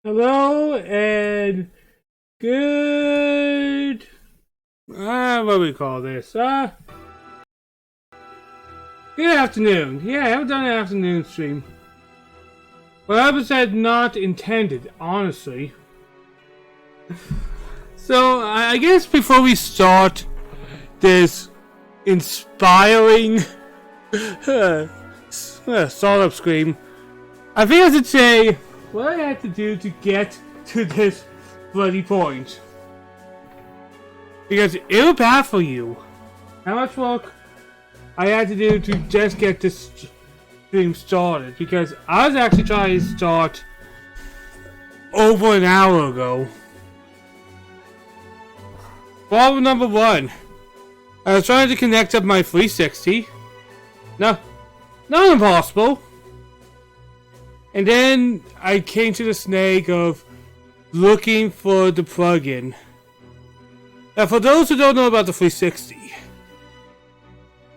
Hello and good. What do we call this? Good afternoon. Yeah, I haven't done an afternoon stream. Well, I was not intended, honestly. So, I guess before we start this inspiring startup scream, I think I should say what I had to do to get to this bloody point. Because it'll baffle you how much work I had to do to just get this stream started. Because I was actually trying to start over an hour ago. Problem number one. I was trying to connect up my 360. No, not impossible. And then I came to the snag of looking for the plugin. Now, for those who don't know about the 360,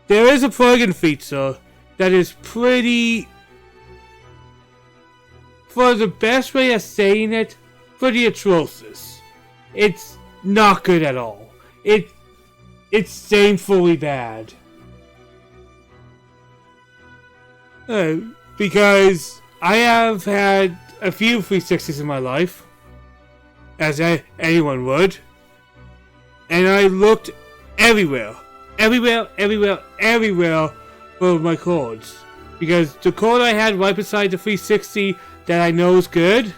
there is a plugin feature that is pretty, for the best way of saying it, pretty atrocious. It's not good at all. It's shamefully bad. Because I have had a few 360s in my life, as anyone would, and I looked everywhere for my cords, because the cord I had right beside the 360 that I know is good,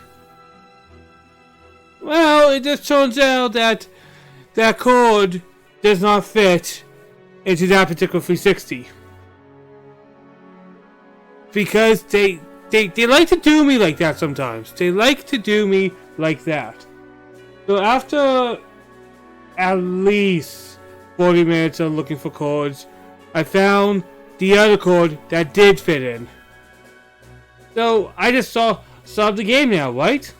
well, it just turns out that that cord does not fit into that particular 360, because they like to do me like that sometimes. They like to do me like that. So after at least 40 minutes of looking for cords, I found the other cord that did fit in. So I just solved the game now, right?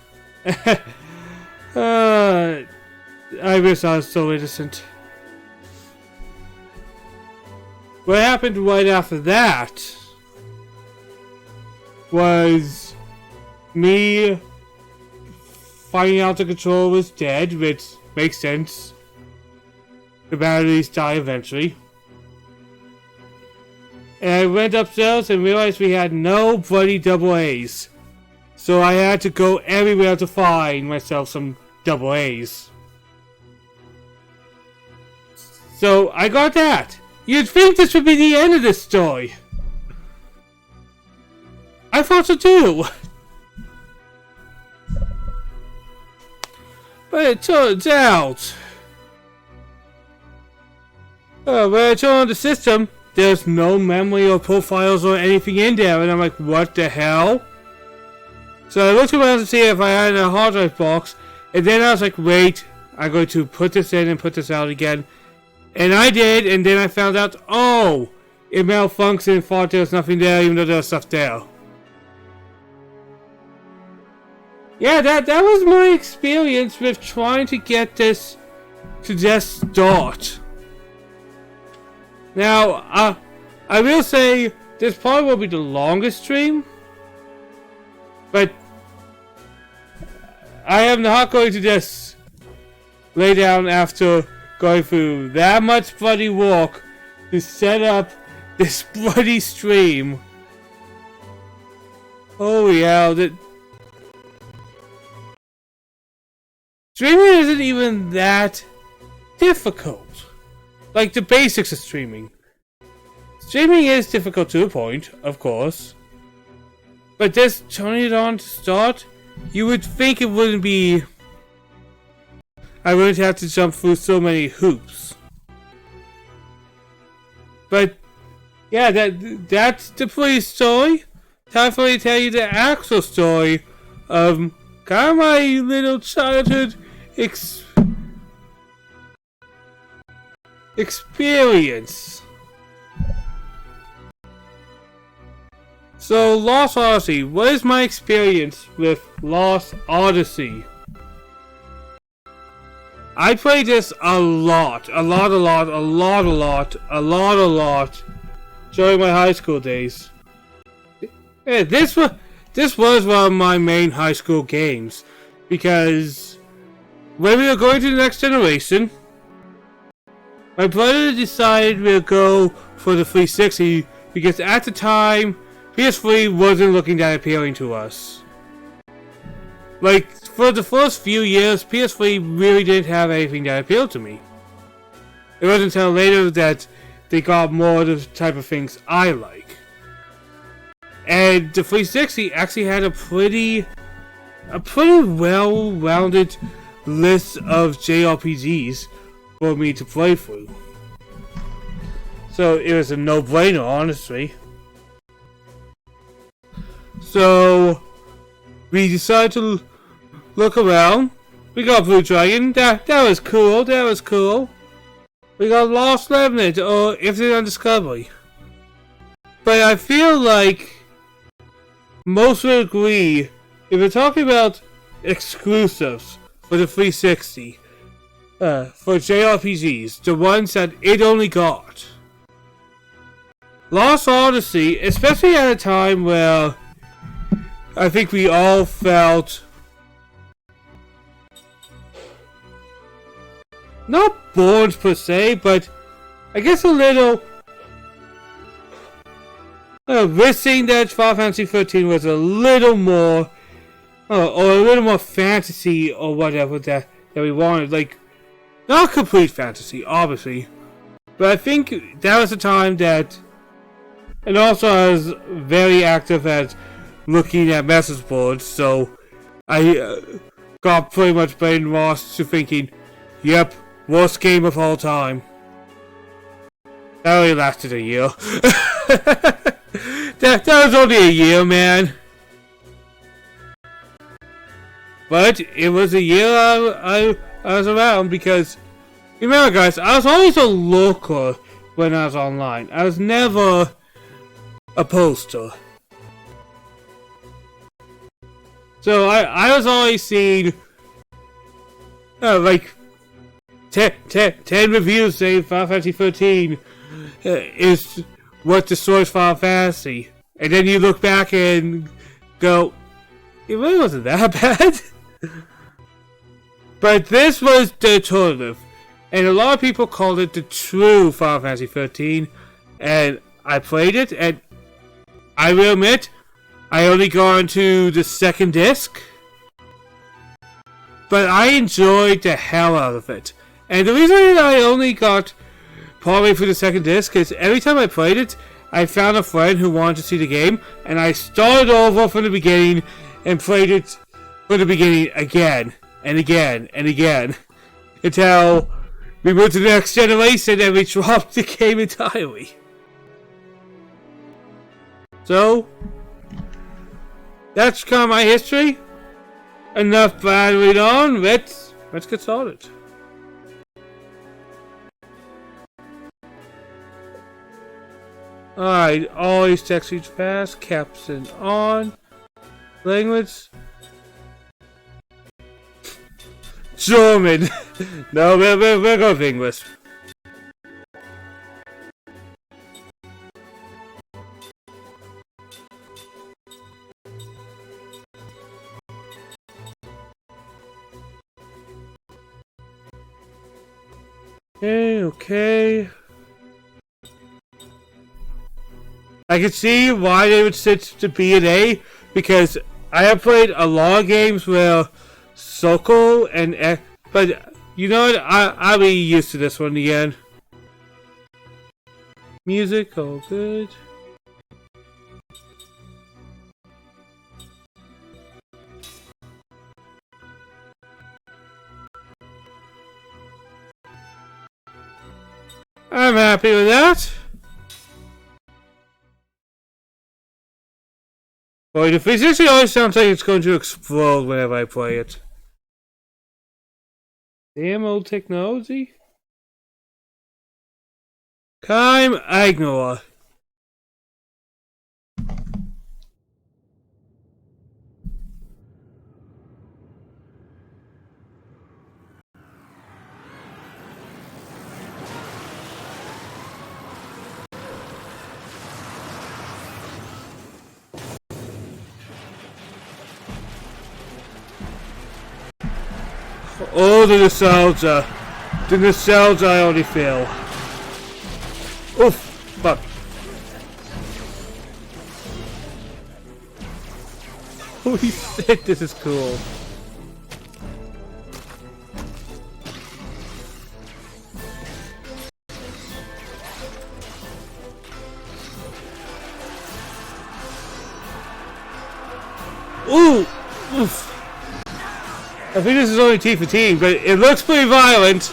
I wish I was so innocent. What happened right after that was me finding out the controller was dead, which makes sense. The batteries die eventually. And I went upstairs and realized we had no bloody double A's. So I had to go everywhere to find myself some double A's. So I got that. You'd think this would be the end of this story. I thought so too. But it turns out, when I turn on the system, there's no memory or profiles or anything in there, and I'm like, what the hell? So I looked around to see if I had a hard drive box, and then I was like, wait, I'm going to put this in and put this out again. And I did, and then I found out, oh, it malfunctioned and thought there was nothing there, even though there was stuff there. Yeah, that was my experience with trying to get this to just start. Now, I will say this probably will be the longest stream, but I am not going to just lay down after going through that much bloody work to set up this bloody stream. Oh yeah, streaming isn't even that difficult. Like the basics of streaming. Streaming is difficult to a point, of course. But just turning it on to start, you would think it wouldn't be... I wouldn't have to jump through so many hoops. But, yeah, that's the police story. Time for me to tell you the actual story of kind of my little childhood experience. So, Lost Odyssey. What is my experience with Lost Odyssey? I played this a lot during my high school days. Yeah, this was one of my main high school games. because when we were going to the next generation, my brother decided we'll go for the 360 because at the time, PS3 wasn't looking that appealing to us. Like, for the first few years, PS3 really didn't have anything that appealed to me. It wasn't until later that they got more of the type of things I like. And the 360 actually had a pretty well-rounded list of JRPGs for me to play through. So it was a no-brainer, honestly. So we decided to look around. We got Blue Dragon. That was cool. That was cool. We got Lost Remnant or Infinite on Discovery. But I feel like most would agree, if we're talking about exclusives for the 360, for JRPGs, the ones that it only got, Lost Odyssey, especially at a time where I think we all felt not bored per se, but I guess a little wishing that Final Fantasy 13 was a little more or a little more fantasy or whatever that we wanted. Like, not complete fantasy, obviously, but I think that was the time that, and also I was very active at looking at message boards, so I got pretty much brainwashed to thinking, yep, worst game of all time. That only lasted a year. that was only a year, man. But it was a year I was around because, remember guys, I was always a lurker when I was online. I was never a poster. So I was always seeing like 10 reviews saying Final Fantasy 13 is what destroys Final Fantasy. And then you look back and go, it really wasn't that bad. But this was the alternative. And a lot of people called it the true Final Fantasy 13. And I played it, and I will admit, I only got into the second disc. But I enjoyed the hell out of it. And the reason that I only got partway through the second disc is every time I played it, I found a friend who wanted to see the game, and I started over from the beginning and played it from the beginning again and again and again until we moved to the next generation and we dropped the game entirely. So that's kind of my history. Enough blathering on. Let's get started. Alright, always text each pass, caption on. Language. German. No, we're going English. Okay. I can see why they would switch to B and A, because I have played a lot of games where Soko and but you know what? I'll be used to this one again. Music, all good. I'm happy with that. Boy, the 360 always sounds like it's going to explode whenever I play it. Damn old technology. Time Ignore. Oh, the nostalgia. The nostalgia I already feel. Oof. Fuck. Holy shit, this is cool. Ooh! Oof. I think this is only T for teen, but it looks pretty violent.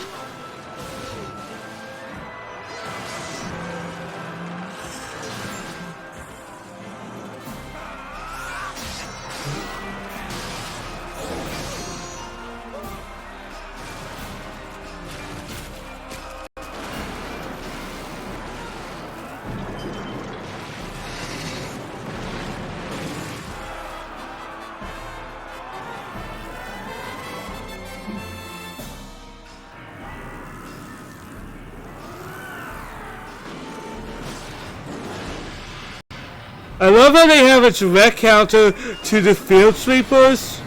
I love how they have a direct counter to the field sweepers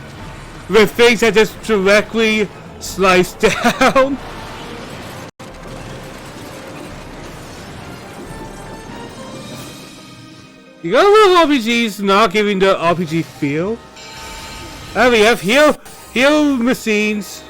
with things that just directly slice down. You got a little RPGs not giving the RPG feel. And we have heal machines.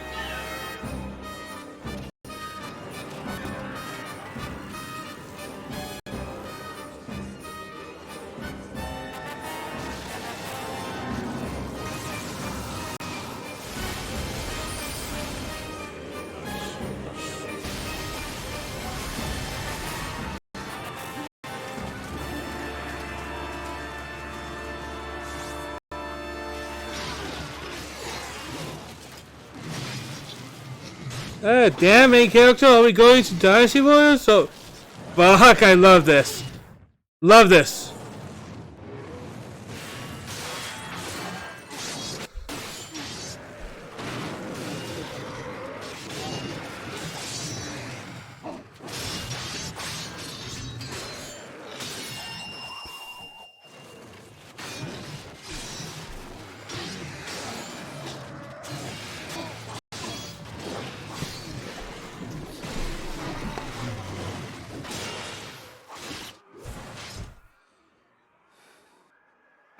Damn, main character, are we going to Dynasty Warriors? So, fuck, I love this. Love this.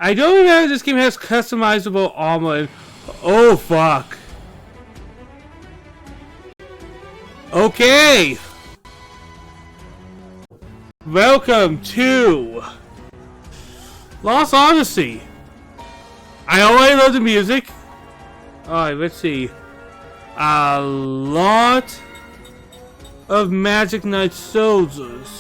I don't remember this game has customizable armor and oh fuck. Okay. Welcome to Lost Odyssey. I already love the music. Alright, let's see. A lot of Magic Knight soldiers.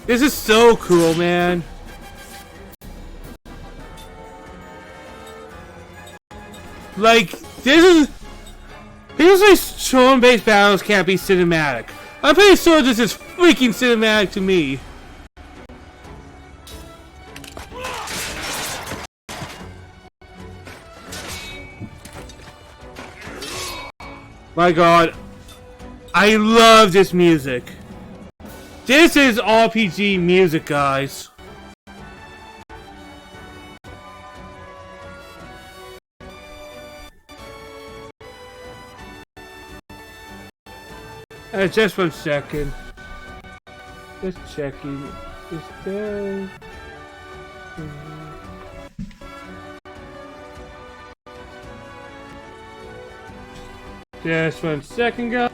This is so cool, man. Like, this is... Usually turn-based battles can't be cinematic. I'm pretty sure this is freaking cinematic to me. My god. I love this music. This is RPG music, guys. Just 1 second. Just checking. Is there... Just 1 second, guys.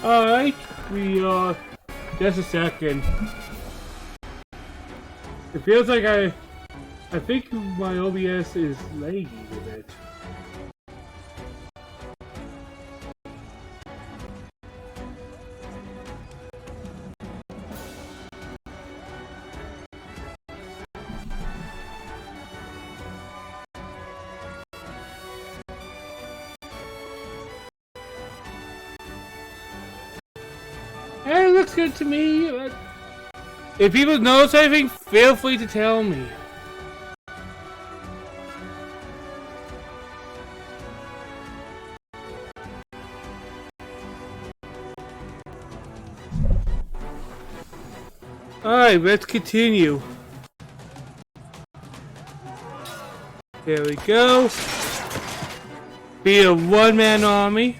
Alright, we just a second. It feels like I think my OBS is lagging a bit. It looks good to me. If people notice anything, feel free to tell me. Alright, let's continue. There we go. Be a one-man army.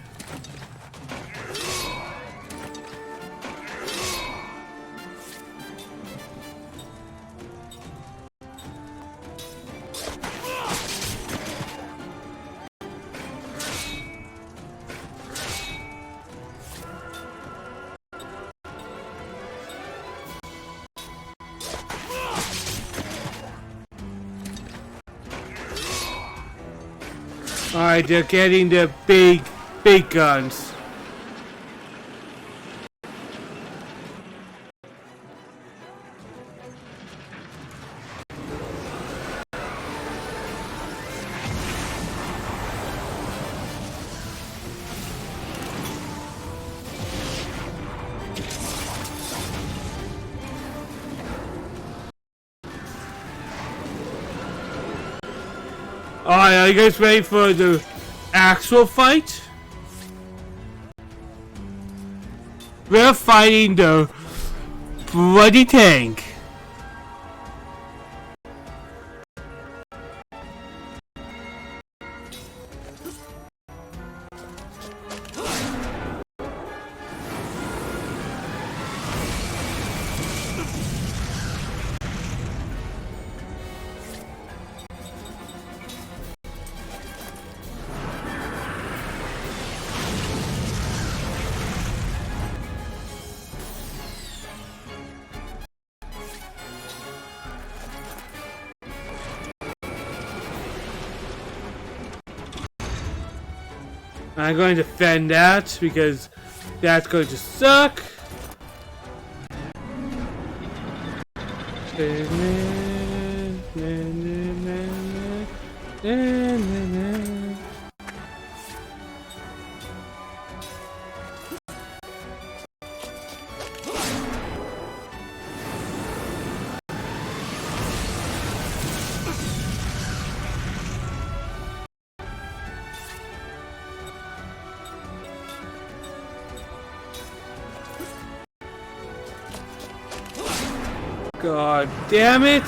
Alright, they're getting the big guns. Alright, are you guys ready for the actual fight? We're fighting the bloody tank. I'm going to defend that because that's going to suck. God damn it!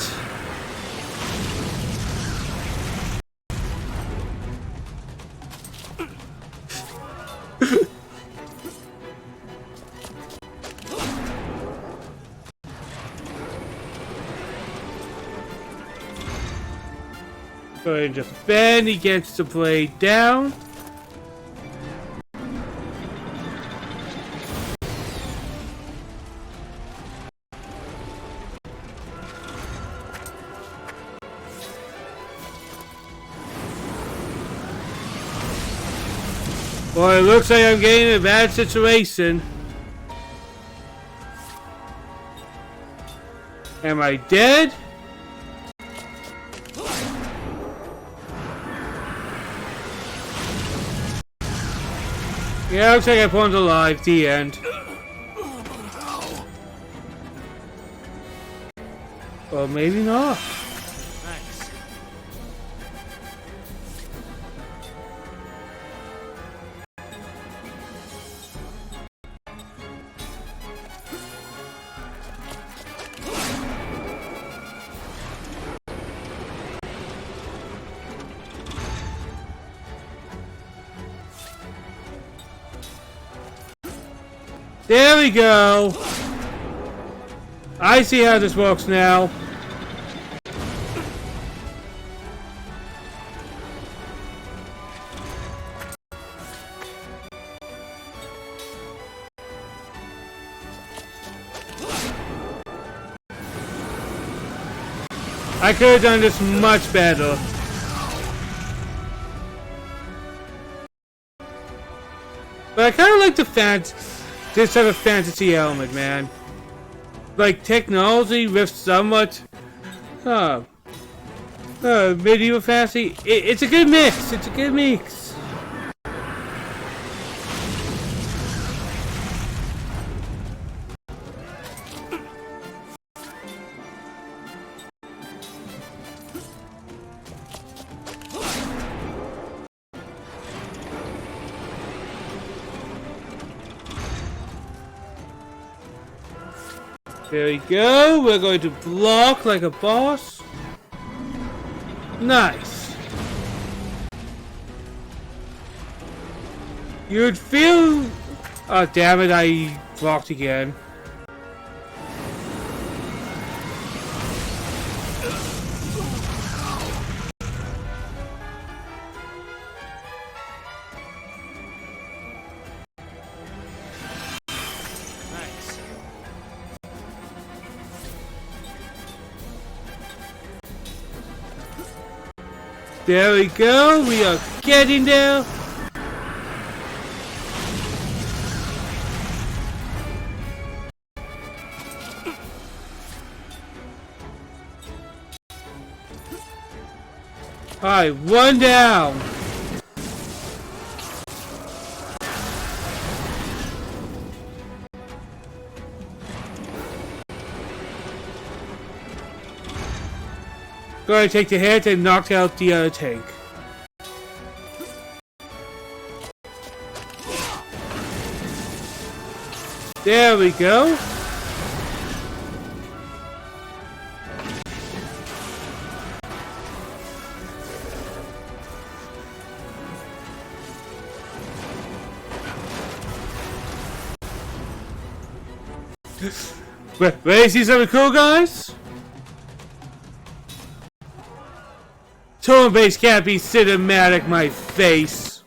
Going to defend, he gets the blade down. Well, it looks like I'm getting in a bad situation. Am I dead? Yeah, looks like I pulled alive. The end. Well, maybe not. Thanks. There we go. I see how this works now. I could have done this much better. But I kind of like this type of fantasy element, man. Like technology with somewhat medieval fantasy. It's a good mix. It's a good mix. There we go. We're going to block like a boss. Nice. You'd feel... Oh, damn it, I blocked again. There we go, we are getting there. Alright, one down. Going to take the hit and knock out the other tank. There we go. Ready to see something cool, guys? Turn-based can't be cinematic, my face.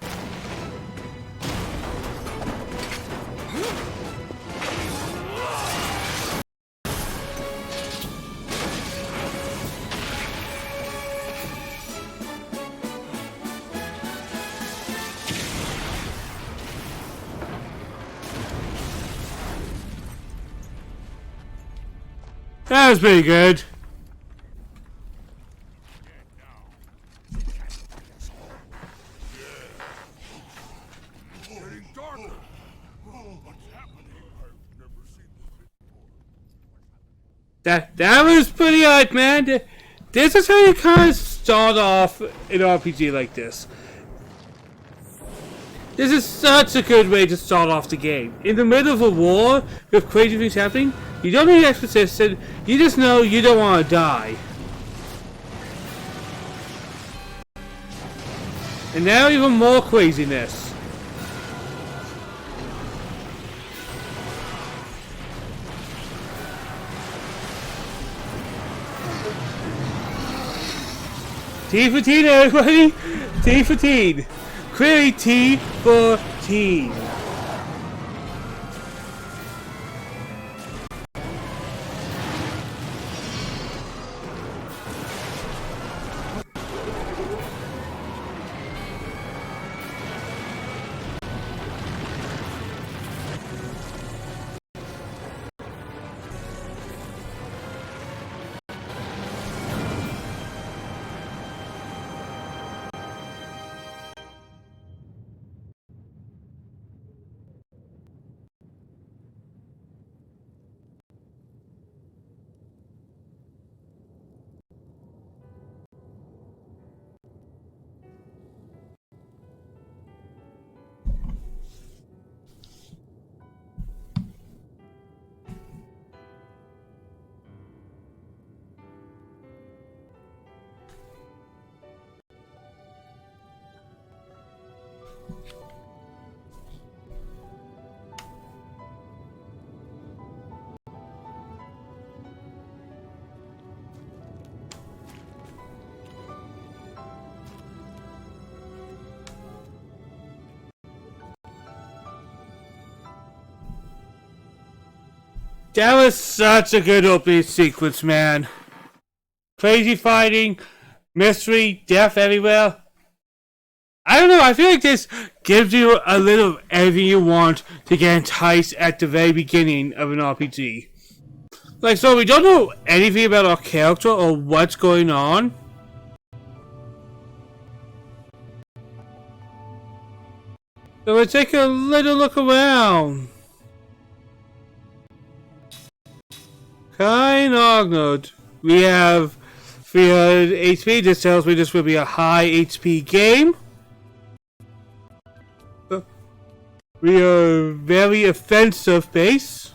That was pretty good. That was pretty hard, man. This is how you kind of start off an RPG like this. This is such a good way to start off the game. In the middle of a war, with crazy things happening, you don't need exposition, you just know you don't want to die. And now even more craziness. T for teen, everybody! T for teen! Clearly T for teen. That was such a good opening sequence, man. crazy fighting, mystery, death everywhere. I don't know, I feel like this gives you a little of everything you want to get enticed at the very beginning of an RPG. Like, so we don't know anything about our character or what's going on. So let's take a little look around. Kind of good. We have 300 HP. This tells me this will be a high HP game. We are very offensive base.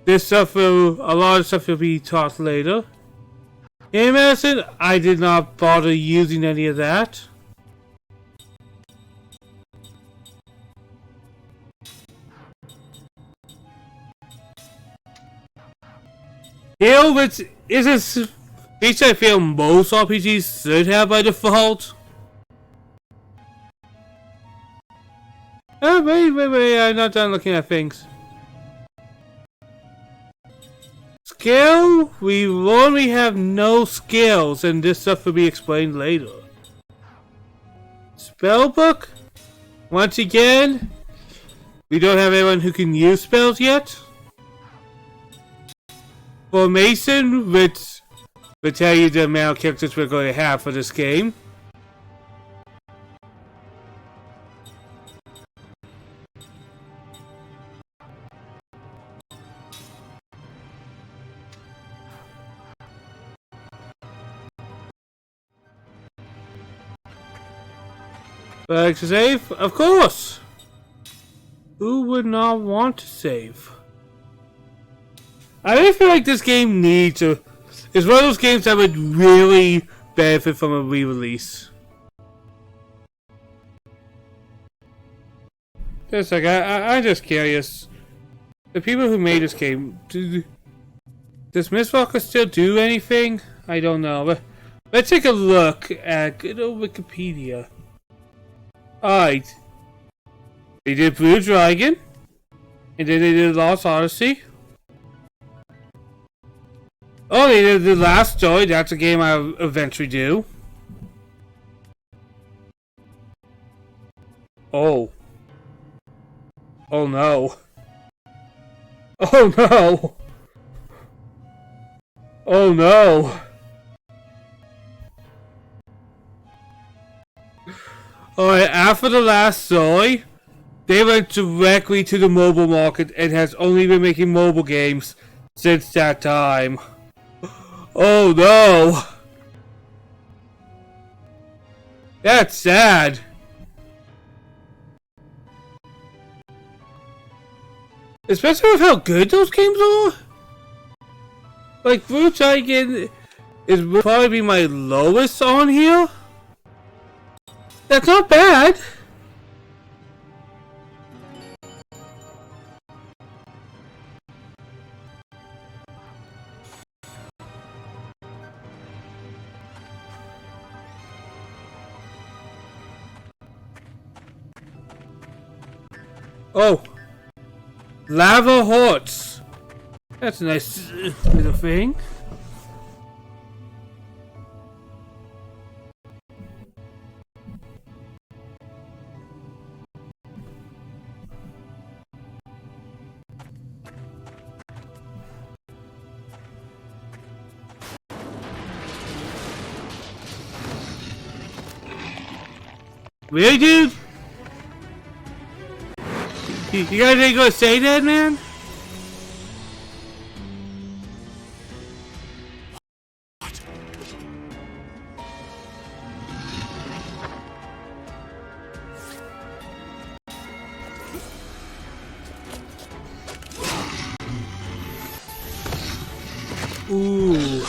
This stuff will, a lot of stuff will be taught later. Game medicine, I did not bother using any of that. Heal, which is a feature I feel most RPGs should have by default. Oh, wait, I'm not done looking at things. Skill? We only have no skills, and this stuff will be explained later. Spellbook? Once again, we don't have anyone who can use spells yet. Formation, which will tell you the amount of characters we're going to have for this game. Like to save? Of course! Who would not want to save? I really feel like this game needs to... It's one of those games that would really benefit from a re-release. Just like, I'm just curious. The people who made this game... Does Mistwalker still do anything? I don't know. But let's take a look at good old Wikipedia. Alright. They did Blue Dragon. And then they did Lost Odyssey. Oh, they did The Last Story. That's a game I'll eventually do. Oh. Oh no. Oh no. Oh no. Alright, after The Last Story, they went directly to the mobile market and has only been making mobile games since that time. Oh no! That's sad. Especially with how good those games are. Like, Blue Dragon is probably my lowest on here. That's not bad. Oh, Lava Hearts. That's a nice little thing. Really, dude? You guys ain't gonna say that, man? Ooh.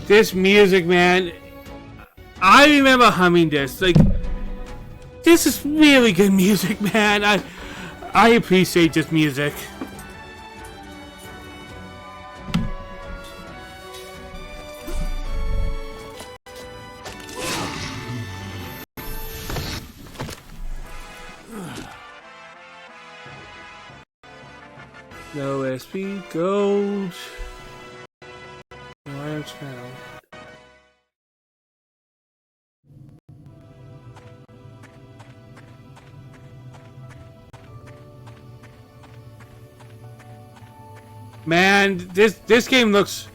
This music, man. I remember humming this. Like, this is really good music, man. I appreciate this music. No SP gold. channel. Man, this game looks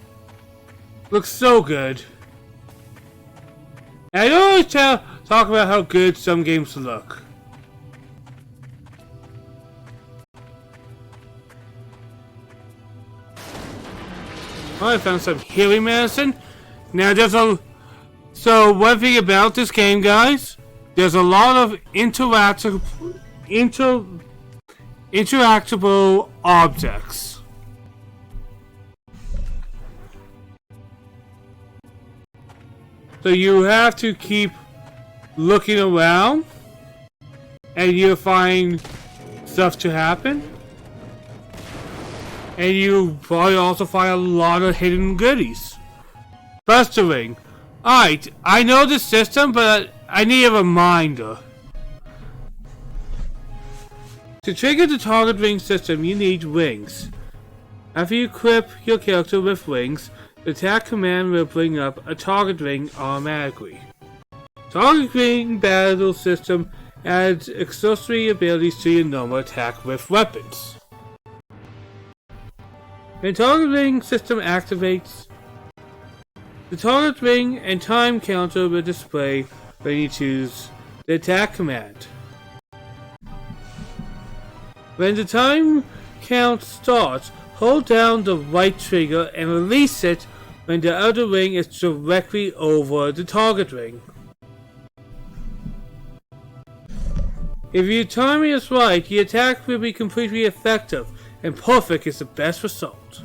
so good. And I don't always talk about how good some games look. Oh, I found some healing medicine. Now so one thing about this game, guys, there's a lot of interactable objects. So you have to keep looking around and you find stuff to happen. And you probably also find a lot of hidden goodies. Festering. Alright, I know the system, but I need a reminder. To trigger the target ring system, you need wings. After you equip your character with wings, the attack command will bring up a target ring automatically. Target ring battle system adds accessory abilities to your normal attack with weapons. When the target ring system activates, the target ring and time counter will display when you choose the attack command. When the time count starts, hold down the right trigger and release it when the other ring is directly over the target ring. If your timing is right, the attack will be completely effective, and perfect is the best result.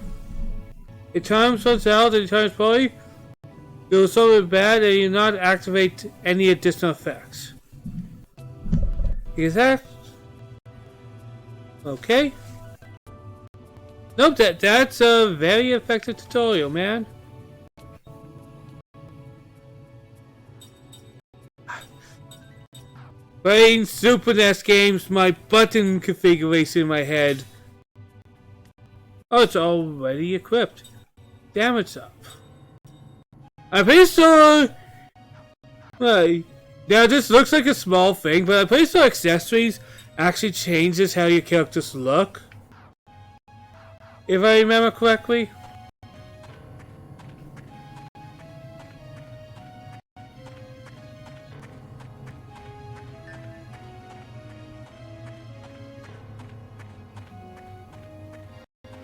If time runs out and time is probably, it will so bad that you not activate any additional effects. Is that okay? Nope, that's a very effective tutorial, man. Playing Super NES games, my button configuration in my head. Oh, it's already equipped. Damn, it's up. I'm pretty sure... Now, this looks like a small thing, but I'm pretty sure accessories actually changes how your characters look. If I remember correctly.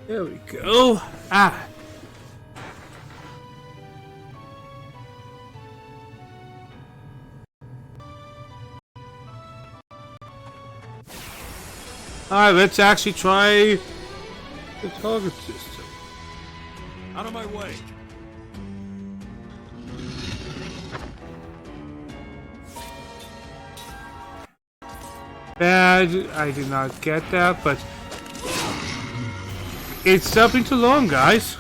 There we go. Ah. Alright, let's actually try the target system. Out of my way. Bad, I did not get that, but it's stopping too long, guys.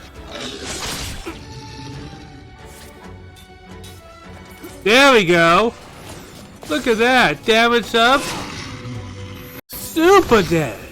There we go. Look at that. Damage up. Super dead.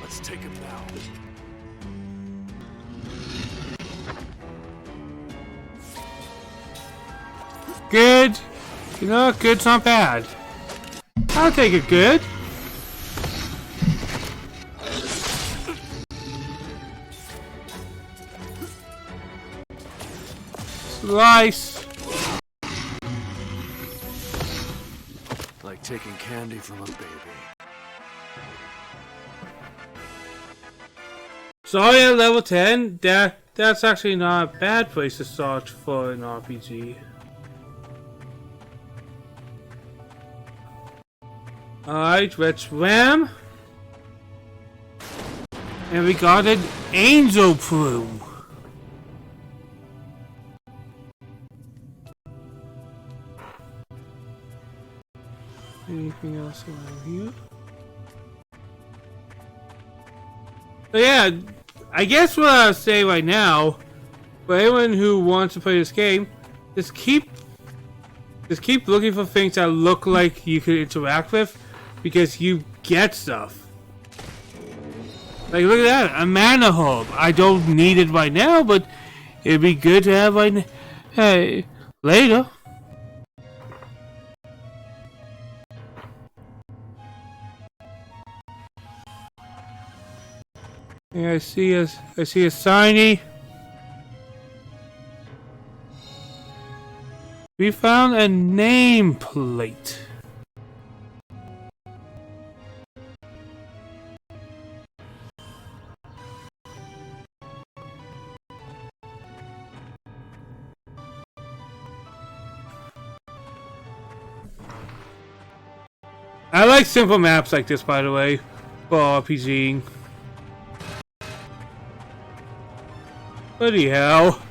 Let's take him down. Good. You know, good's not bad. I'll take it good. Slice. Like taking candy from a baby. Sorry, at level 10, that's actually not a bad place to start for an RPG. Alright, let's ram. And we got an angel plume. anything else around here? So yeah, I guess what I'll say right now, for anyone who wants to play this game, just keep looking for things that look like you could interact with, because you get stuff. Like, look at that, a mana hub. I don't need it right now, but it'd be good to have right now. Hey, later. Yeah, I see a shiny. We found a nameplate. I like simple maps like this, by the way, for RPGing. Bloody hell.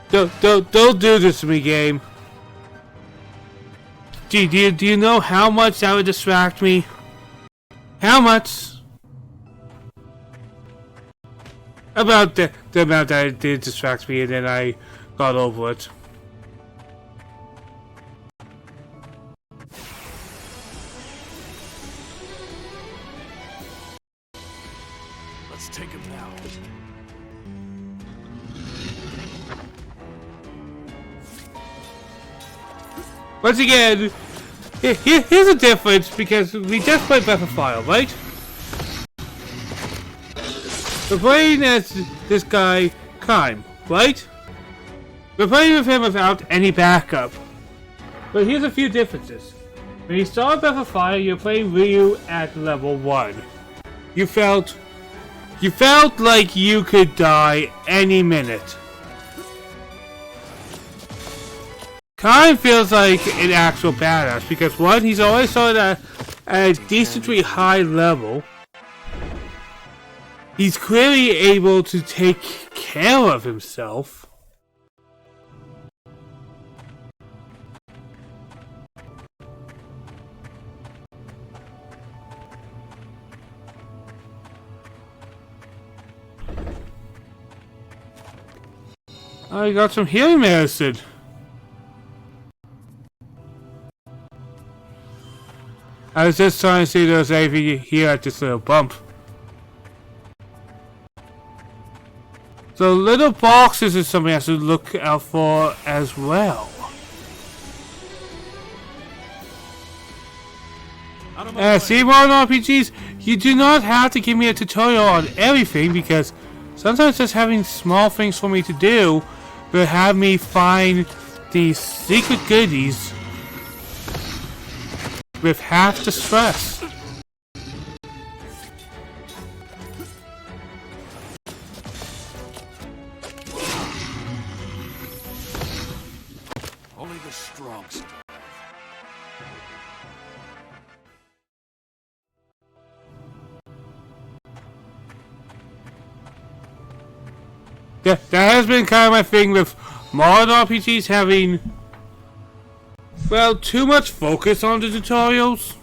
Don't do this to me, game. Do you know how much that would distract me? How much? About the amount that it did distract me, and then I got over it. Let's take him now. Once again, here's a difference, because we just played Breath of Fire, right? We're playing as this guy, Kaim, right? We're playing with him without any backup. But here's a few differences. When you start Breath of Fire, you're playing Ryu at level 1. You felt like you could die any minute. Kaim feels like an actual badass because one, he's always started at a decently high level. He's clearly able to take care of himself. I got some healing medicine. I was just trying to see if there was anything here at this little bump. So little boxes is something I should look out for as well. See, modern RPGs, you do not have to give me a tutorial on everything, because sometimes just having small things for me to do will have me find these secret goodies with half the stress. Only the strong survive. Yeah, that has been kind of my thing with modern RPGs having, well, too much focus on the tutorials.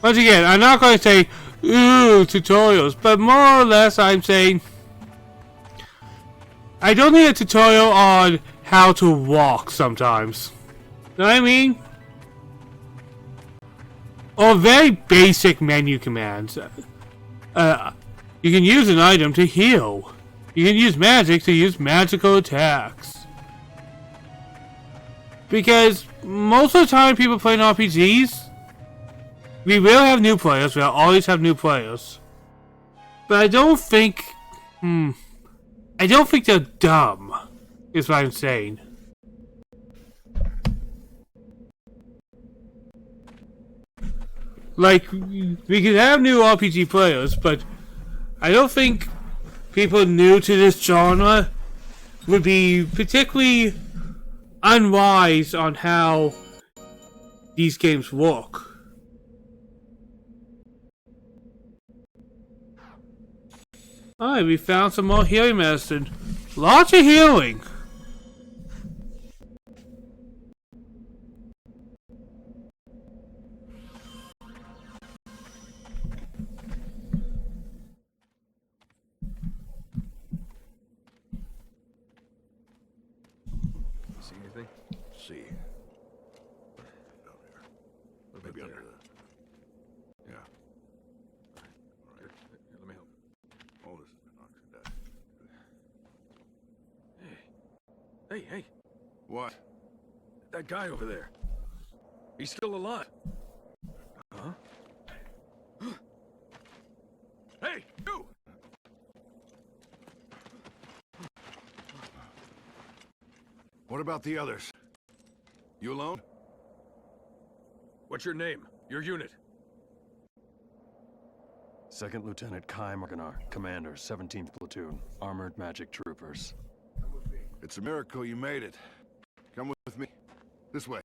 Once again, I'm not going to say, ooh, tutorials, but more or less I'm saying, I don't need a tutorial on how to walk sometimes. Know what I mean? Or very basic menu commands. You can use an item to heal. You can use magic to use magical attacks. Because most of the time people playing RPGs, we will have new players, we'll always have new players. But I don't think they're dumb, is what I'm saying. Like, we can have new RPG players, but I don't think people new to this genre would be particularly unwise on how these games work. Alright, we found some more healing medicine. Lots of healing. See anything? See. Down here. Maybe under that. Yeah. All right. Here, let me help. Oh, this is oxidized. Hey, What? that guy over there. He's still alive. Huh? Hey, you! What about the others? You alone? What's your name? Your unit? Second Lieutenant Kai Marganar, Commander, 17th Platoon, Armored Magic Troopers. It's a miracle you made it. Come with me. This way.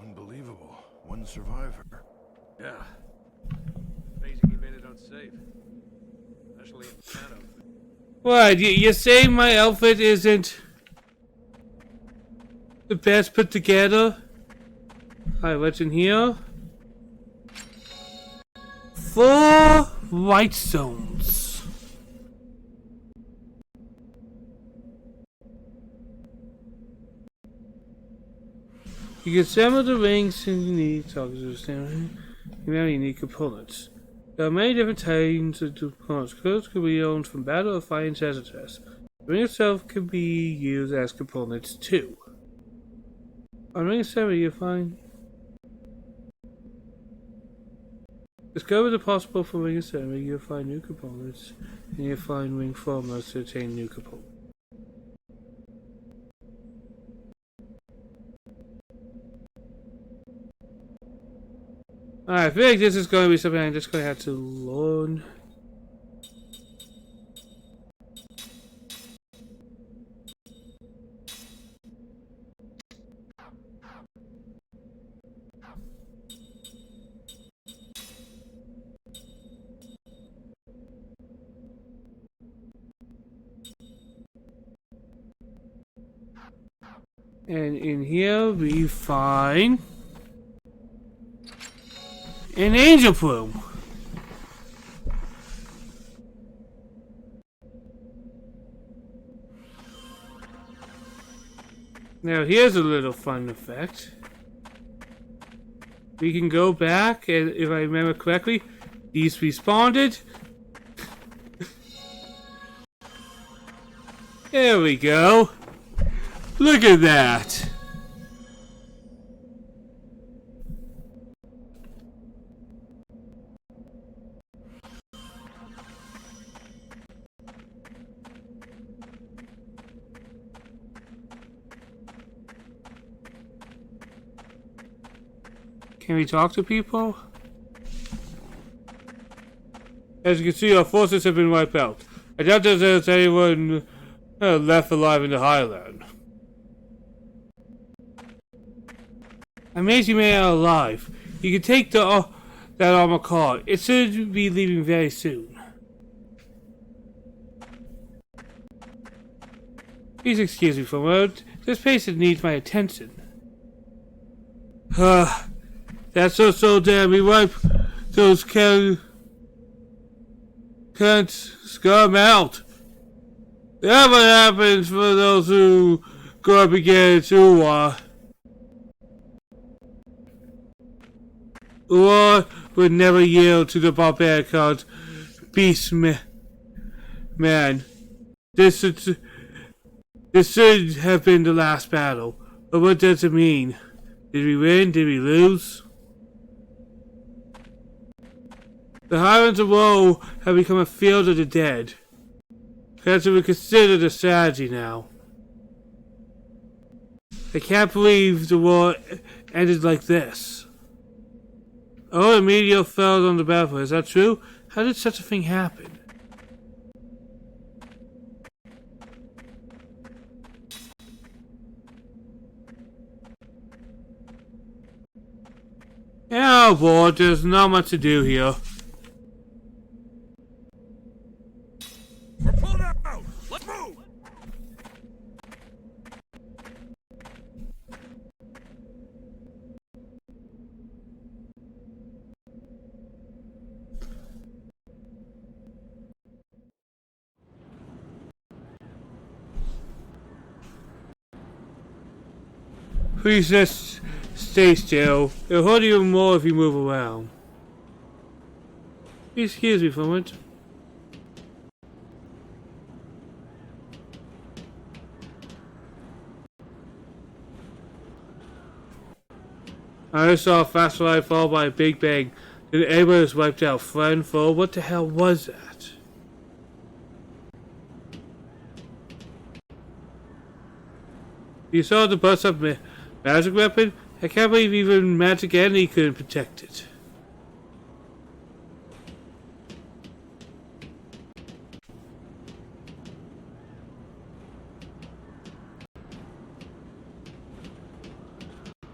Unbelievable. One survivor. Yeah. Amazing he made it out safe. Especially in that outfit. What? You say my outfit isn't the best put together? Alright, what's in here? 4 white stones. You can assemble the rings and you need targets to understand your unique components. There are many different kinds of components. Components can be owned from battle or fighting as a test. The ring itself can be used as components too. On ring 7 you find discover the possible for ring 7, you'll find new components and you'll find ring formulas to attain new components. Alright, I feel like this is going to be something I'm just going to have to learn. And in here we find an angel plume. Now here's a little fun effect. We can go back, and if I remember correctly, these respawned. There we go. Look at that. Can we talk to people? As you can see, our forces have been wiped out. I doubt there's anyone left alive in the Highland. I'm amazed you made it out alive. You can take that armor car. It should be leaving very soon. Please excuse me for a moment. This patient needs my attention. That's so damn. We wipe those can't scum out. That's what happens for those who go up against Uwa. Uwa would never yield to the barbaric beast man. This should have been the last battle. But what does it mean? Did we win? Did we lose? The Highlands of Woe have become a field of the dead. That's what we consider the strategy now. I can't believe the war ended like this. Oh, the meteor fell on the battlefield. Is that true? How did such a thing happen? Oh boy, there's not much to do here. We're pulled out! Let's move! Please just stay still. It'll hurt you more if you move around. Excuse me for a moment. I just saw a fast ride followed by a big bang. Then everybody was wiped out. Friend, foe, what the hell was that? You saw the bust up magic weapon? I can't believe even Magic Enemy couldn't protect it.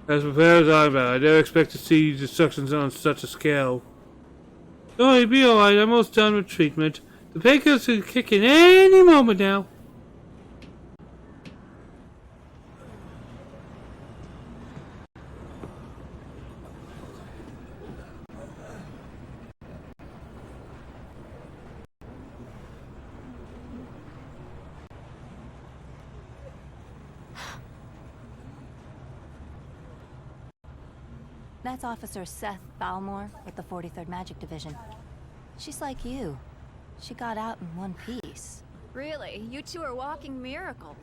As prepared as I'm about, I never expect to see destructions on such a scale. Oh, you'll be alright, I'm almost done with treatment. The painkillers can kick in any moment now. That's Officer Seth Balmore with the 43rd Magic Division. She's like you. She got out in one piece. Really? You two are walking miracles.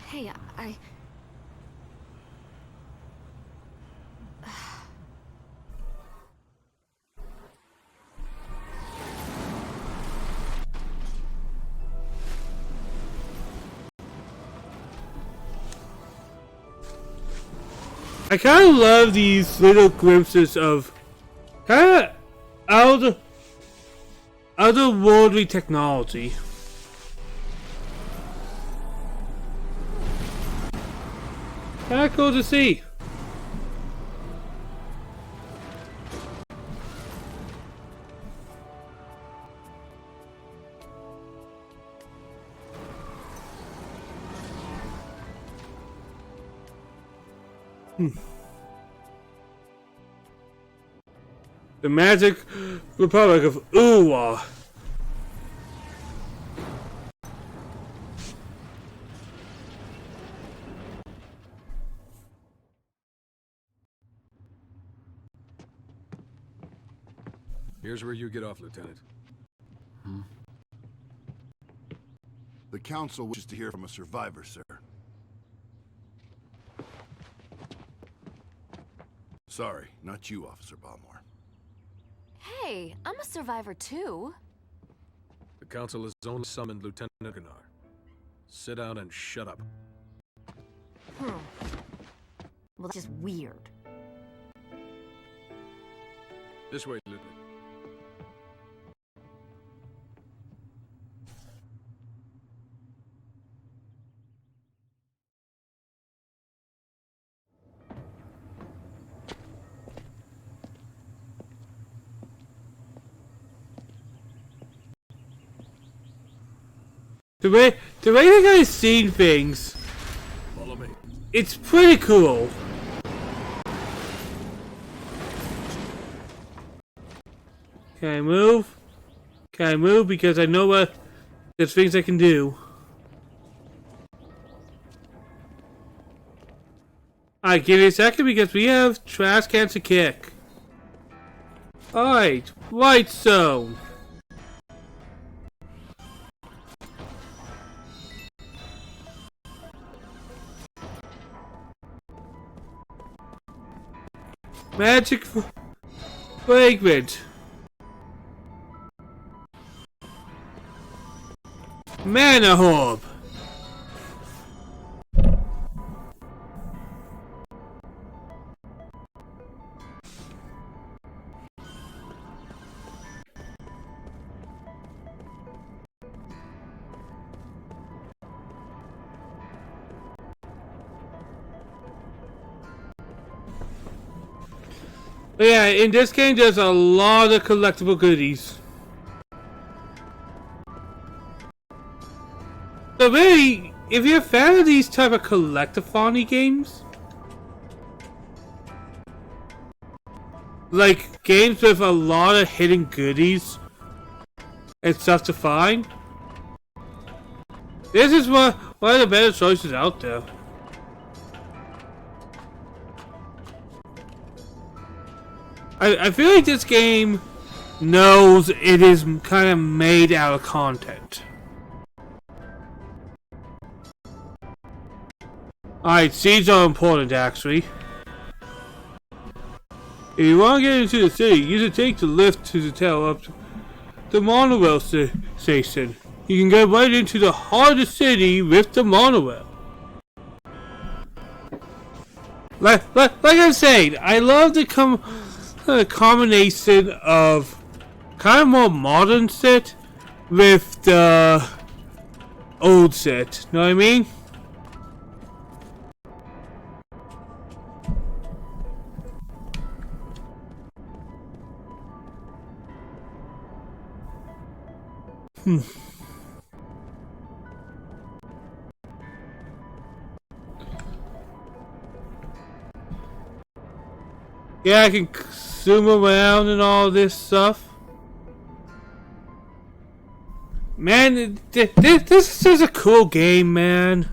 Hey, I kind of love these little glimpses of kind of otherworldly technology. Kind of cool to see. The Magic Republic of Uwa. Here's where you get off, Lieutenant. The Council wishes to hear from a survivor, sir. Sorry, not you, Officer Balmore. hey, I'm a survivor too. The Council has only summoned Lieutenant Gunnar. Sit down and shut up. Well, that's just weird. This way, Lieutenant. The way the guy's seeing things, Follow me. it's pretty cool. Can I move? Can I move? Because I know there's things I can do. Alright, give me a second because we have trash cans to kick. Alright, right zone. Magic fragment. Mana orb. But yeah, in this game there's a lot of collectible goodies. So really, if you're a fan of these type of collectathon-y games, like games with a lot of hidden goodies and stuff to find, This is one of the better choices out there. I feel like this game knows it is kind of made out of content. Alright, seeds are important actually. If you want to get into the city, use a take the lift to the tower up to the monorail station. You can get right into the heart of the city with the monorail. Like I'm saying, I love the combination of kind of more modern set with the old set. Know what I mean? Yeah, I can zoom around and all this stuff. Man, this is a cool game, man.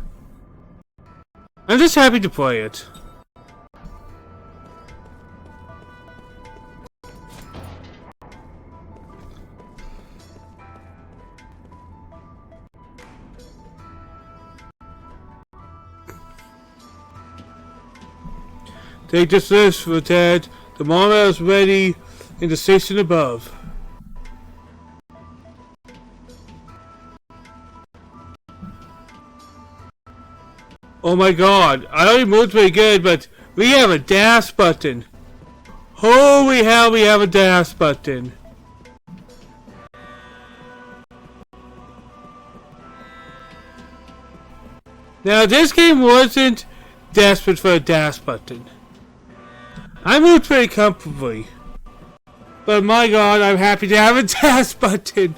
I'm just happy to play it. Take this list for Ted. The monorail is ready in the station above. Oh my god, I already moved pretty good, but we have a dash button. Holy hell, we have a dash button. Now this game wasn't desperate for a dash button. I moved pretty comfortably. But my god, I'm happy to have a dash button.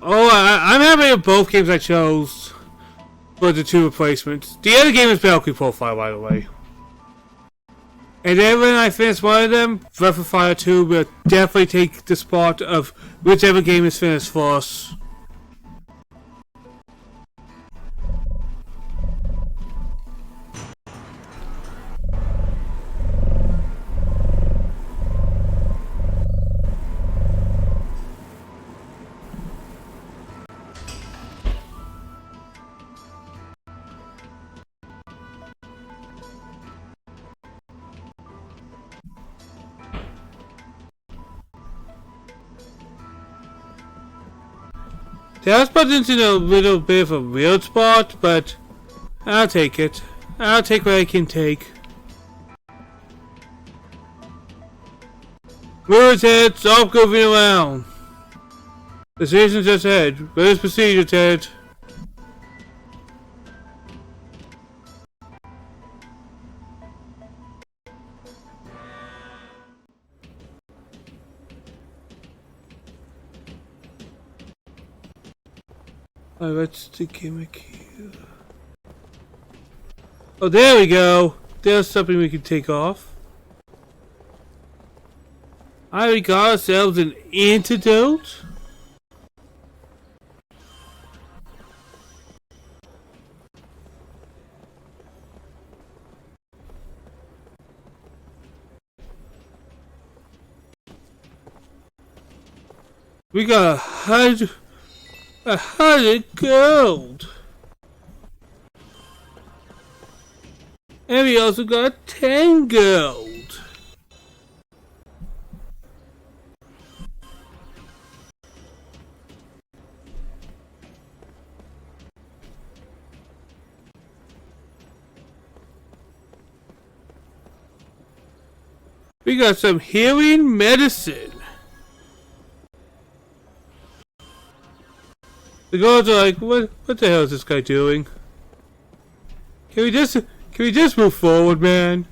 Oh, I'm happy with both games I chose for the two replacements. The other game is Valkyrie Profile, by the way. And then when I finish one of them, Breath of Fire 2 will definitely take the spot of whichever game is finished first. The house button's in a little bit of a weird spot, but I'll take it. I'll take what I can take. Move Ted, stop goofing around. The station's just ahead. Where's procedure, Ted? Alright, let's the gimmick here. Oh, there we go. There's something we can take off. Alright, we got ourselves an antidote. We got 100 gold. And we also got 10 gold. We got some healing medicine. The guards are like, what the hell is this guy doing? Can we just move forward, man?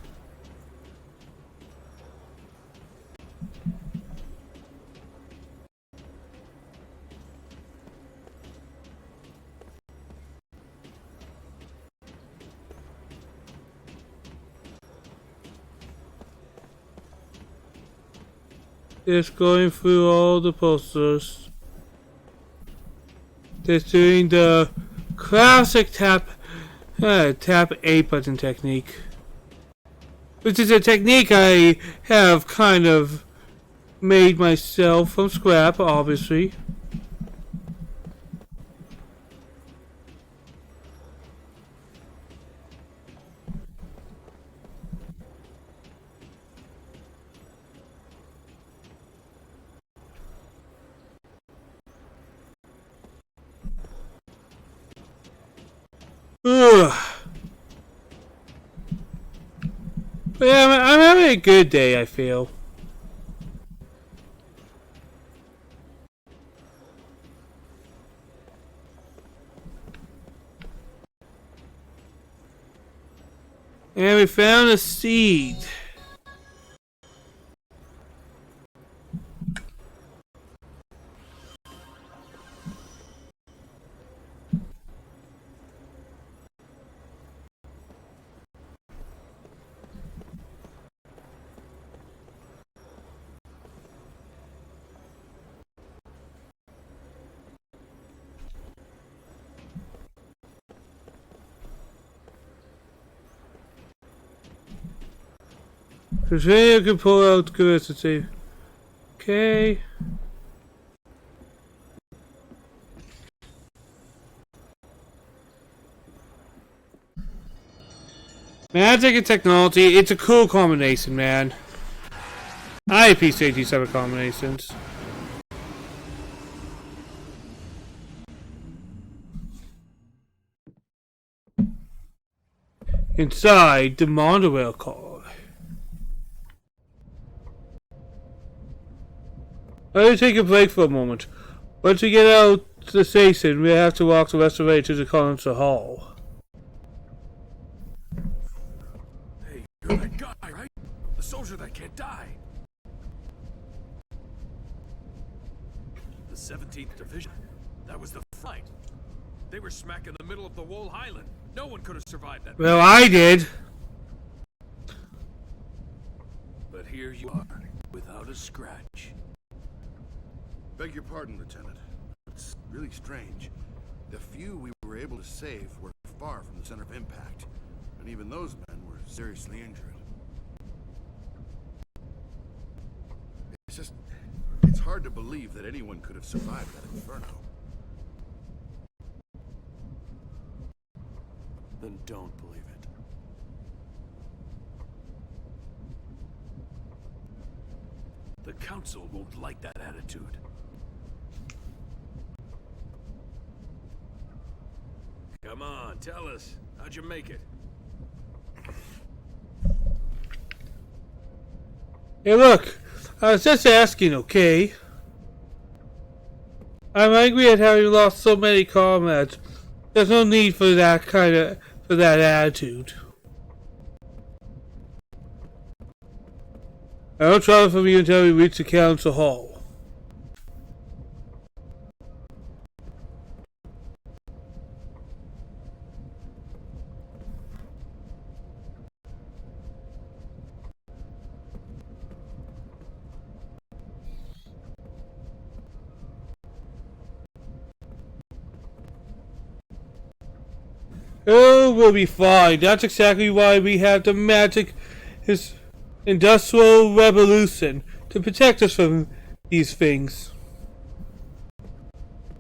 Just going through all the posters. Just doing the classic tap A button technique. Which is a technique I have kind of made myself from scrap, obviously. Ugh. But yeah, I'm having a good day, I feel. And we found a seed. Because then you can pull out curiosity. Okay. Magic and technology, it's a cool combination, man. I appreciate these type of combinations. Inside the monorail car. I'm gonna take a break for a moment. Once we get out to the station, we have to walk the rest of the way to the concert hall. Hey, you're that guy, right? The soldier that can't die. The 17th Division. That was the fight. They were smack in the middle of the Wall Highland. No one could have survived that. Well, I did. But here you are, without a scratch. Beg your pardon, Lieutenant. It's really strange. The few we were able to save were far from the center of impact, and even those men were seriously injured. It's hard to believe that anyone could have survived that inferno. Then don't believe it. The Council won't like that attitude. Come on, tell us. How'd you make it? Hey, look. I was just asking, okay? I'm angry at having lost so many comrades. There's no need for that attitude. I don't travel from you until we reach the council hall. Oh, we'll be fine. That's exactly why we have the magic industrial revolution to protect us from these things.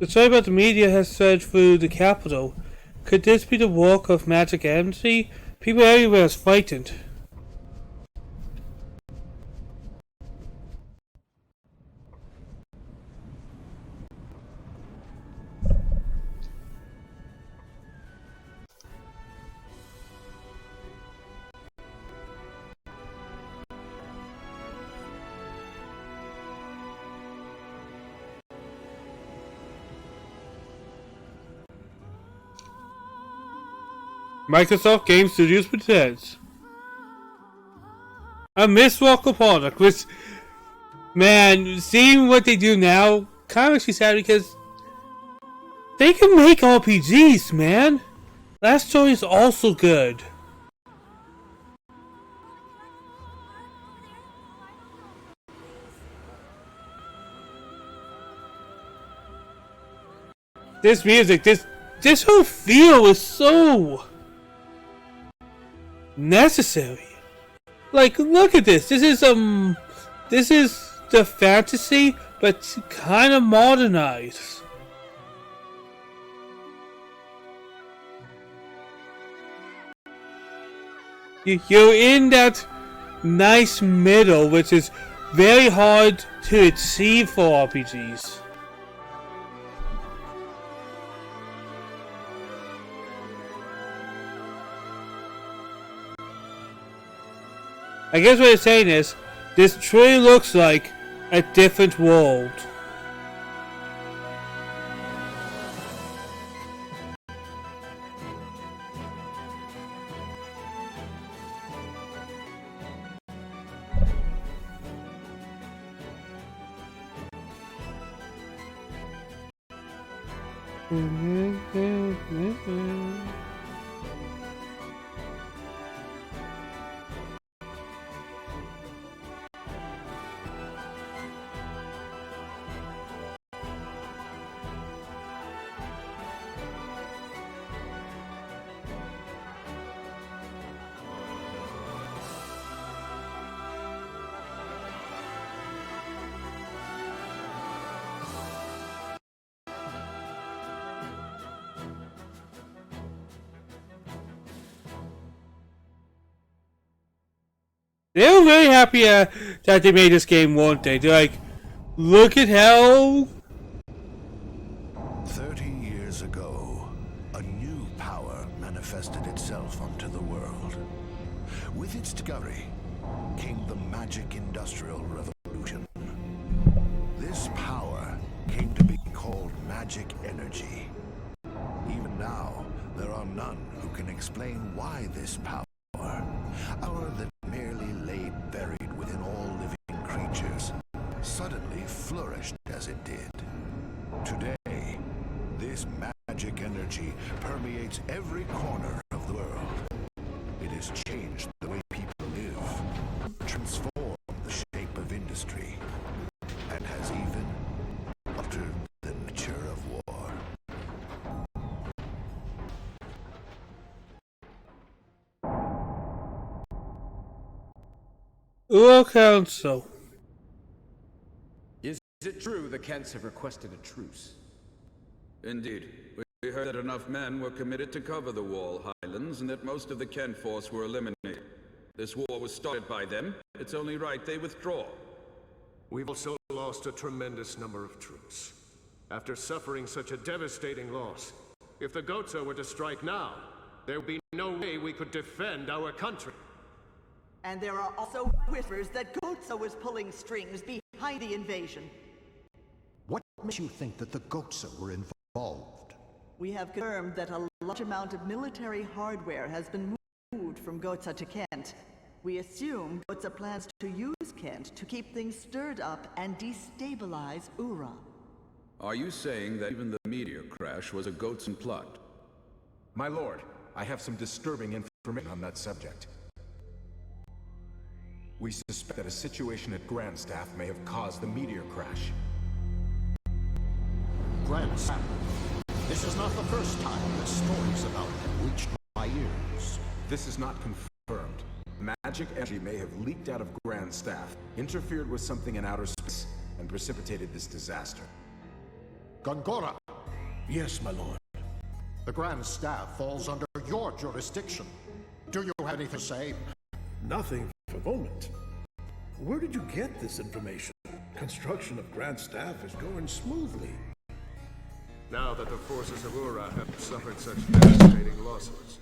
The story about the media has spread through the capital. Could this be the work of magic energy? People everywhere are frightened. Microsoft Game Studios presents a missed-walkable product, which, man, seeing what they do now kind of makes me sad because they can make RPGs, man. Last Story is also good. This music, this whole feel is so necessary. Like, look at this. This is the fantasy, but kind of modernized. You're in that nice middle, which is very hard to achieve for RPGs. I guess what it's saying is, this truly looks like a different world. They were very happy that they made this game, weren't they? They're like, look at how... 30 years ago, a new power manifested itself onto the world. With its discovery came the magic industrial revolution. This power came to be called magic energy. Even now, there are none who can explain why this power that merely lay buried within all living creatures, suddenly flourished as it did. Today, this magic energy permeates every corner of the world. It has changed the way people live, transformed the shape of industry, and has even altered the nature of war. Council. Is it true the Kents have requested a truce? Indeed. We heard that enough men were committed to cover the Wall Highlands and that most of the Kent force were eliminated. This war was started by them. It's only right they withdraw. We've also lost a tremendous number of troops. After suffering such a devastating loss, if the Goatsa were to strike now, there would be no way we could defend our country. And there are also whispers that Goatsa was pulling strings behind the invasion. What makes you think that the Goatsa were involved? We have confirmed that a large amount of military hardware has been moved from Goatsa to Kent. We assume Goatsa plans to use Kent to keep things stirred up and destabilize Ura. Are you saying that even the meteor crash was a Goatsan plot? My lord, I have some disturbing information on that subject. We suspect that a situation at Grandstaff may have caused the meteor crash. Grandstaff? This is not the first time that stories about them reached my ears. This is not confirmed. Magic energy may have leaked out of Grandstaff, interfered with something in outer space, and precipitated this disaster. Gongora! Yes, my lord. The Grand Staff falls under your jurisdiction. Do you have anything to say? Nothing for the moment. Where did you get this information? Construction of Grand Staff is going smoothly. Now that the forces of Ura have suffered such devastating losses,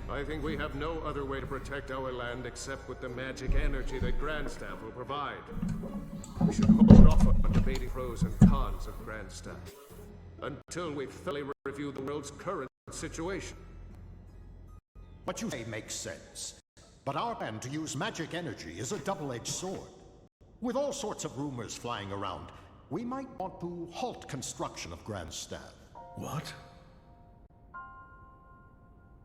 I think we have no other way to protect our land except with the magic energy that Grandstaff will provide. We should hold off on debating pros and cons of Grandstaff until we thoroughly review the world's current situation. What you say makes sense, but our plan to use magic energy is a double-edged sword. With all sorts of rumors flying around, we might want to halt construction of Grandstaff. What?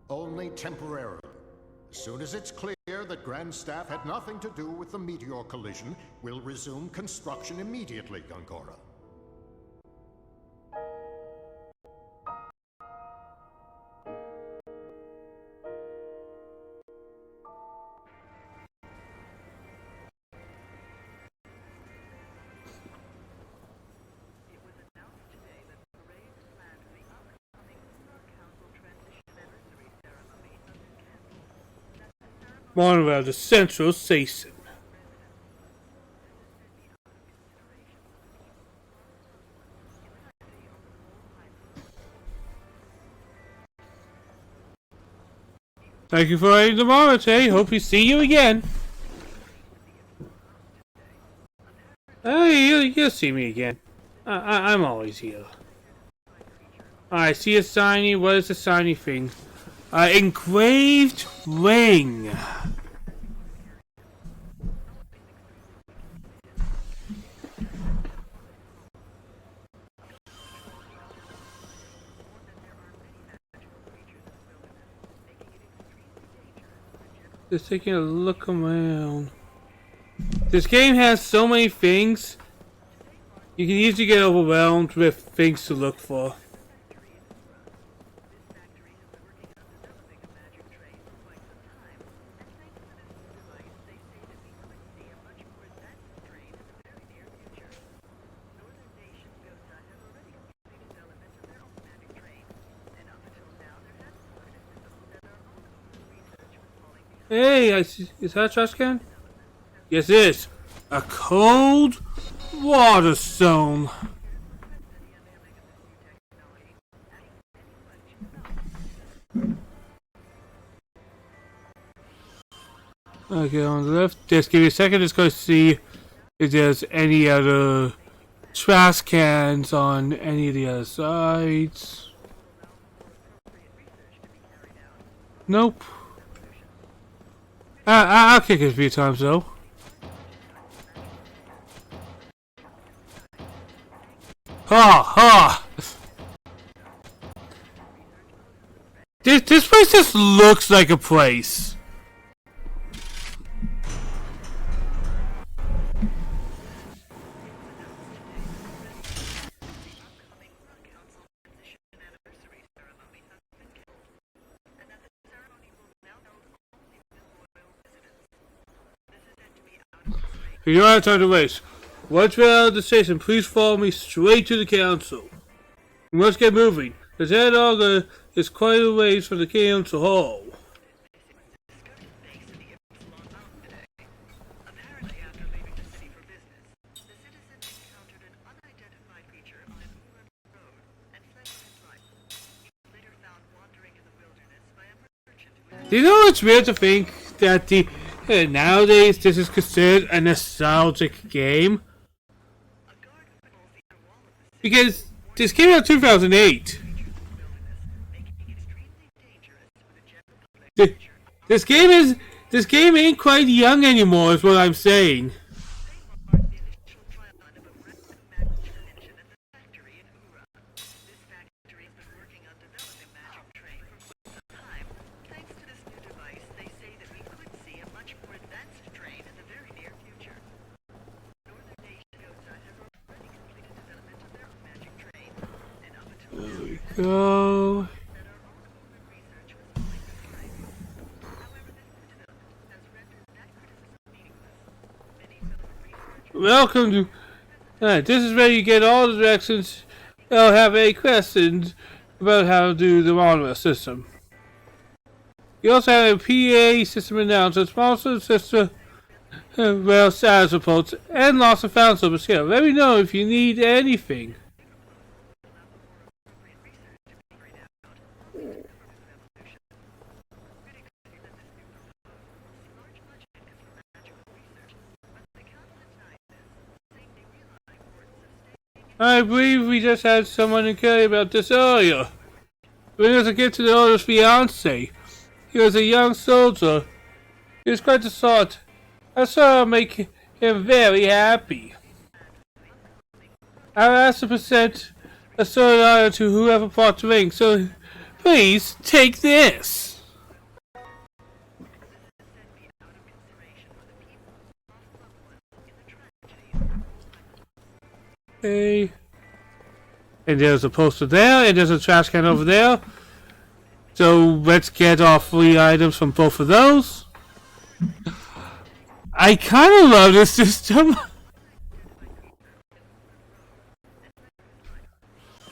Only temporarily. As soon as it's clear that Grandstaff had nothing to do with the meteor collision, we'll resume construction immediately, Gongora. monorail to Central Station. Thank you for riding tomorrow, Tay. Hope we see you again. Hey, you'll see me again. I'm always here. I see a shiny. What is the shiny thing? Engraved ring. Just taking a look around. This game has so many things. You can easily get overwhelmed with things to look for. Hey, I see. Is that a trash can? Yes, it is. A cold water stone. Okay, on the left. Just give me a second. Just go see if there's any other trash cans on any of the other sides. Nope. I'll kick it a few times though. Ha ha! This place just looks like a place. You don't have time to waste. Once we're out of the station, please follow me straight to the council. We must get moving. The Dead Auger is quite a ways from the council hall. Do you know it's weird to think that nowadays this is considered a nostalgic game? Because this came out in 2008. This game ain't quite young anymore is what I'm saying. There we go. Welcome to... this is where you get all the directions. I'll have any questions about how to do the monorail system. You also have a PA system announcer, sponsor system, rail status reports, and lost and found super skill. Let me know if you need anything. I believe we just had someone inquire about this earlier. When he was a gift to the owner's fiancé, he was a young soldier. He was quite the sort. I saw him make him very happy. I'll ask to present a sword honor to whoever brought the ring, so please take this. Okay. And there's a poster there, and there's a trash can over there. So let's get our 3 items from both of those. I kind of love this system.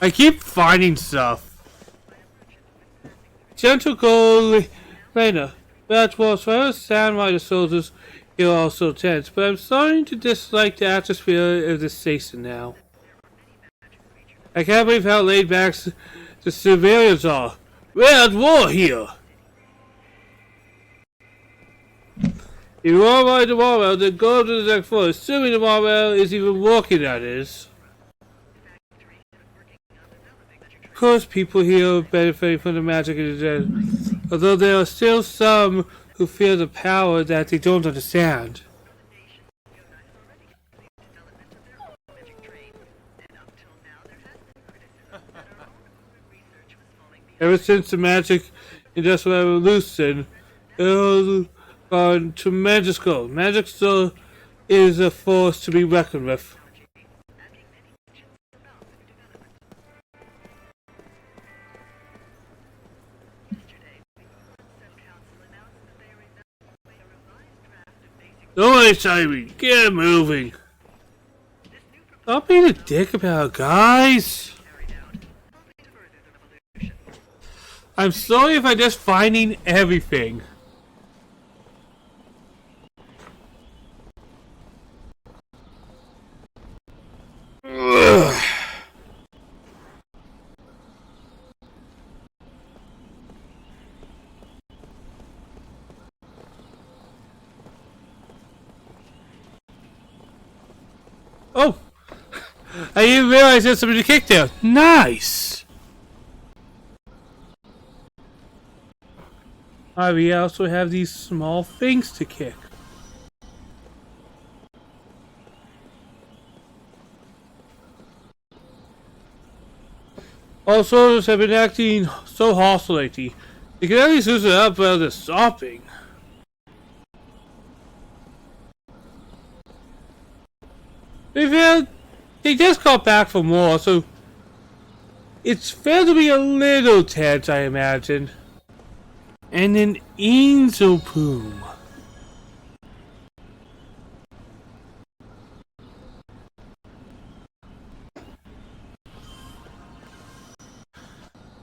I keep finding stuff. Gentle Gold Lena, That was for stand why the soldiers here are so tense, but I'm starting to dislike the atmosphere of this station now. I can't believe how laid back the civilians are. We're at war here! If you are right tomorrow, then go to the next floor, assuming tomorrow is even working, that is. Of course, people here are benefiting from the magic in the dead, although there are still some who feel the power that they don't understand. Ever since the magic industrial revolution, it has gone tremendous growth. Magic still is a force to be reckoned with. Don't waste time, get moving. Stop being a dick about it, guys. I'm sorry if I'm just finding everything. Ugh. Oh! I didn't realize there's somebody to kick there. Nice! We also have these small things to kick. All soldiers have been acting so hostile lately. They can at least loosen it up rather than stopping. They just got back from war, so it's fair to be a little tense, I imagine. And an angel plume.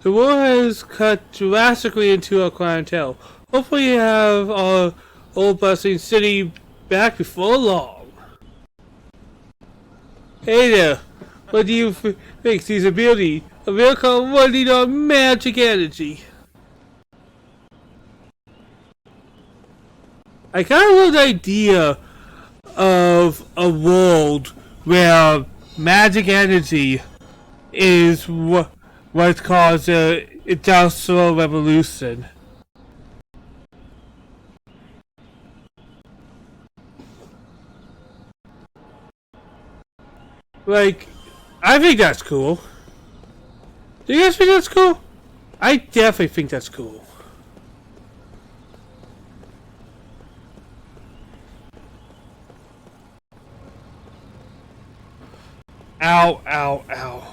The war has cut drastically into our clientele. Hopefully we have our old bustling city back before long. Hey there, what do you think? Sees a beauty? A miracle running on magic energy. I kind of love the idea of a world where magic energy is what caused the Industrial Revolution. Like, I think that's cool. Do you guys think that's cool? I definitely think that's cool. Ow, ow, ow.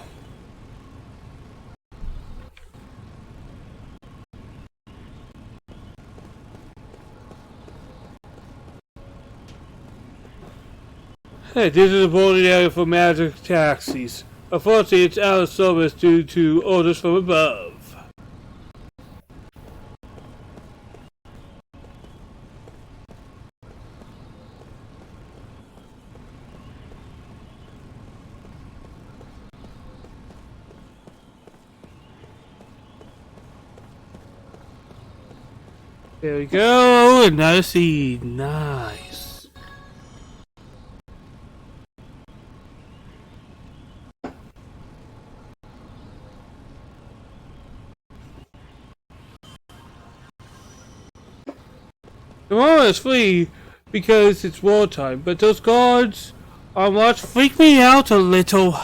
Hey, this is a boarding area for magic taxis. Unfortunately, it's out of service due to orders from above. There we go, another seed, nice. Tomorrow is free because it's wartime, but those guards on watch freak me out a little.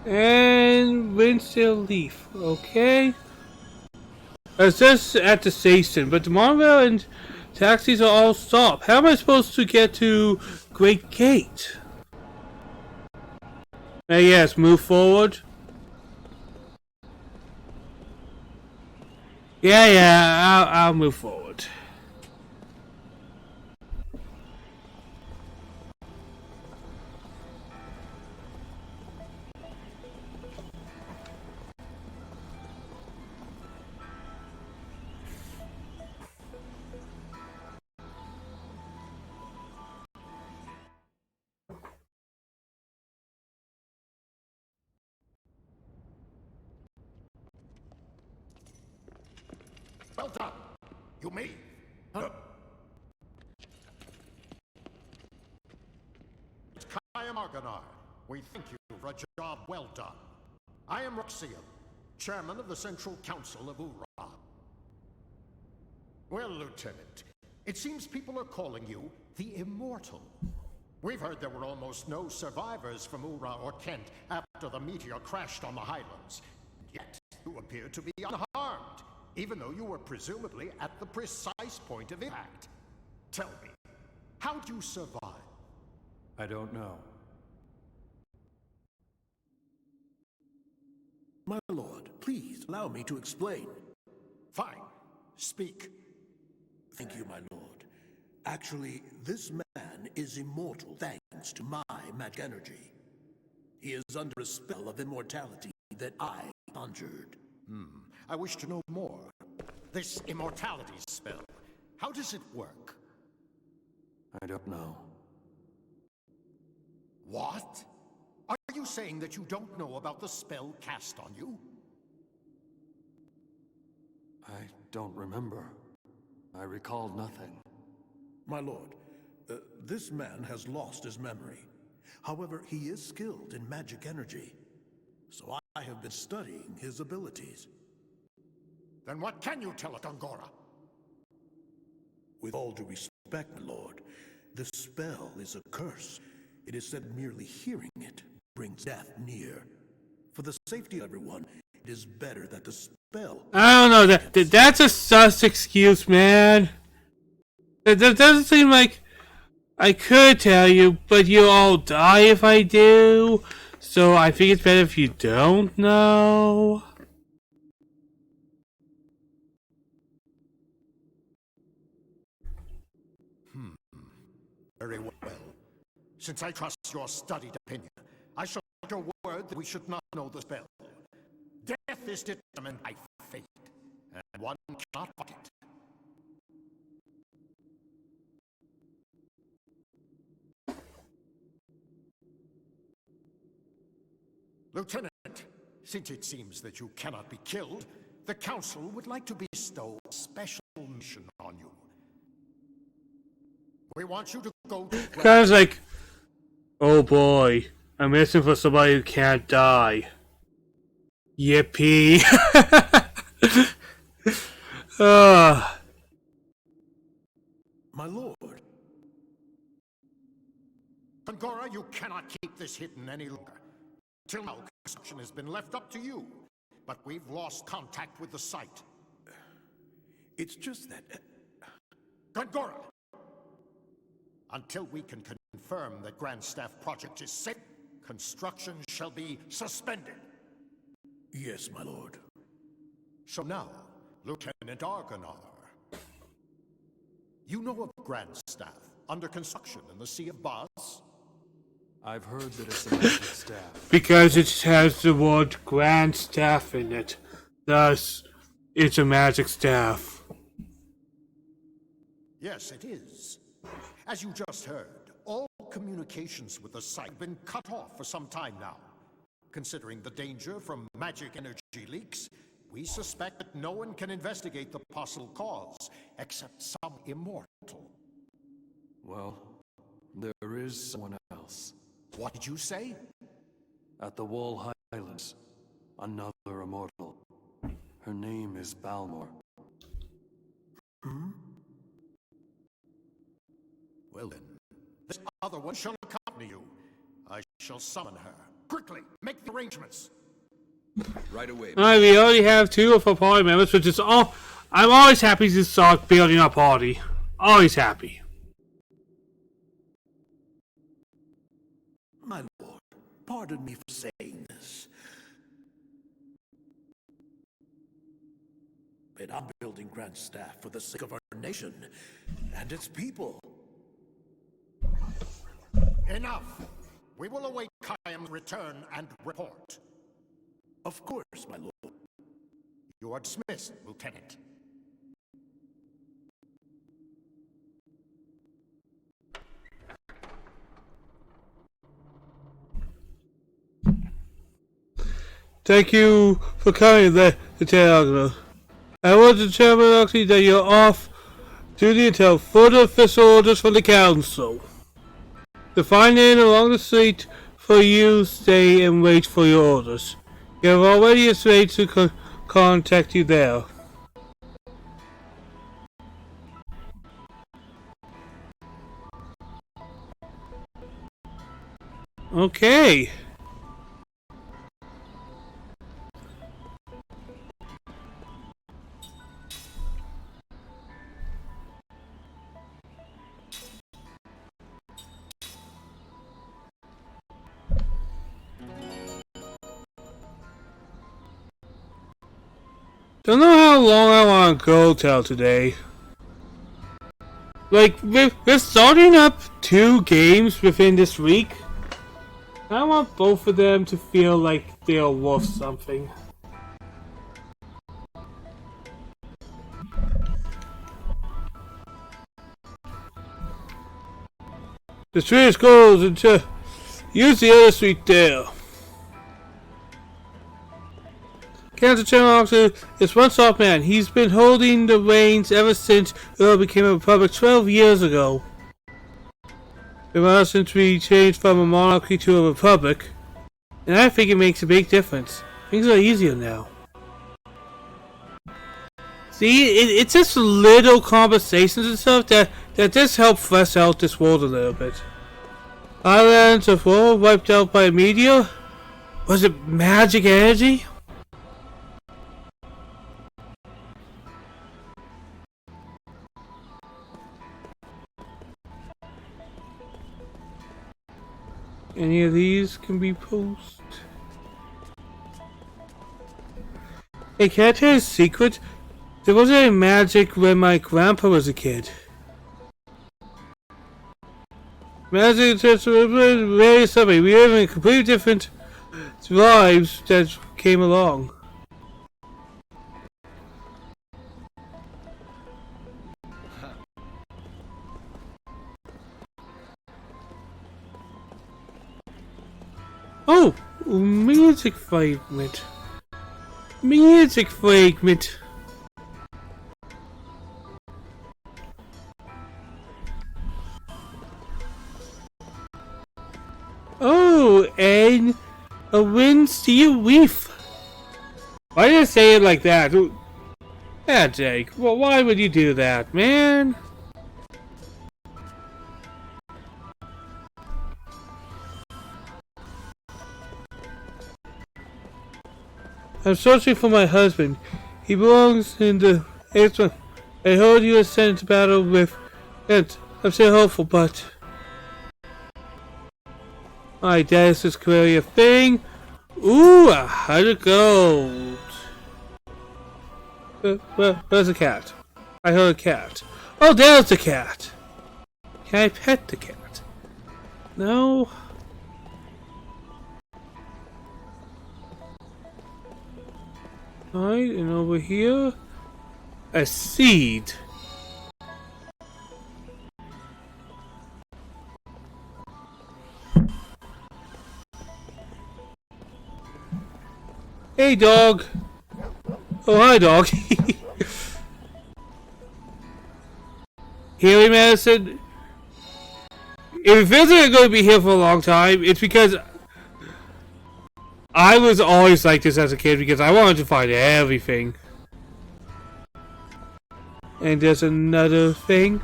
And Windstill Leaf, okay. It's just at the station, but the monorail and taxis are all stopped. How am I supposed to get to Great Gate? Yes, move forward. Yeah, I'll move forward. Well done. You may. I am Argonar. We thank you for a job well done. I am Roxian, chairman of the Central Council of Ura. Well, Lieutenant, it seems people are calling you the Immortal. We've heard there were almost no survivors from Ura or Kent after the meteor crashed on the Highlands. Yet, you appear to be unharmed, even though you were presumably at the precise point of impact. Tell me, how did you survive? I don't know. My lord, please allow me to explain. Fine. Speak. Thank you, my lord. Actually, this man is immortal thanks to my magic energy. He is under a spell of immortality that I conjured. I wish to know more. This immortality spell, how does it work? I don't know. What? Are you saying that you don't know about the spell cast on you? I don't remember. I recall nothing. My lord, this man has lost his memory. However, he is skilled in magic energy. So I have been studying his abilities. Then what can you tell us, Gongora? With all due respect, my lord, the spell is a curse. It is said merely hearing it brings death near. For the safety of everyone, it is better that the spell... I don't know, that's a sus excuse, man. That doesn't seem like I could tell you, but you'll all die if I do. So I think it's better if you don't know. Very well. Since I trust your studied opinion, I shall take your word that we should not know the spell. Death is determined by fate, and one cannot fight it. Lieutenant, since it seems that you cannot be killed, the Council would like to bestow a special mission on you. We want you to go to... Kind of like, oh boy, I'm missing for somebody who can't die. Yippee. My lord. Gongora, you cannot keep this hidden any longer. Till now, construction has been left up to you, but we've lost contact with the site. It's just that... Gongora! Until we can confirm that Grand Staff project is safe, construction shall be suspended. Yes, my lord. So now, Lieutenant Argonar, you know of Grand Staff under construction in the Sea of Baz? I've heard that it's a magic staff. Because it has the word Grand Staff in it. Thus, it's a magic staff. Yes, it is. As you just heard, all communications with the site have been cut off for some time now. Considering the danger from magic energy leaks, we suspect that no one can investigate the possible cause, except some immortal. Well, there is someone else. What did you say? At the Wall Highlands, another immortal. Her name is Balmor. Well then, this other one shall accompany you. I shall summon her. Quickly, make the arrangements. Right away. Alright, we already have 2 of our party members, which is all. I'm always happy to start building our party. Always My lord, pardon pardon me for saying this, but I'm building Grand Staff for the sake of our nation and its people. Enough! We will await Khaim's return and report. Of course, my lord. You are dismissed, Lieutenant. Thank you for coming, Lieutenant. I want to tell you that you're off duty until further official orders from the Council. To find in along the street for you, stay and wait for your orders. You have already arranged to contact you there. Okay. Don't know how long I want to go till today. Like, we're starting up 2 games within this week. I want both of them to feel like they're worth something. The street goes into use the other street there. Council General Officer is one soft man. He's been holding the reins ever since Earl became a republic 12 years ago. Since we changed from a monarchy to a republic, and I think it makes a big difference. Things are easier now. See, it's just little conversations and stuff that just help flesh out this world a little bit. Islands of war wiped out by a meteor? Was it magic energy? Any of these can be posted. Hey, can I tell you a secret? There wasn't any magic when my grandpa was a kid. Magic is very something. We live in completely different lives that came along. Oh, music fragment. Music fragment. Oh, and a wind steel reef. Why did I say it like that? Yeah, Jake. Well, why would you do that, man? I'm searching for my husband. He belongs in the 8th one. I heard you were sent to battle with it. I'm still hopeful, but... Alright, that is just clearly a thing. Ooh, 100 gold. Where's the cat? I heard a cat. Oh, there's the cat. Can I pet the cat? No. Alright, and over here, a seed. Hey, dog. Oh, hi, dog. Healing medicine. If it feels like I'm going to be here for a long time, it's because I was always like this as a kid because I wanted to find everything. And there's another thing.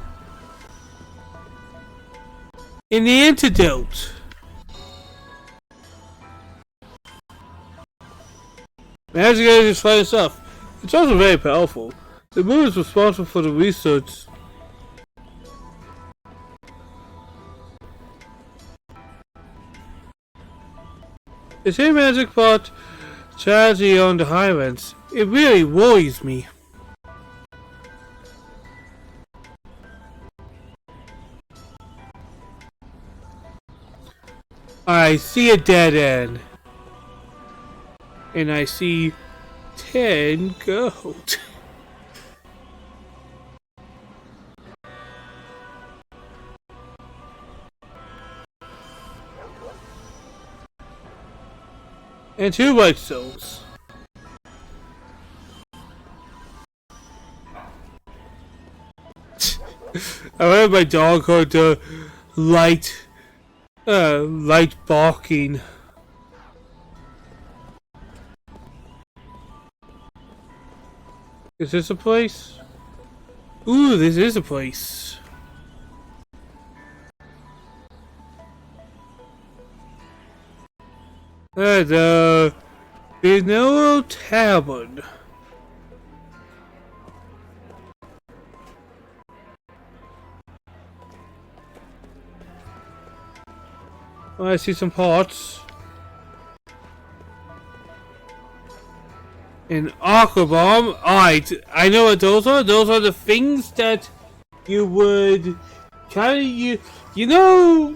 In the antidote. Magic energy is fine stuff. It's also very powerful. The moon is responsible for the research. The same magic brought tragedy on the Highlands. It really worries me. I see a dead end. And I see 10 gold. And 2 white souls. I heard my dog heard the light barking. Is this a place? Ooh, this is a place. The Vanilla Tavern. Oh, I see some pots. An aqua bomb. Alright, I know what those are. Those are the things that you would kind of you know.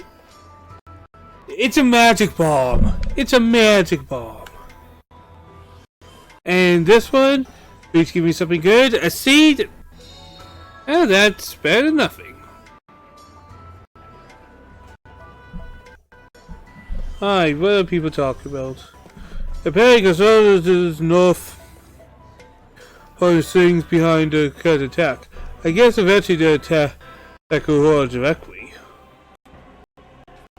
It's a magic bomb. It's a magic bomb. And this one, please give me something good. A seed. And that's better than nothing. Hi, what are people talking about? Apparently, because there's north of the things behind the current attack. I guess eventually the attack will directly.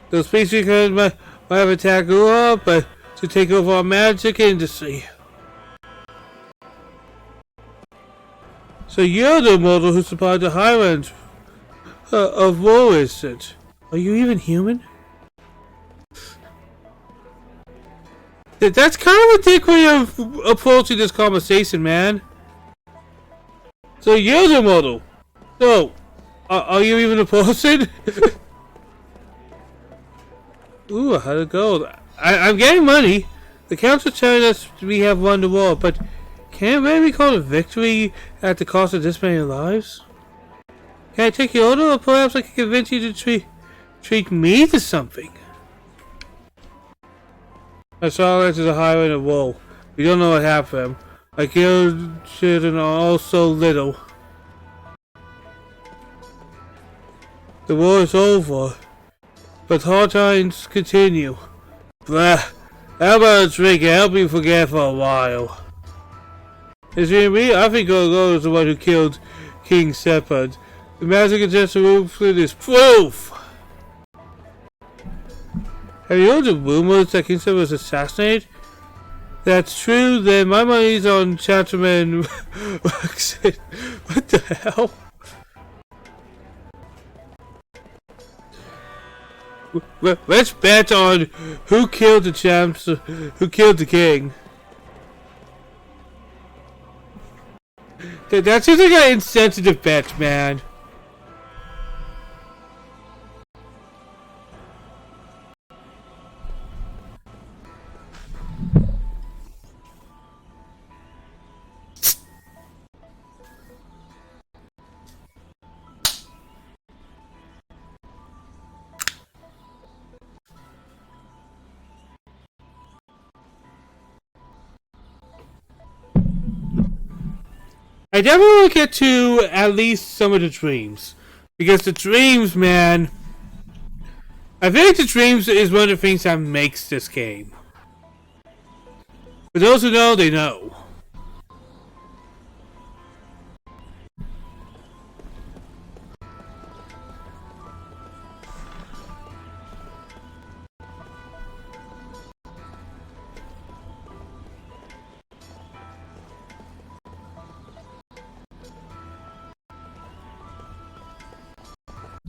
Those species might have attacked Ura, but to take over our magic industry. So you're the mortal who supplied the Highlands of war, is it? Are you even human? That's kind of a dick way of approaching this conversation, man. So you're the model. So, are you even a person? Ooh, how'd it go? I'm getting money. The council telling us we have won the war, but can't really call it a victory at the cost of this many lives? Can I take your order, or perhaps I can convince you to treat me to something? I saw into the highway of woe. We don't know what happened. I killed children are all so little. The war is over, but hard times continue. Blah. How about a drink and help me forget for a while? Is it me? I think Gorgo is the one who killed King Shepard. The magic is just a room for this proof! Have you heard the rumors that King Shepard was assassinated? That's true, then my money's on Chatterman. What the hell? Let's bet on who killed the champs, who killed the king. That seems like an insensitive bet, man. I definitely want to get to at least some of the dreams. Because the dreams, man... I think the dreams is one of the things that makes this game. For those who know, they know.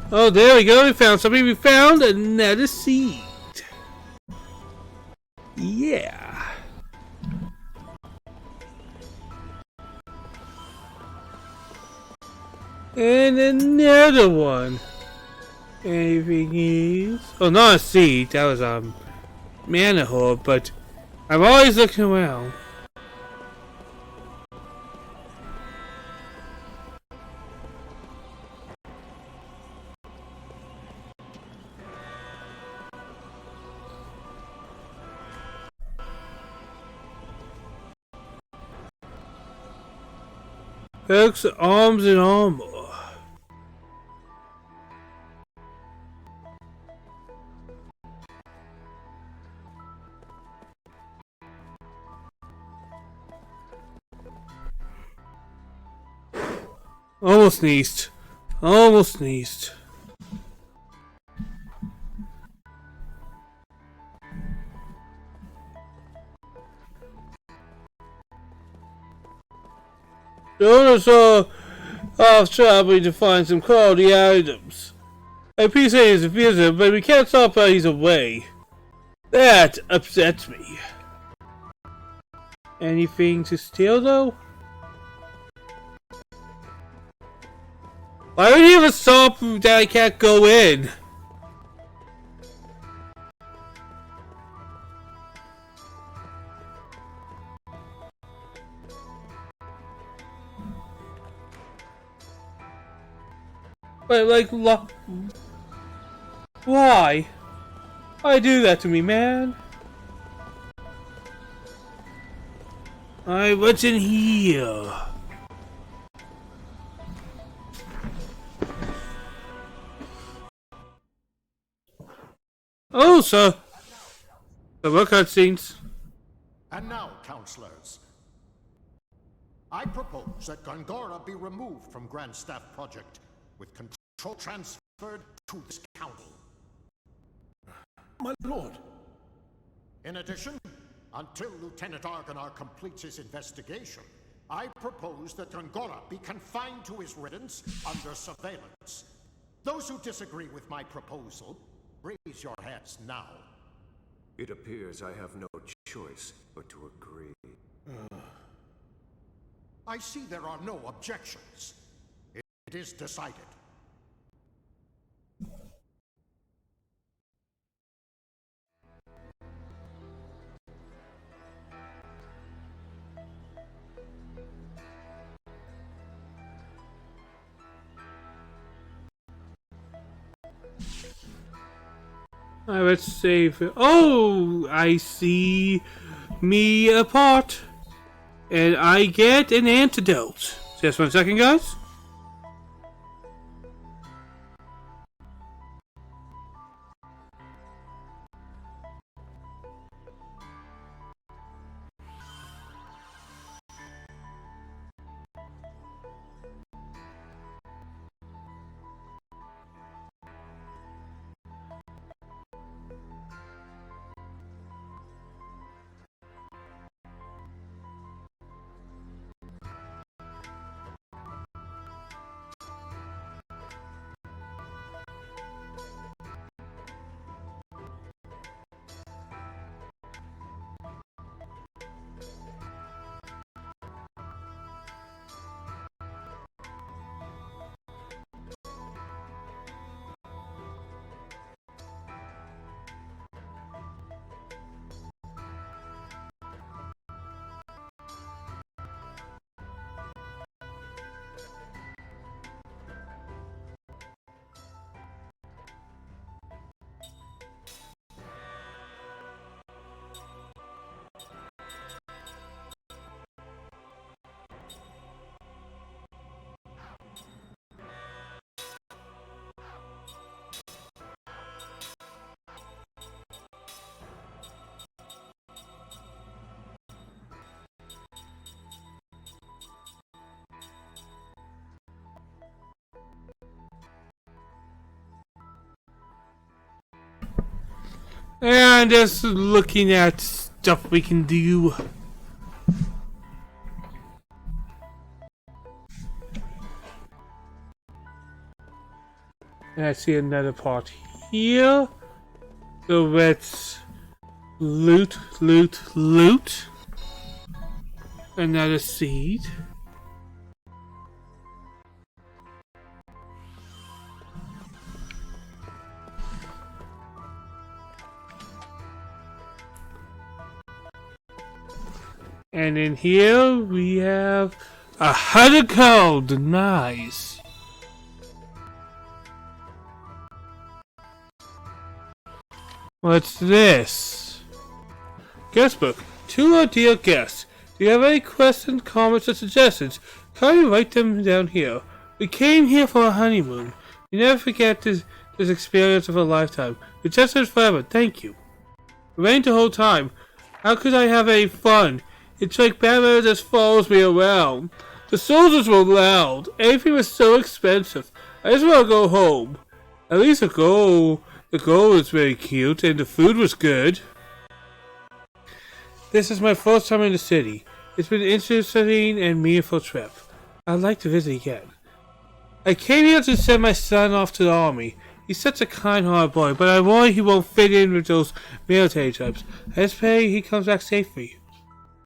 Oh, there we go. We found something. We found another seed. Yeah. And another one. Anything else? Oh, not a seed. That was mana horde, but I'm always looking around. Hooks, arms, and armor. Almost sneezed. Almost sneezed. The owners are off traveling to find some quality items. I appreciate his visit, but we can't stop while he's away. That upsets me. Anything to steal, though? Why would you even stop that I can't go in? But like, why? Why do that to me, man? Alright, what's in here? Oh, sir. The work cutscenes. And now, counselors, I propose that Gongora be removed from Grand Staff Project, with control transferred to this council. My lord. In addition, until Lieutenant Argonar completes his investigation, I propose that Gongora be confined to his residence under surveillance. Those who disagree with my proposal, raise your hands now. It appears I have no choice but to agree. I see there are no objections. It is decided. Let's save it. Oh, I see me a pot. And I get an antidote. Just 1 second, guys. And just looking at stuff we can do. And I see another part here. So let's loot, loot, loot. Another seed. And in here we have a hot and cold. Nice. What's this? Guestbook. To our dear guests, do you have any questions, comments, or suggestions? Kindly write them down here. We came here for a honeymoon. We never forget this experience of a lifetime. We tested forever. Thank you. It rained the whole time. How could I have any fun? It's like Batman just follows me around. The soldiers were loud. Everything was so expensive. I just want to go home. At least the girl was very cute and the food was good. This is my first time in the city. It's been an interesting and meaningful trip. I'd like to visit again. I came here to send my son off to the army. He's such a kind-hearted boy, but I worry he won't fit in with those military types. I just pray he comes back safely.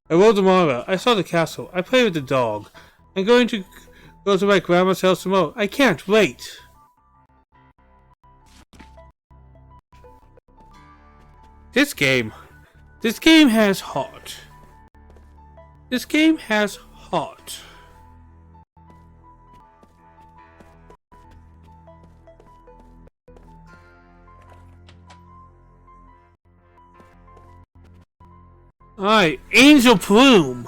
I rode the monorail. I saw the castle. I played with the dog. I'm going to go to my grandma's house tomorrow. I can't wait. This game has heart. This game has heart. Alright, Angel Plume.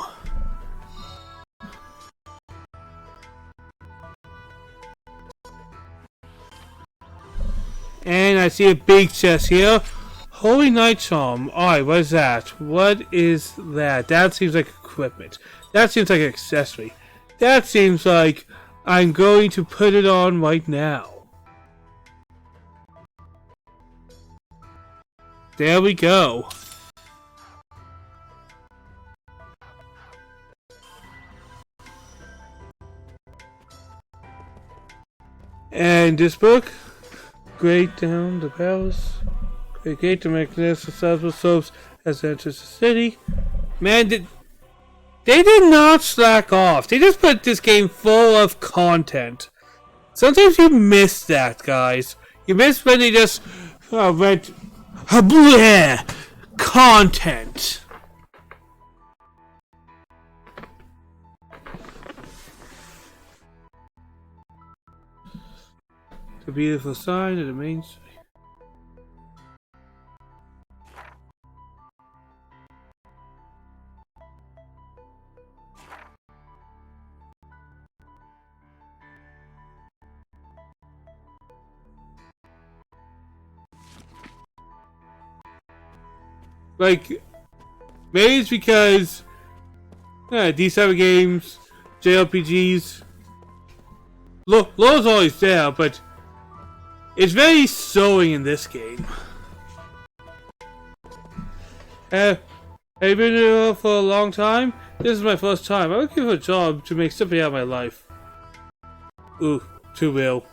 And I see a big chest here. Holy Night Charm. Alright, what is that? What is that? That seems like equipment. That seems like an accessory. That seems like I'm going to put it on right now. There we go. And this book, Great Down the Palace, Great Gate to magnificent successful soaps as enters the city. Man, they did not slack off. They just put this game full of content. Sometimes you miss that, guys. You miss when they just went content. The beautiful sign of the main street. Like, maybe it's because these type of games, JRPGs, lore's always there, but it's very sewing in this game. Have you been here for a long time? This is my first time. I'm looking for a job to make something out of my life. Ooh, two wheel.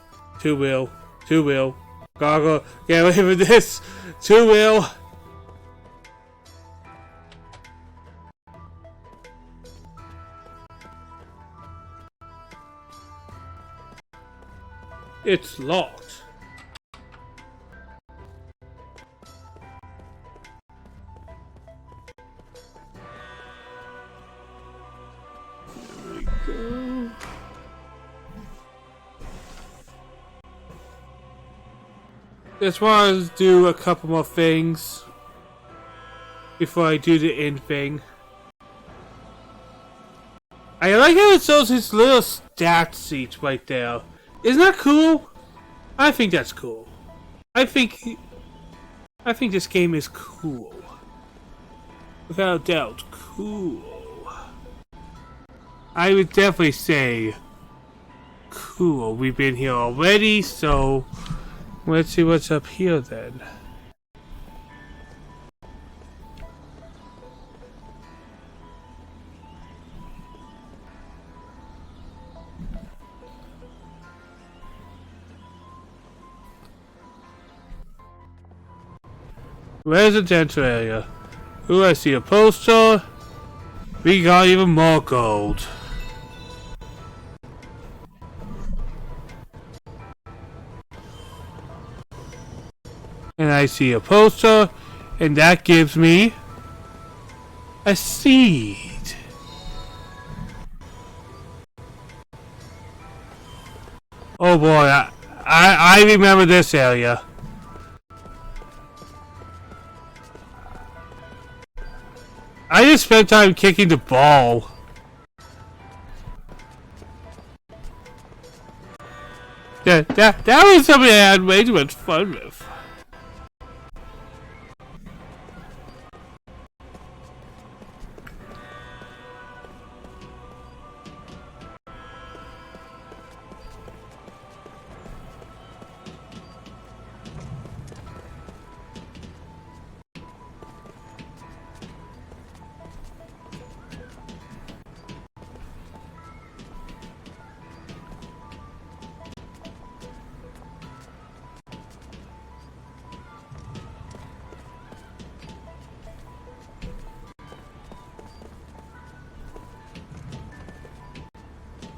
Gotta get away with this. Two wheel. It's locked. There we go. Just want to do a couple more things before I do the end thing. I like how it shows his little stat sheet right there. Isn't that cool? I think that's cool. I think this game is cool. Without a doubt, cool. I would definitely say cool. We've been here already, so let's see what's up here then. Residential area. Ooh, I see a poster. We got even more gold. And I see a poster, and that gives me a seed. Oh boy, I remember this area. I just spent time kicking the ball. That was something I had way too much fun with.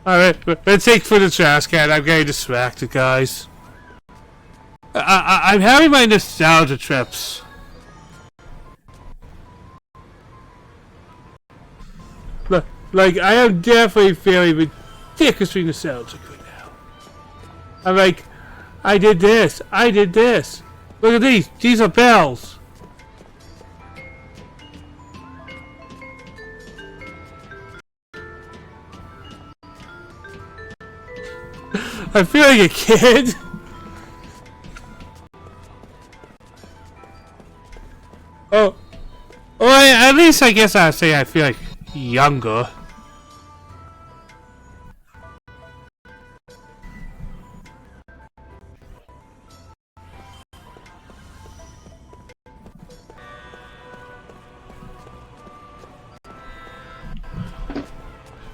Alright, let's take for the trash can. I'm getting distracted, guys. I'm having my nostalgia trips. Like, I am definitely feeling ridiculously nostalgic right now. I'm like, I did this. I did this. Look at these. These are bells. I feel like a kid. Oh, well, at least I guess I'd say I feel like younger.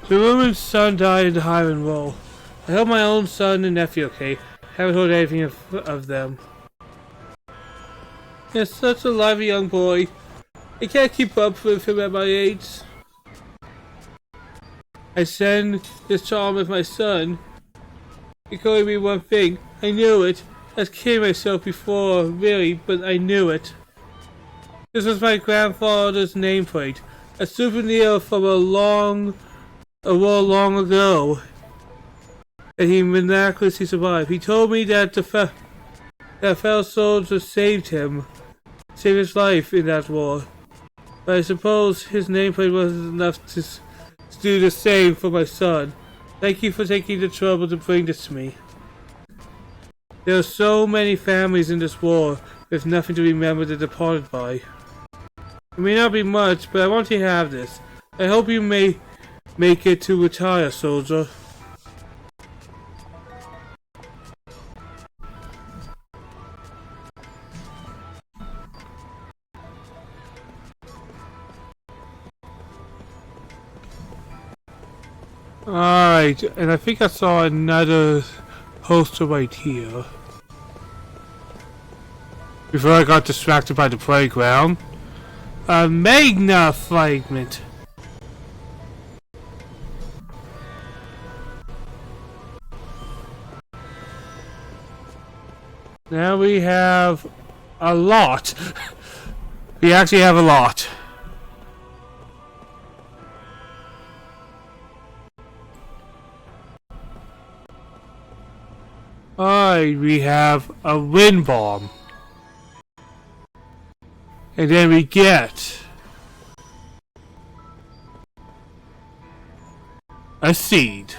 The woman's son died in the Highland War. I hope my own son and nephew okay. Haven't heard anything of them. He's such a lively young boy. I can't keep up with him at my age. I send this charm with my son. It could only be one thing. I knew it. I was kidding myself before, really, but I knew it. This was my grandfather's nameplate. A souvenir from a war long ago. And he miraculously survived. He told me that that fellow soldier saved his life in that war. But I suppose his nameplate wasn't enough to do the same for my son. Thank you for taking the trouble to bring this to me. There are so many families in this war with nothing to remember the departed by. It may not be much, but I want you to have this. I hope you may make it to retire, soldier. Alright, and I think I saw another poster right here. Before I got distracted by the playground. A Magna fragment. Now we have a lot. We actually have a lot. Alright, we have a wind bomb. And then we get a seed.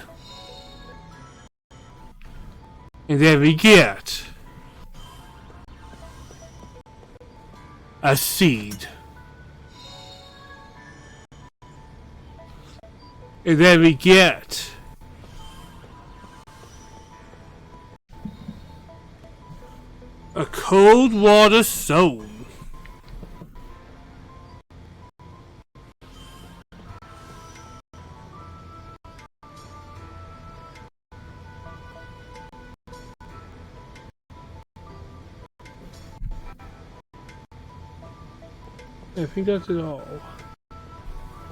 And then we get a seed. And then we get a cold water stone. I think that's it all.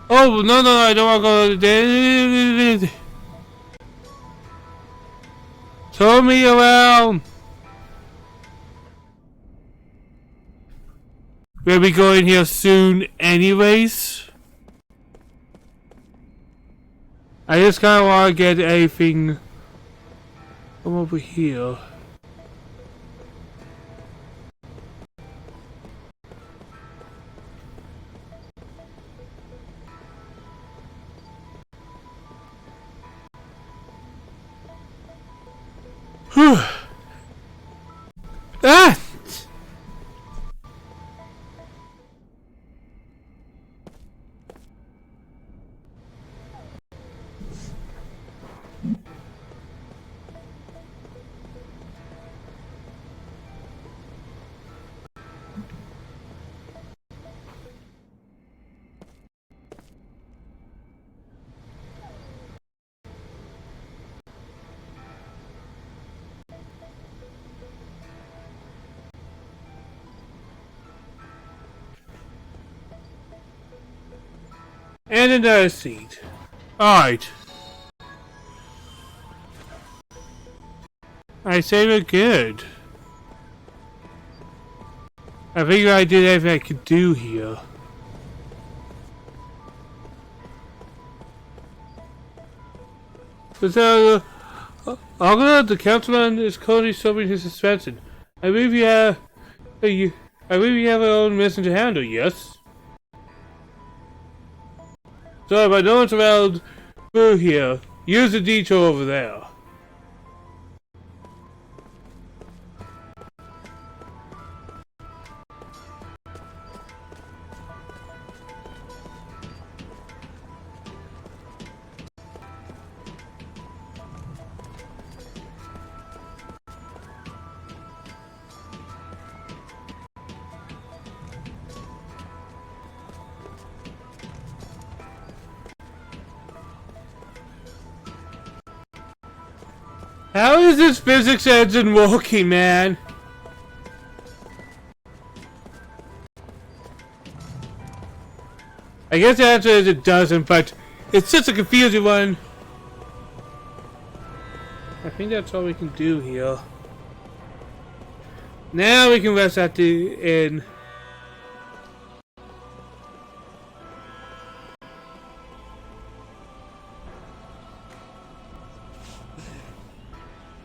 Oh, no, I don't want to go. Turn me around. We'll be going here soon anyways. I just kind of want to get everything Come over here. Whew. Ah! And another seed. Alright. I say we're good. I figure I did everything I could do here. So, the councilman is currently serving his suspension. I believe you have, I believe you have our own mission to handle, yes? So, if no one's around through here, use the detour over there. How is this physics engine working, man? I guess the answer is it doesn't, but it's such a confusing one. I think that's all we can do here. Now we can rest at the inn.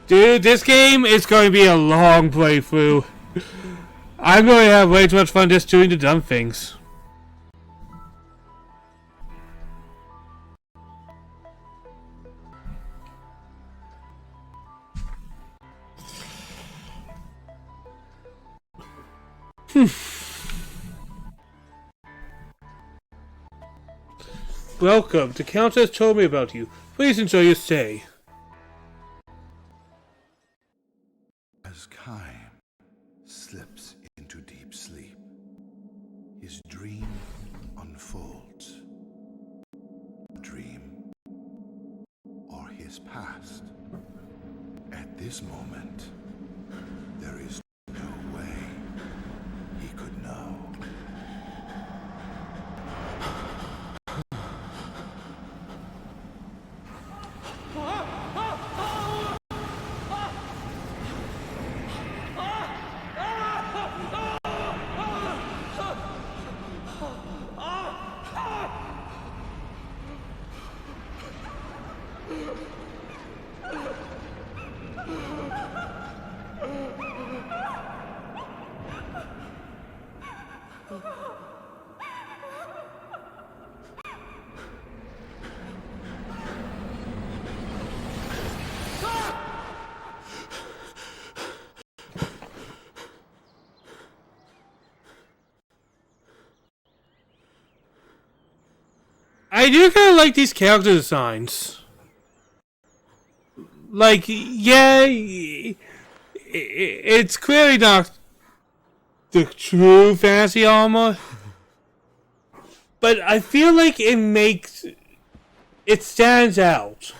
Dude, this game is going to be a long playthrough. I'm going to have way too much fun just doing the dumb things. Welcome. The Countess told me about you. Please enjoy your stay. As Kai slips into deep sleep, his dream unfolds. A dream or his past. At this moment, there is no way he could know. I do kind of like these character designs. Like, yeah, it's clearly not the true fantasy armor, but I feel like it stands out.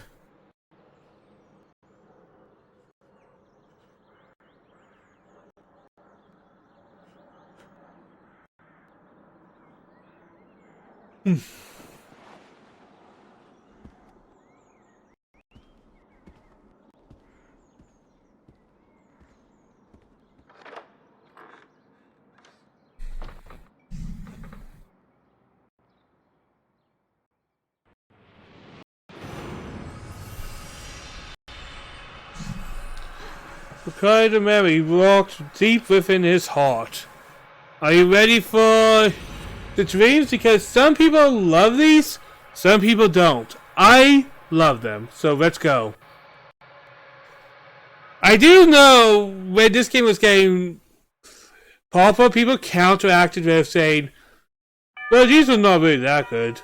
the kind of memory walked deep within his heart. Are you ready for the dreams? Because some people love these, some people don't. I love them, so let's go. I do know when this game was getting popular, people counteracted with saying, well, these are not really that good.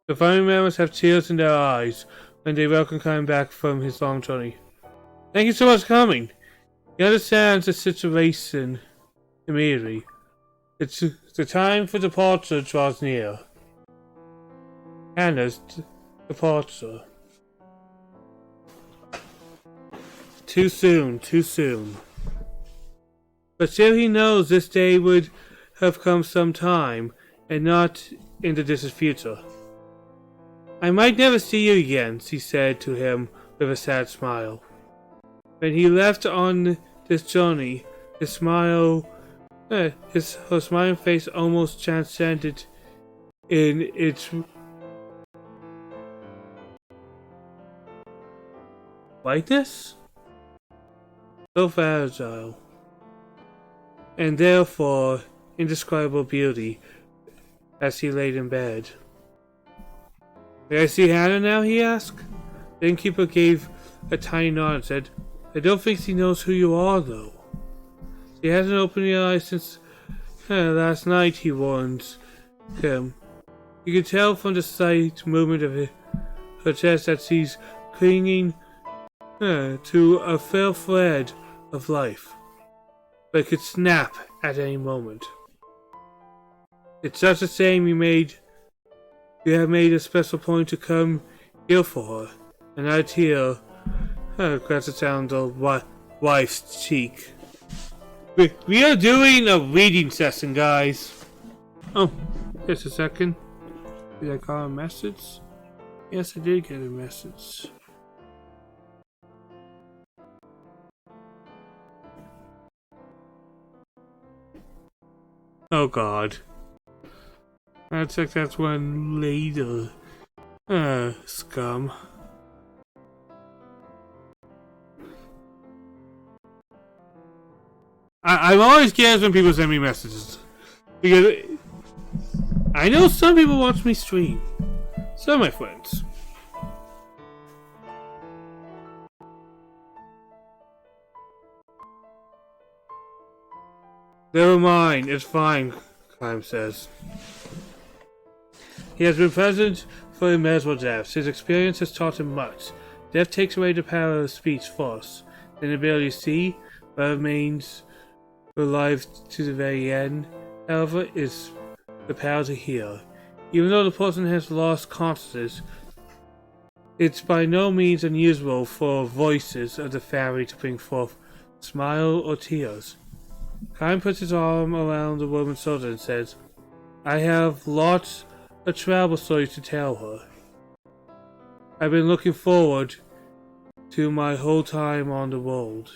The family members have tears in their eyes when they welcome Kyle back from his long journey. Thank you so much for coming. He understands the situation immediately. It's the time for departure draws near. Hannah's departure. Too soon, too soon. But still he knows this day would have come sometime, and not in the distant future. I might never see you again, she said to him with a sad smile. When he left on this journey, her smiling face almost transcended in its whiteness, so fragile, and therefore indescribable beauty as he laid in bed. May I see Hannah now? He asked. The innkeeper gave a tiny nod and said, I don't think she knows who you are, though. She hasn't opened her eyes since last night, he warned him. You can tell from the slight movement of her chest that she's clinging to a frail thread of life, but it could snap at any moment. It's just the same you have made a special point to come here for her, and I tear glanced down the wife's cheek. We are doing a reading session, guys. Oh, just a second. Did I call a message? Yes, I did get a message. Oh God. I'll check that one later. Scum. I'm always curious when people send me messages. Because I know some people watch me stream. Some of my friends. Never mind, it's fine, Clem says. He has been present for immeasurable deaths. His experience has taught him much. Death takes away the power of speech first, then the ability to see, but remains alive to the very end. However, is the power to hear. Even though the person has lost consciousness, it's by no means unusual for voices of the family to bring forth smile or tears. Kyle puts his arm around the woman's shoulder and says, I have lots of travel stories to tell her. I've been looking forward to my whole time on the world.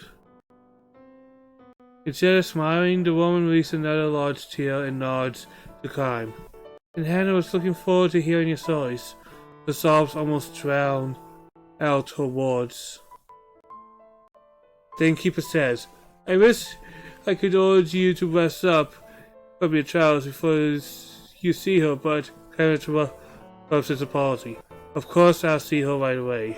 Instead of smiling, the woman released another large tear and nods to Kyle. And Hannah was looking forward to hearing your stories. The sobs almost drowned out her words. The innkeeper says, I wish I could urge you to rest up from your trials before you see her, but Kyle interrupts his apology. Of course I'll see her right away.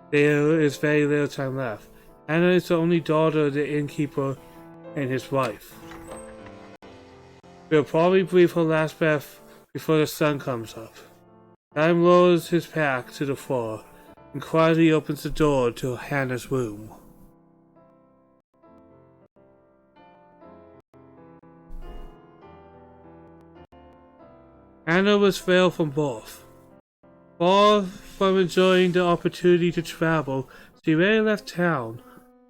There is very little time left. Hannah is the only daughter of the innkeeper and his wife. We'll probably breathe her last breath before the sun comes up. Time lowers his pack to the floor and quietly opens the door to Hannah's room. Hannah was frail from birth. Far from enjoying the opportunity to travel, she rarely left town,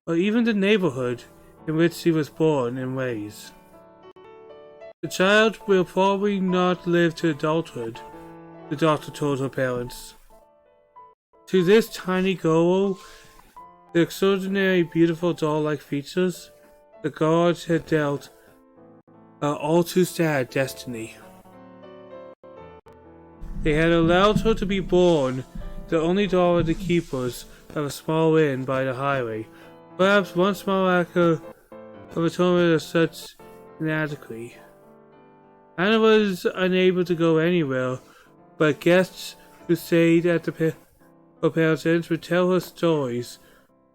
or even the neighborhood in which she was born and raised. The child will probably not live to adulthood, the doctor told her parents. To this tiny girl, the extraordinary beautiful doll-like features, the gods had dealt an all too sad destiny. They had allowed her to be born, the only daughter of the keepers of a small inn by the highway. Perhaps one small echo of a tournament of such inadequacy. Hannah was unable to go anywhere, but guests who stayed at her parents' inn would tell her stories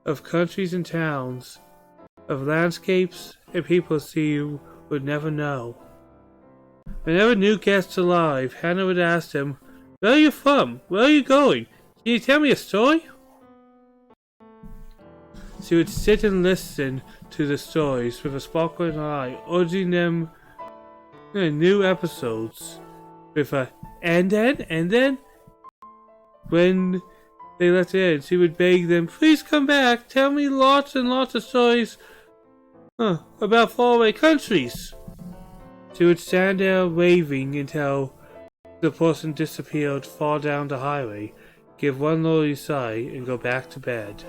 of countries and towns, of landscapes and people she would never know. Whenever new guests arrived, Hannah would ask them, "Where are you from? Where are you going? Can you tell me a story?" She would sit and listen to the stories with a sparkle in her eye, urging them new episodes with a and then when they let it in, she would beg them, "Please come back, tell me lots and lots of stories about faraway countries." She would stand there waving until the person disappeared far down the highway, give one lonely sigh, and go back to bed.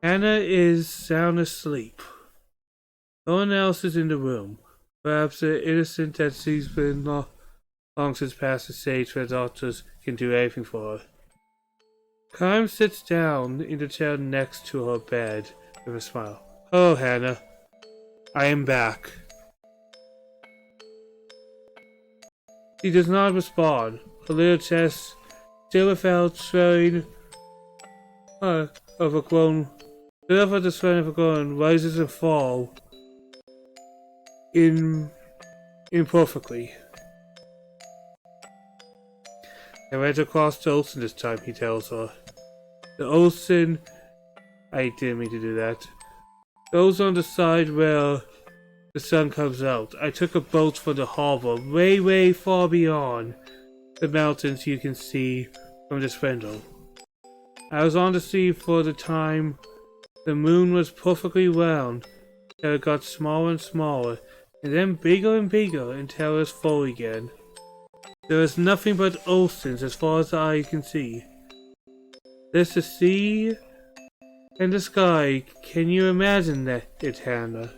Hannah is sound asleep. No one else is in the room. Perhaps the innocent that she's been long since past the stage where doctors can do anything for her. Kime sits down in the chair next to her bed with a smile. "Oh, Hannah, I am back." She does not respond. Her little chest, still without swelling of a groan, rises and falls imperfectly. "I went across the ocean this time," he tells her. "The ocean," I didn't mean to do that, "goes on the side where the sun comes out. I took a boat from the harbor, way, way far beyond the mountains you can see from this window. I was on the sea for the time the moon was perfectly round, till it got smaller and smaller, and then bigger and bigger until it was full again. There is nothing but oceans as far as the eye can see. There's the sea and the sky. Can you imagine that, Hannah?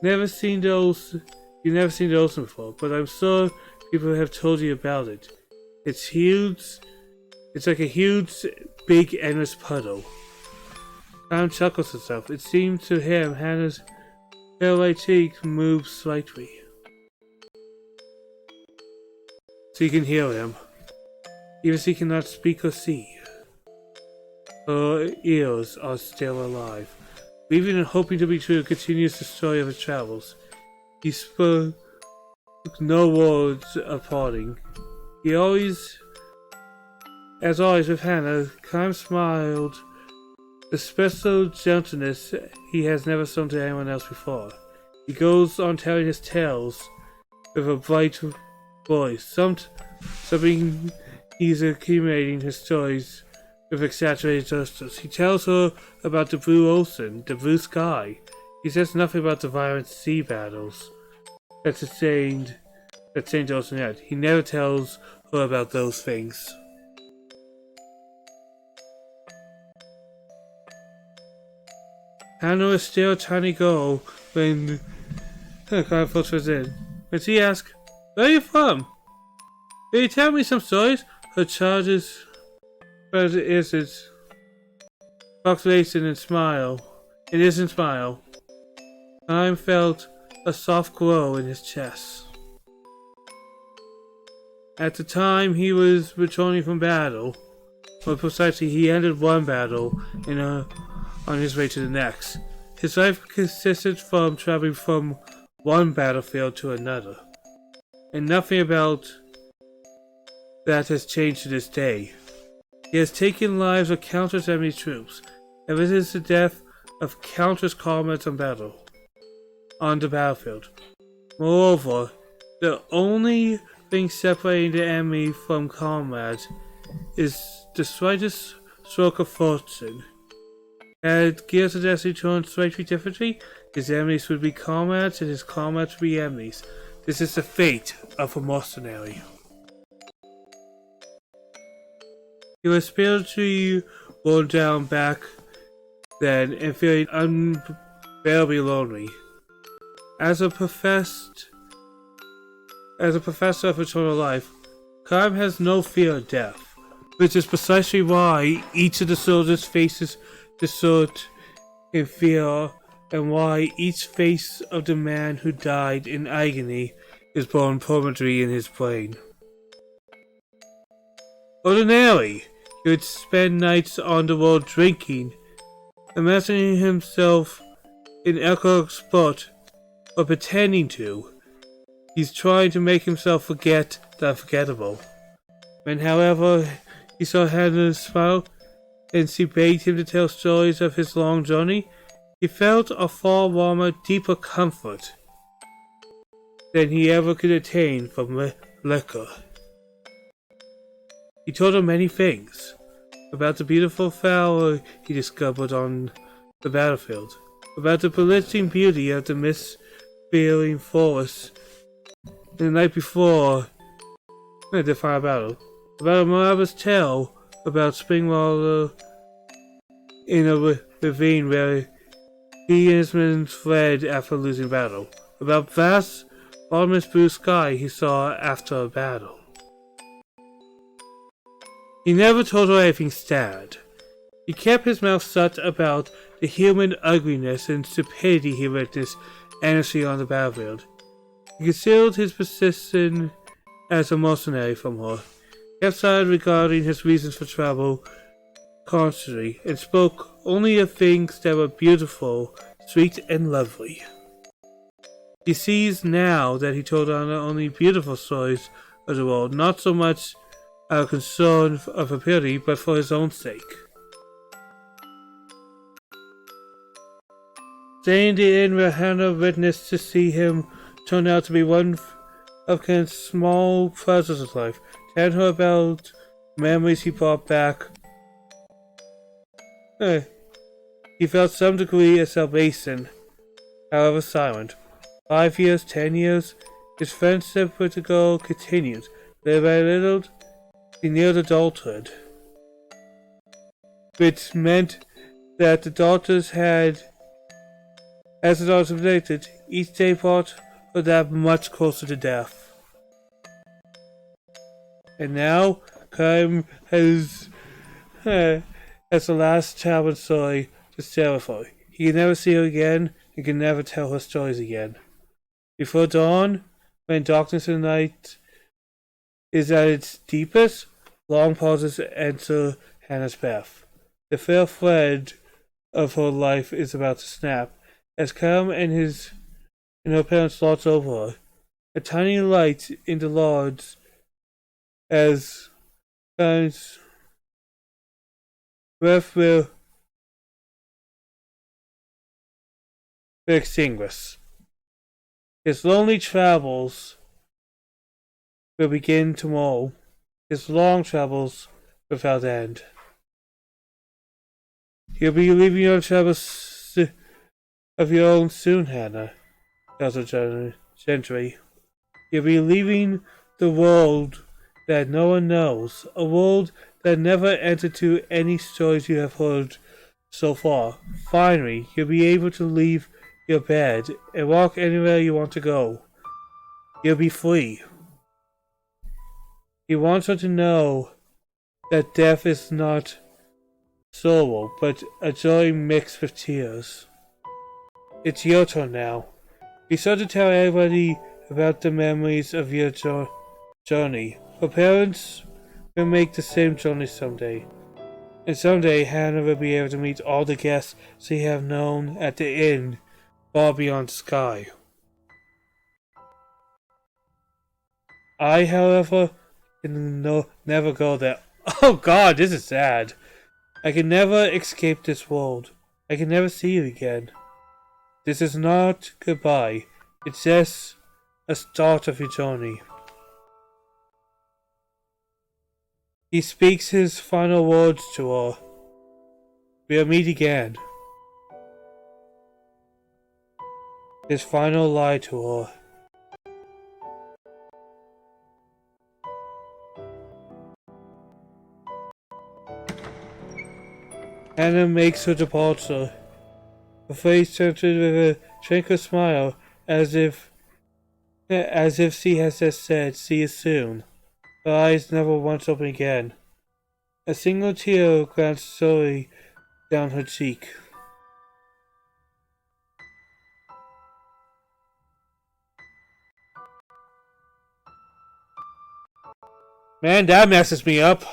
Never seen the ocean. You've never seen the ocean before, but I'm sure people have told you about it. It's huge. It's like a huge, big, endless puddle." Tom chuckles himself. It seemed to him Hannah's pale white cheek moved slightly. She can hear him, even if she cannot speak or see. Her ears are still alive. Believing and hoping to be true, continues the story of his travels. He spoke no words of parting. As always with Hannah, Kime smiled the special gentleness he has never shown to anyone else before. He goes on telling his tales with a bright voice. Something he's accumulating his stories with exaggerated justice. He tells her about the blue ocean, the blue sky. He says nothing about the violent sea battles that sustained the ocean yet. He never tells her about those things. Hannah is still a tiny girl when Kyle first was in. When she asks, "Where are you from? Will you tell me some stories?" Her charges is its proclamation and smile. It isn't smile. Kyle felt a soft glow in his chest. At the time he was returning from battle, or precisely he ended one battle on his way to the next. His life consisted from traveling from one battlefield to another, and nothing about that has changed to this day. He has taken lives of countless enemy troops, and witnessed the death of countless comrades on the battlefield. Moreover, the only thing separating the enemy from comrades is the slightest stroke of fortune. Had Gears of Destiny turned slightly differently, his enemies would be comrades and his comrades would be enemies. This is the fate of a mercenary. He was spiritually worn down back then and feeling unbearably lonely. As a professor of eternal life, Karim has no fear of death, which is precisely why each of the soldiers faces the sword in fear, and why each face of the man who died in agony is born permanently in his brain. Ordinarily, he would spend nights on the road drinking, imagining himself in alcoholic spot, or pretending to. He's trying to make himself forget the unforgettable. When, however, he saw Hannah smile, and she begged him to tell stories of his long journey, he felt a far warmer, deeper comfort than he ever could attain from liquor. He told her many things about the beautiful flower he discovered on the battlefield, about the blistering beauty of the mist-bearing forest the night before the final battle, about a marvelous tale about Springwater in a ravine where he and his men fled after losing battle, about vast, bottomless blue sky he saw after a battle. He never told her anything sad. He kept his mouth shut about the human ugliness and stupidity he witnessed endlessly on the battlefield. He concealed his position as a mercenary from her, kept silent regarding his reasons for travel constantly, and spoke only of things that were beautiful, sweet, and lovely. He sees now that he told Anna only beautiful stories of the world, not so much out of concern of her purity, but for his own sake. Staying in the inn where Hannah witnessed to see him turn out to be one of Kent's small pleasures of life, telling her about memories he brought back. He felt some degree of salvation, however silent. 5 years, 10 years, his friendship with the girl continued. Little by little, he neared adulthood, which meant that the daughters had, as the daughters predicted, each day brought her that much closer to death. And now, Karim has the last child story to share for. He can never see her again, and can never tell her stories again. Before dawn, when darkness in the night is at its deepest, long pauses enter Hannah's path. The fair thread of her life is about to snap, as Karim and her parents lords over her. A tiny light in the lords as Karim's breath will extinguish. His lonely travels will begin tomorrow. His long travels without end. You'll be leaving your travels of your own soon, Hannah, tells her gently. You'll be leaving the world that no one knows, a world that never entered to any stories you have heard so far. Finally, you'll be able to leave your bed and walk anywhere you want to go. You'll be free. He wants her to know that death is not sorrow, but a joy mixed with tears. It's your turn now. Be sure to tell everybody about the memories of your journey. Her parents will make the same journey someday. And someday Hannah will be able to meet all the guests she have known at the inn far beyond the sky. I, however, can never go there. Oh God, this is sad. I can never escape this world. I can never see you again. This is not goodbye. It's just a start of your journey. He speaks his final words to her. We'll meet again. His final lie to her. Hannah makes her departure. Her face turned with a tranquil smile, as if she has just said, "See you soon." Her eyes never once open again. A single tear glanced slowly down her cheek. Man, that messes me up.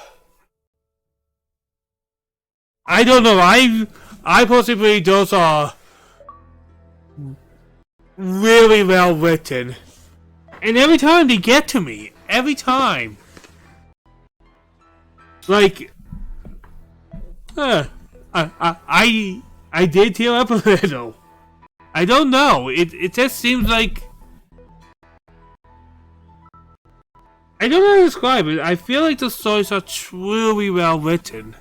I don't know. I personally believe those are really well written, and every time they get to me, every time, like, I did tear up a little. I don't know. It just seems like I don't know how to describe it. I feel like the stories are truly well written.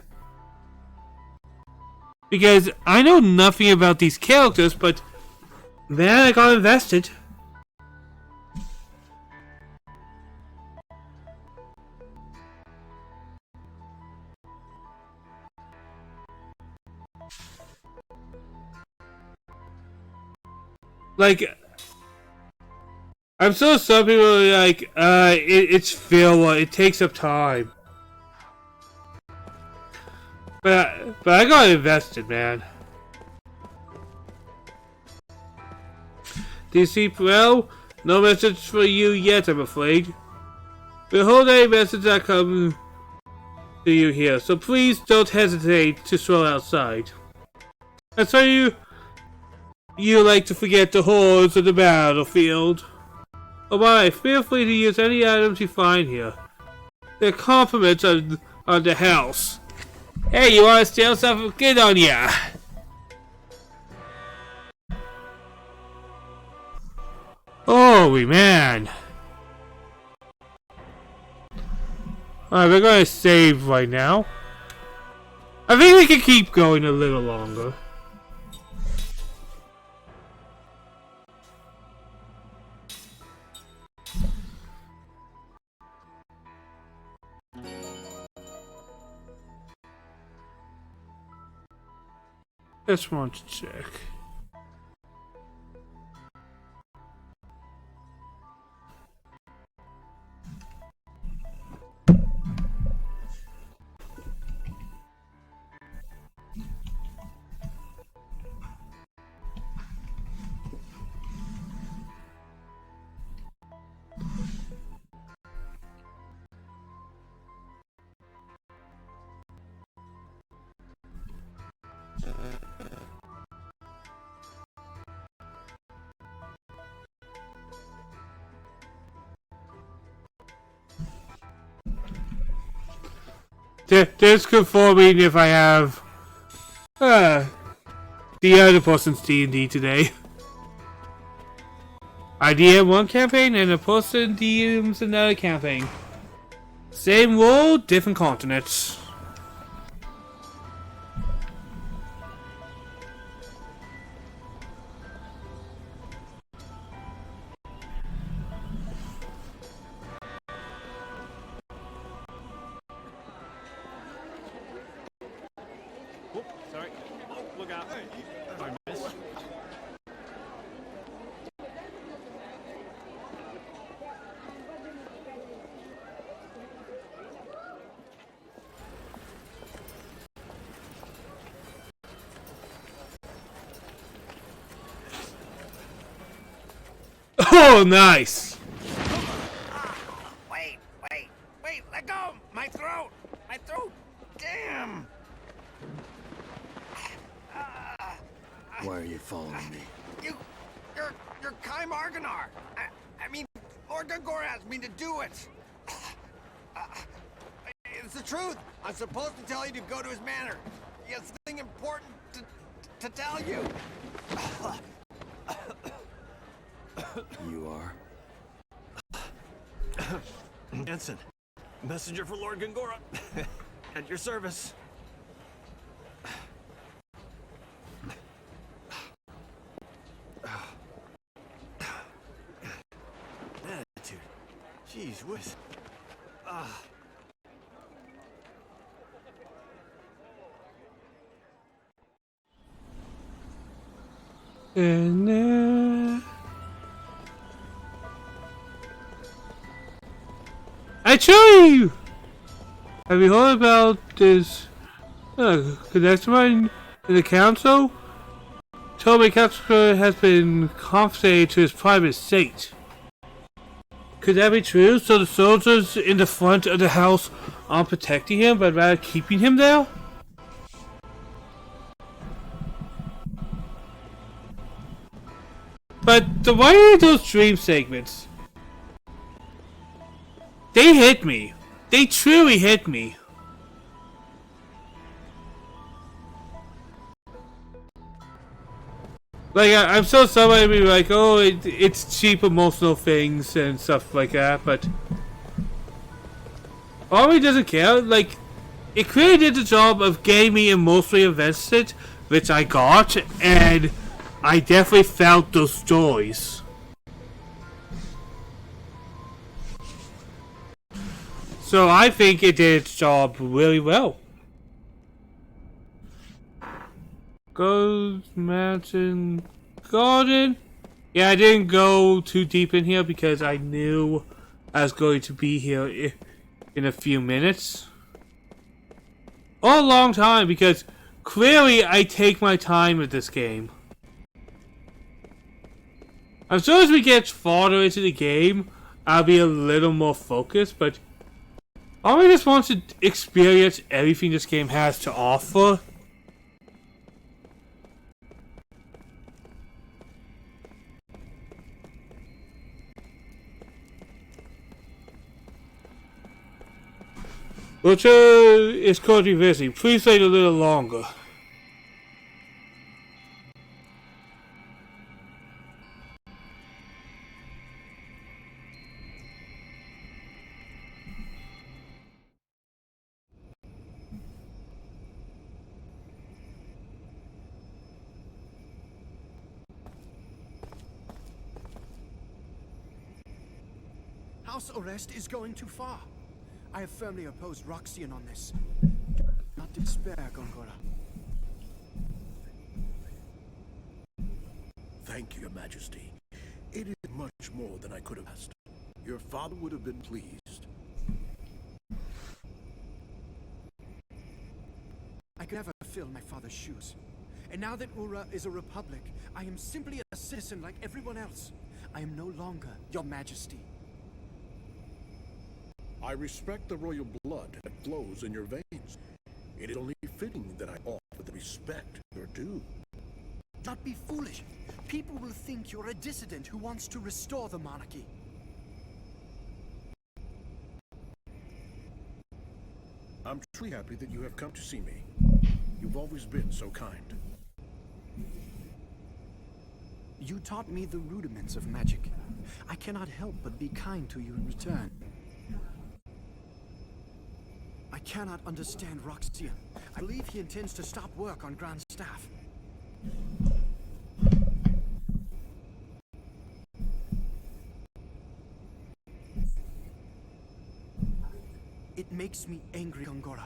Because I know nothing about these characters, but man, I got invested. Like, I'm sure some people are like, it's filler, it takes up time. But I got invested, man. DC Pro, no message for you yet, I'm afraid. Behold any message that comes to you here, so please don't hesitate to stroll outside. That's how you like to forget the horrors of the battlefield. Alright, feel free to use any items you find here. They're compliments on the house. Hey, you wanna steal something? Good on ya! Holy man! Alright, we're gonna save right now. I think we can keep going a little longer. Just want to check. This could for me if I have the other person's D&D today. I DM one campaign and a person DMs another campaign. Same world, different continents. Sorry. Oh, look out. Sorry, miss. Oh, nice! Wait, let go! My throat! Damn! Why are you following me? You're Kai Marganar! I mean, Lord Gungor asked me to do it! It's the truth! I'm supposed to tell you to go to his manor. He has something important to tell you. You are? Anson, messenger for Lord Gungora. At your service. Attitude. Jeez whiz. I Actually, have you heard about this connection in the council? Told me Casper has been confiscated to his private estate. Could that be true? So the soldiers in the front of the house aren't protecting him, but rather keeping him there? But why are those dream segments? They hit me. They truly hit me. Like, I'm so sorry to be like, oh, it's cheap emotional things and stuff like that, but Ari doesn't care. Like, it clearly did the job of getting me emotionally invested, which I got, and I definitely felt those joys. So I think it did its job really well. Ghost Mountain Garden. Yeah, I didn't go too deep in here because I knew I was going to be here in a few minutes. Or a long time, because clearly I take my time with this game. I'm sure as we get farther into the game, I'll be a little more focused, but I just want to experience everything this game has to offer. Which is currently busy. Please wait a little longer. House arrest is going too far. I have firmly opposed Roxian on this. Do not despair, Gongora. Thank you, Your Majesty. It is much more than I could have asked. Your father would have been pleased. I could never fill my father's shoes. And now that Ura is a republic, I am simply a citizen like everyone else. I am no longer Your Majesty. I respect the royal blood that flows in your veins. It is only fitting that I offer the respect your due. Do not be foolish. People will think you're a dissident who wants to restore the monarchy. I'm truly happy that you have come to see me. You've always been so kind. You taught me the rudiments of magic. I cannot help but be kind to you in return. I cannot understand Roxian. I believe he intends to stop work on Grand Staff. It makes me angry, Gongora.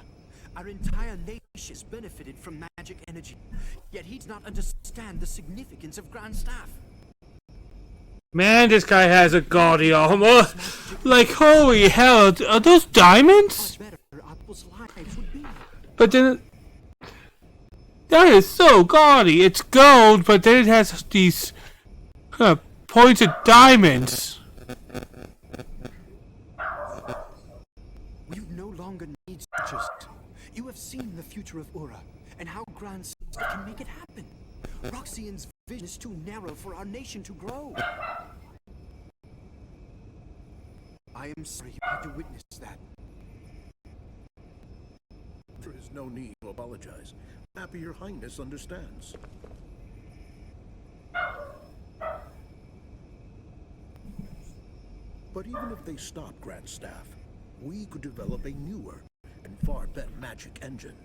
Our entire nation has benefited from magic energy, yet he does not understand the significance of Grand Staff. Man, this guy has a gaudy armor. Like, holy hell, are those diamonds? But then, that is so gaudy. It's gold, but then it has these pointed diamonds. You no longer need teachers. You have seen the future of Ura, and how Grand Staff can make it happen. Roxian's vision is too narrow for our nation to grow. I am sorry you had to witness that. There is no need to apologize. Happy Your Highness understands. But even if they stop Grand Staff, we could develop a newer and far better magic engine.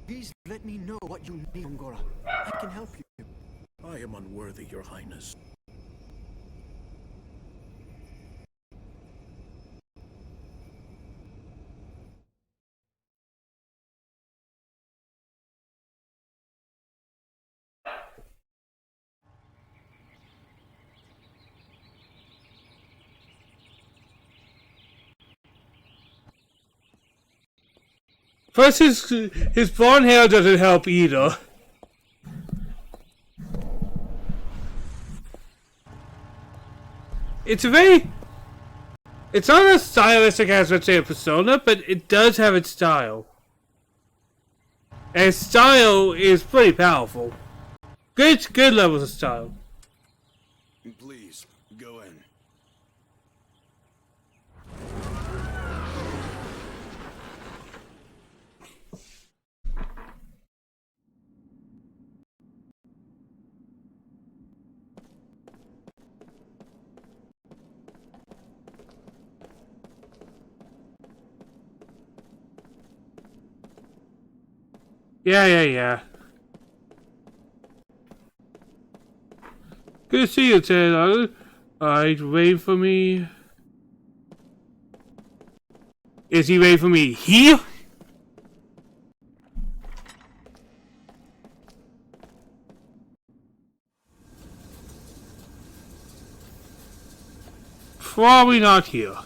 Please let me know what you need, Gongora. I can help you. I am unworthy, Your Highness. Plus, his blonde hair doesn't help either. It's not as stylistic as, let's say, a Persona, but it does have its style. And style is pretty powerful. Good levels of style. Please, go in. Yeah. Good to see you, Ted. Alright, wait for me. Is he waiting for me here? Probably not here.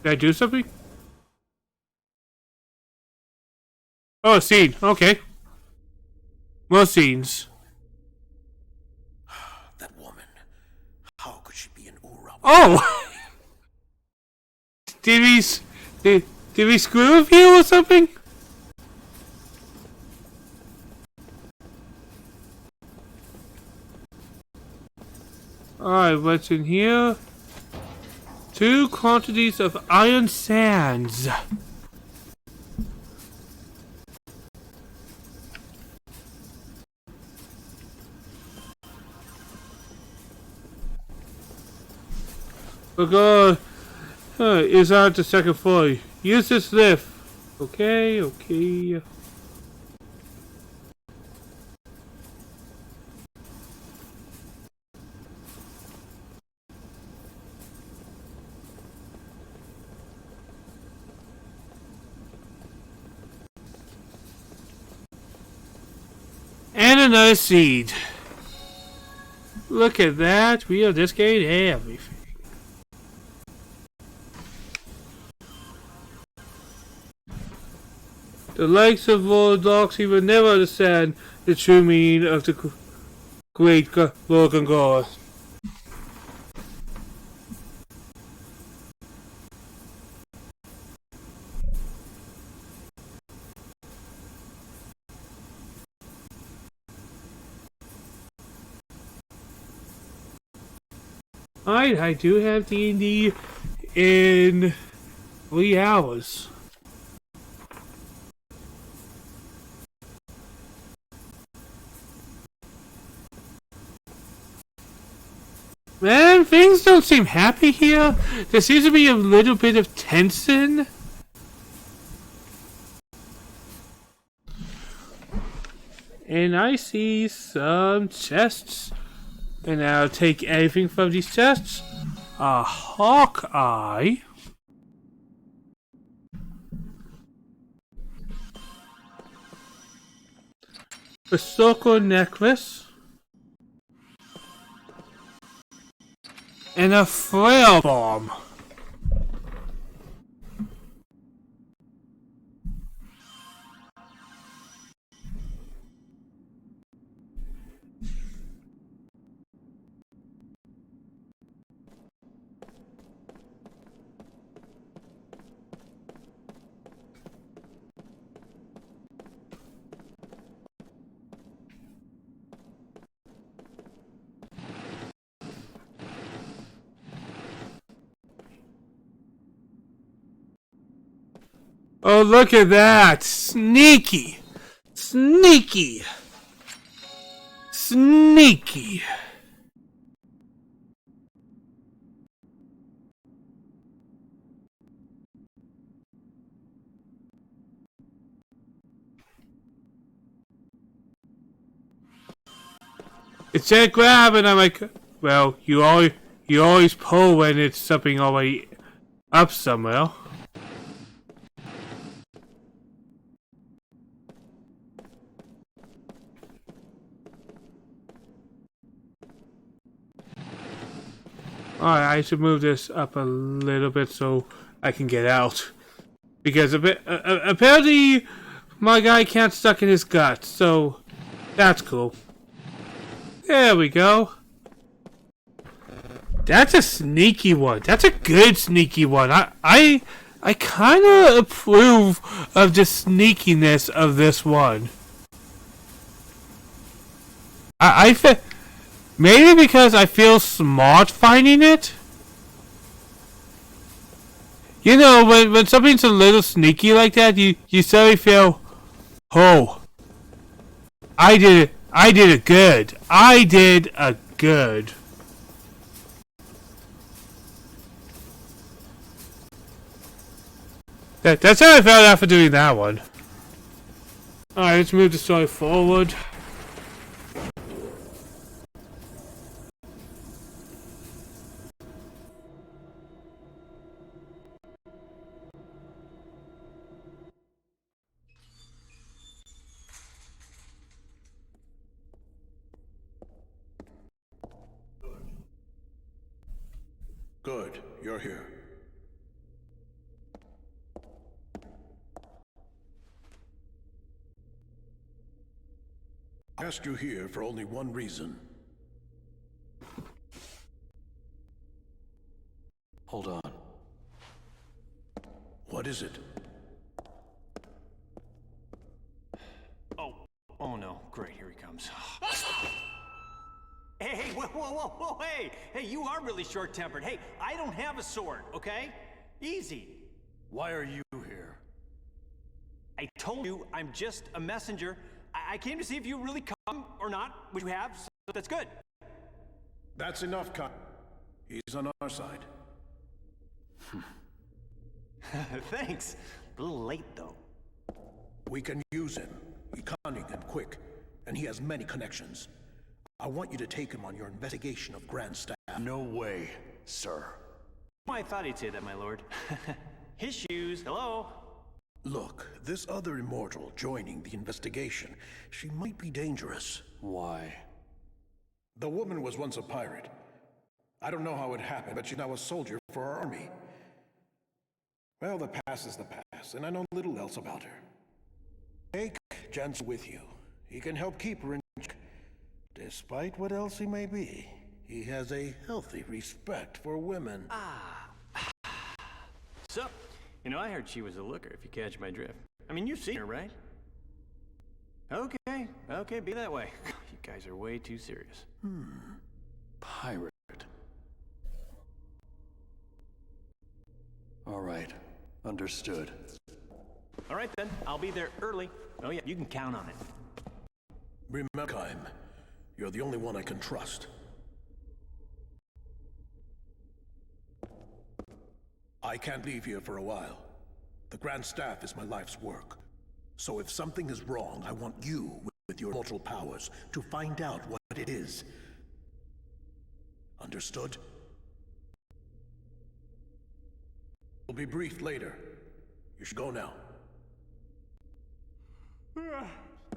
Did I do something? Oh, a scene. Okay. More scenes. That woman. How could she be an Ura? Oh! Did we screw with you or something? Alright, what's in here? 2 quantities of iron sands. We're going. Is on the second floor. Use this lift. Okay. And another seed. Look at that. We are just getting everything. The likes of Orthodoxy will never understand the true meaning of the great Lord God. I do have D&D in 3 hours. Man, things don't seem happy here. There seems to be a little bit of tension. And I see some chests. And I'll take anything from these chests. A Hawkeye. A circle necklace. And a flare bomb. Oh, look at that! Sneaky! Sneaky! Sneaky! It said grab, and I'm like, well, you always pull when it's something already up somewhere. Alright, I should move this up a little bit so I can get out. Because apparently my guy can't stuck in his guts, so that's cool. There we go. That's a sneaky one. That's a good sneaky one. I kind of approve of the sneakiness of this one. Maybe because I feel smart finding it. You know, when something's a little sneaky like that, you suddenly feel, oh, I did it good. I did a good. That's how I felt after doing that one. Alright, let's move the story forward. Good, you're here. I asked you here for only one reason. Hold on. What is it? Oh no, great, here he comes. Hey, whoa, hey, you are really short-tempered. Hey, I don't have a sword, okay? Easy. Why are you here? I told you I'm just a messenger. I came to see if you really come or not, which you have, so that's good. That's enough, Khan. He's on our side. Thanks. A little late, though. We can use him. He's cunning and quick, and he has many connections. I want you to take him on your investigation of Grand Staff. No way, sir. I thought he'd say that, my lord. His shoes, hello? Look, this other immortal joining the investigation, she might be dangerous. Why? The woman was once a pirate. I don't know how it happened, but she's now a soldier for our army. Well, the past is the past, and I know little else about her. Take Jensen with you. He can help keep her in check. Despite what else he may be, he has a healthy respect for women. So, you know, I heard she was a looker, if you catch my drift. I mean, you've seen her, right? Okay, be that way. You guys are way too serious. Pirate. All right, understood. All right then, I'll be there early. Oh yeah, you can count on it. Remember, Kime, you're the only one I can trust. I can't leave here for a while. The Grand Staff is my life's work. So if something is wrong, I want you, with your mortal powers, to find out what it is. Understood? We'll be briefed later. You should go now.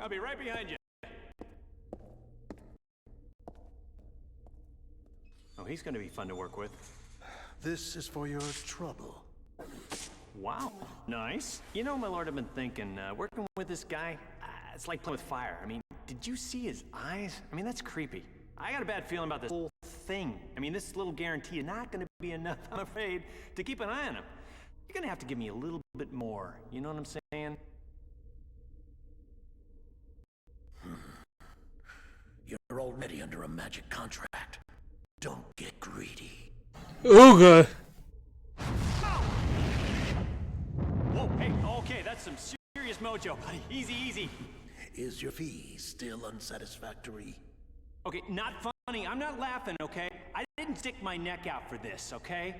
I'll be right behind you. Oh, he's gonna be fun to work with. This is for your trouble. Wow, nice. You know, my lord, I've been thinking, working with this guy, it's like playing with fire. I mean, did you see his eyes? I mean, that's creepy. I got a bad feeling about this whole thing. I mean, this little guarantee is not gonna be enough, I'm afraid, to keep an eye on him. You're gonna have to give me a little bit more, you know what I'm saying? You're already under a magic contract. Don't get greedy. Ooga. Whoa, hey, okay, that's some serious mojo, buddy. Easy, easy. Is your fee still unsatisfactory? Okay, not funny. I'm not laughing, okay? I didn't stick my neck out for this, okay?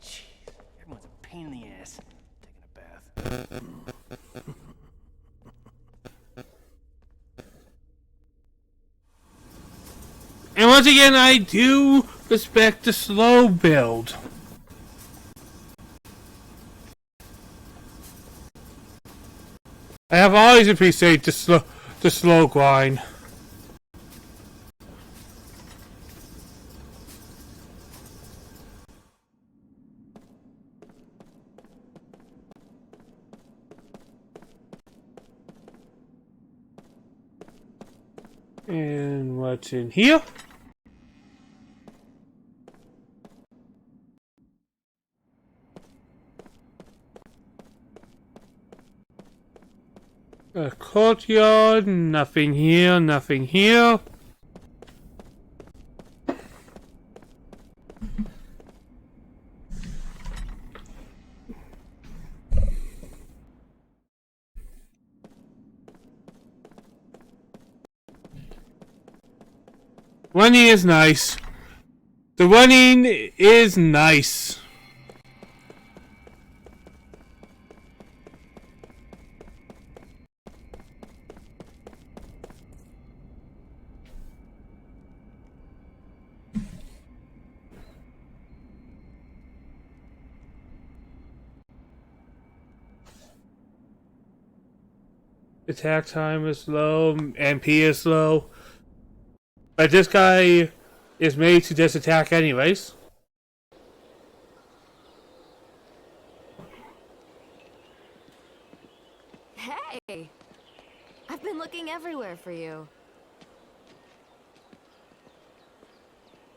Jeez, everyone's a pain in the ass. Taking a bath. And once again, I do respect the slow build. I have always appreciated the slow grind. And what's in here? A courtyard, nothing here, nothing here. Running is nice. The running is nice. Attack time is low, MP is low. But this guy is made to just attack anyways. Hey! I've been looking everywhere for you.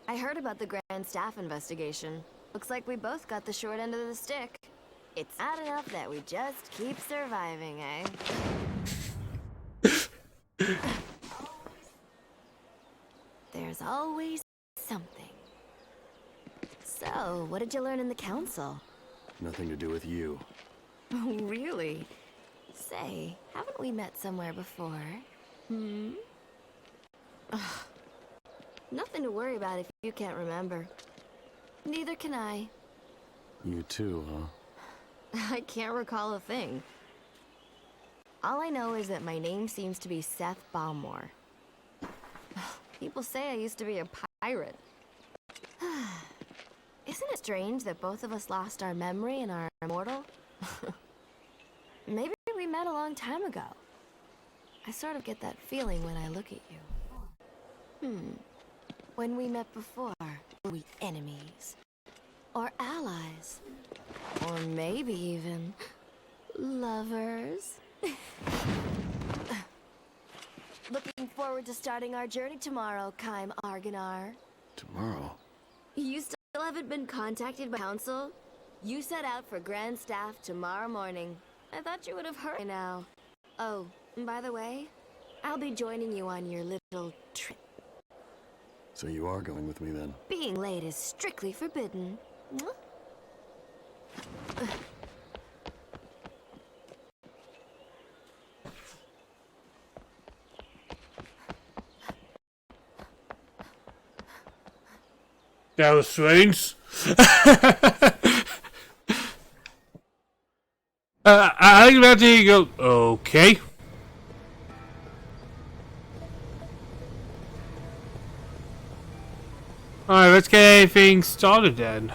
I heard about the Grand Staff investigation. Looks like we both got the short end of the stick. It's not enough that we just keep surviving, eh? There's always something. So, what did you learn in the council? Nothing to do with you. Oh, really? Say, haven't we met somewhere before? Hmm? Ugh. Nothing to worry about if you can't remember. Neither can I. You too, huh? I can't recall a thing. All I know is that my name seems to be Seth Balmore. People say I used to be a pirate. Isn't it strange that both of us lost our memory and are immortal? Maybe we met a long time ago. I sort of get that feeling when I look at you. When we met before, were we enemies? Or allies? Or maybe even lovers? Looking forward to starting our journey tomorrow, Kaim Arganar. Tomorrow? You still haven't been contacted by Council? You set out for Grand Staff tomorrow morning. I thought you would have heard by now. Oh, and by the way, I'll be joining you on your little trip. So you are going with me then? Being late is strictly forbidden. That was strange. I imagine you go, okay. Alright, let's get everything started then.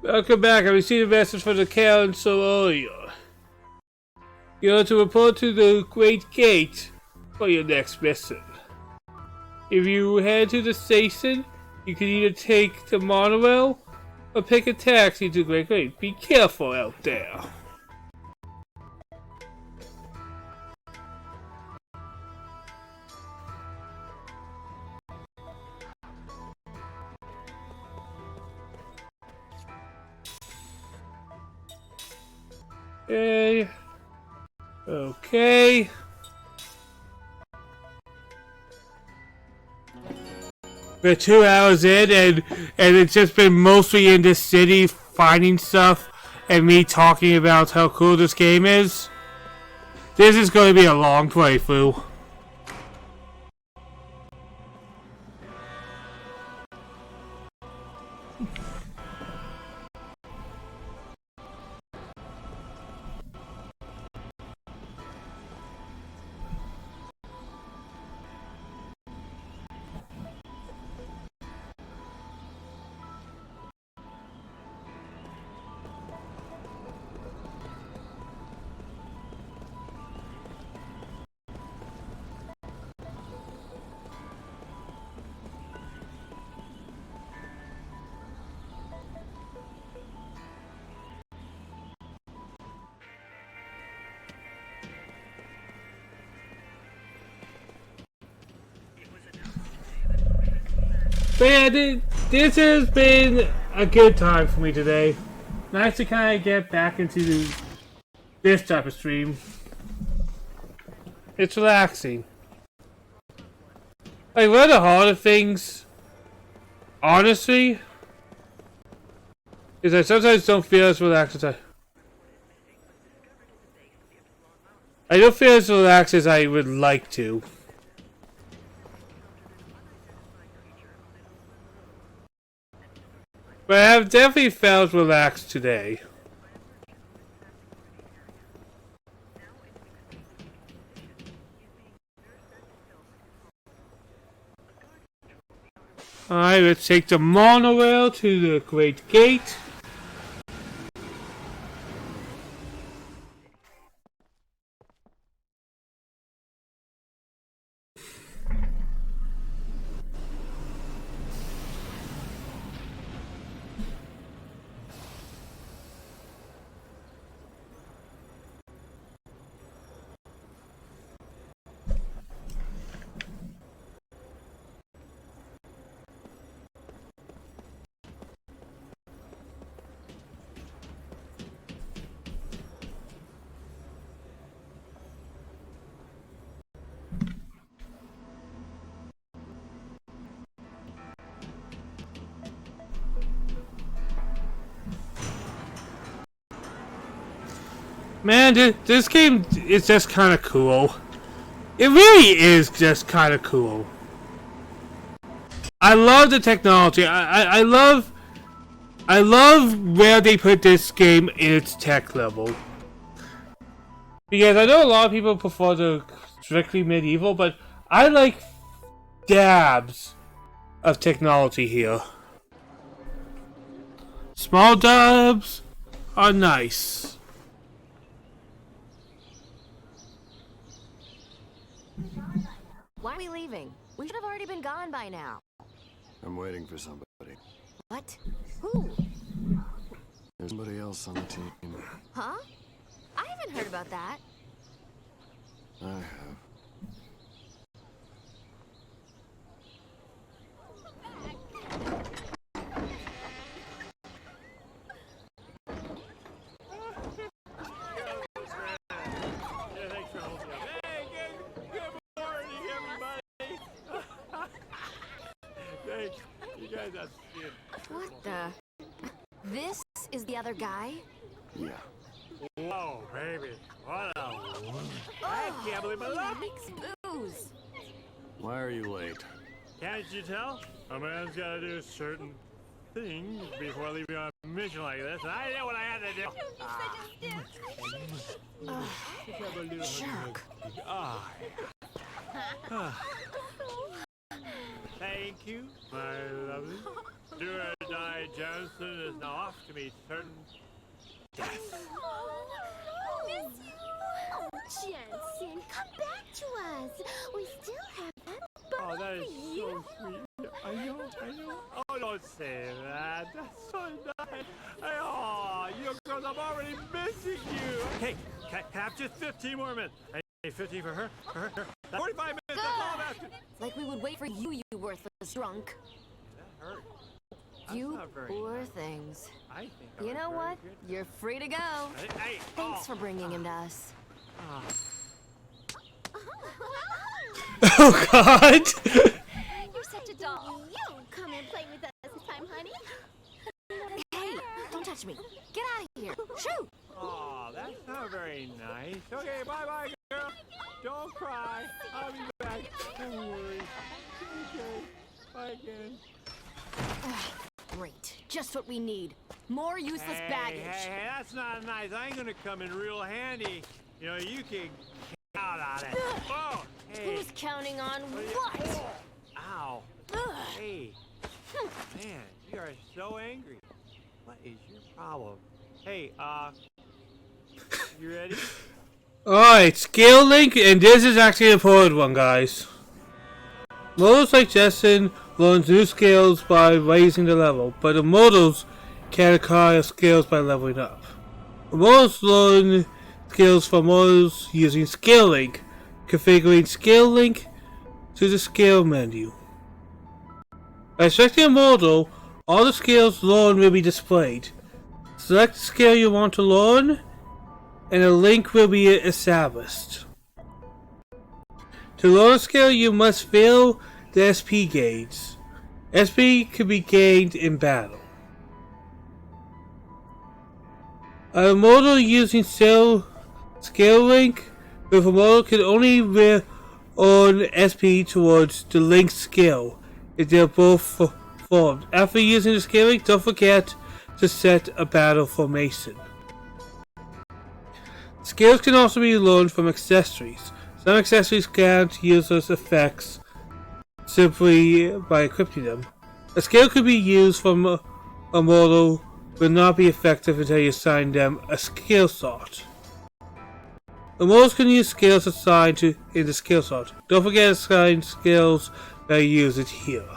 Welcome back. I received a message from the council earlier. You're to report to the Great Gate for your next mission. If you head to the station, you can either take the monorail or pick a taxi to the Great Gate. Be careful out there. Okay. Okay. We're 2 hours in and it's just been mostly in this city finding stuff and me talking about how cool this game is. This is going to be a long playthrough. But yeah, this has been a good time for me today. Nice to kind of get back into this type of stream. It's relaxing. Like, one of the harder things, honestly, is I sometimes don't feel as relaxed as I don't feel as relaxed as I would like to. But I have definitely felt relaxed today. Alright, let's take the monorail to the Great Gate. Man, this game is just kind of cool. It really is just kind of cool. I love the technology. I love where they put this game in its tech level. Because I know a lot of people prefer the strictly medieval, but I like dabs of technology here. Small dabs are nice. Why are we leaving? We should have already been gone by now. I'm waiting for somebody. What? Who? There's somebody else on the team. Huh? I haven't heard about that. I have. What the? This is the other guy? Yeah. Whoa, baby. What a... I can't believe my luck. Booze. Why are you late? Can't you tell? A man's got to do certain things before leaving on a mission like this, and I know what I had to do. Jerk. Thank you, my lovely. Do or die Johnson is now off to meet certain death. Miss you. Oh, Jensen, come back to us. We still have that Oh, bubble that is for you. so sweet. I know. Oh, don't say that. That's so nice. Oh, you girls, I'm already missing you. Hey, can I have just 15 more minutes? I need 15 for her. 45 minutes, that's all I'm asking. Like we would wait for you, you worthless drunk. That hurt. You poor things. I think You know what? You're free to go. Hey, Thanks for bringing him to us. Oh God! You're such a doll. You come and play with us this time, honey. Hey, don't touch me. Get out of here. Shoo! Oh, that's not very nice. Okay, bye-bye, girl. Don't cry. I'll be back. Don't worry. Okay. Bye again. Great. Just what we need. More useless baggage. Hey, that's not nice. I ain't gonna come in real handy. You know, you can count on it. Oh, hey. Who's counting on what? Ow. Hey. Man, you are so angry. What is your problem? Hey, you ready? Alright, skill link, and this is actually an important one, guys. Models like Justin learn new skills by raising the level, but the models can acquire skills by leveling up. The models learn skills from models using skill link, configuring skill link to the skill menu. By selecting a model, all the skills learned will be displayed. Select the skill you want to learn, and a link will be established. To learn a skill, you must fill the SP gauge. SP can be gained in battle. A model using skill link with a model can only earn SP towards the linked skill if they are both formed. After using the skill link, don't forget to set a battle formation. Skills can also be learned from accessories. Some accessories grant users effects simply by equipping them. A skill could be used from a model but not be effective until you assign them a skill slot. The models can use skills assigned in the skill slot. Don't forget to assign skills that use it here.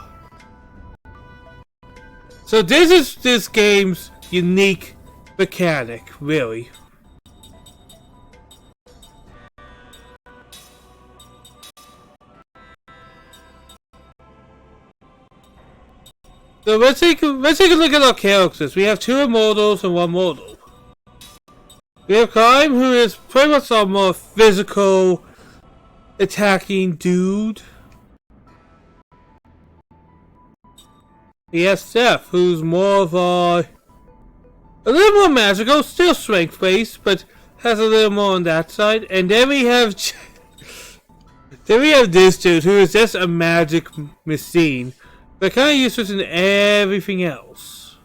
So this is this game's unique mechanic, really. So let's take a look at our characters. We have 2 immortals and 1 mortal. We have Climb, who is pretty much a more physical, attacking dude. We have Steph, who's more of a little more magical, still strength based, but has a little more on that side. And then we have this dude, who is just a magic machine. They're kind of useless in everything else.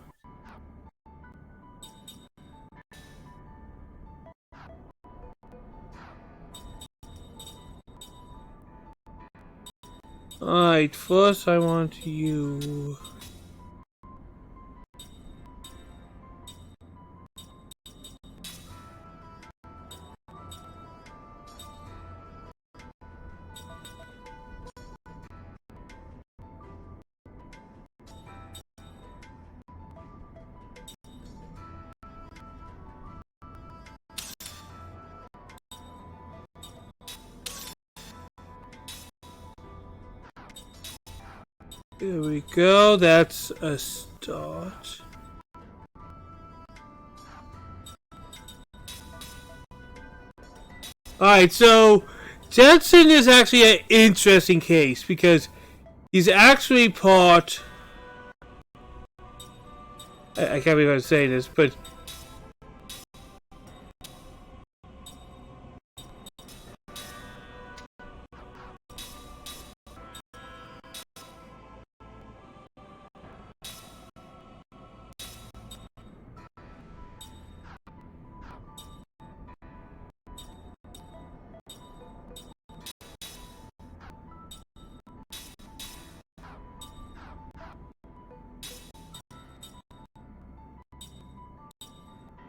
Alright, first I want you... There we go, that's a start. Alright, so Jensen is actually an interesting case because he's actually part... I can't believe I'm saying this, but...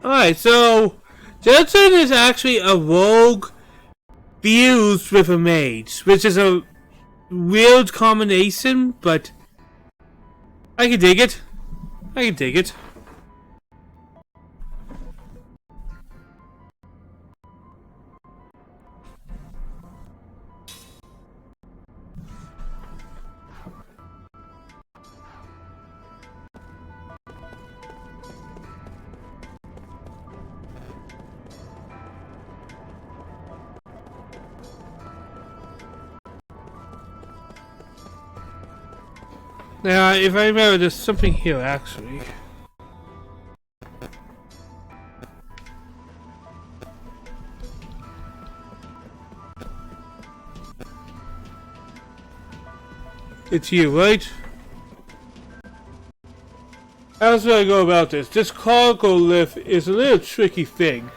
Alright, so Jensen is actually a rogue fused with a mage, which is a weird combination, but I can dig it. I can dig it. Now, if I remember, there's something here actually. It's you, right? How should I go about this? This cargo lift is a little tricky thing.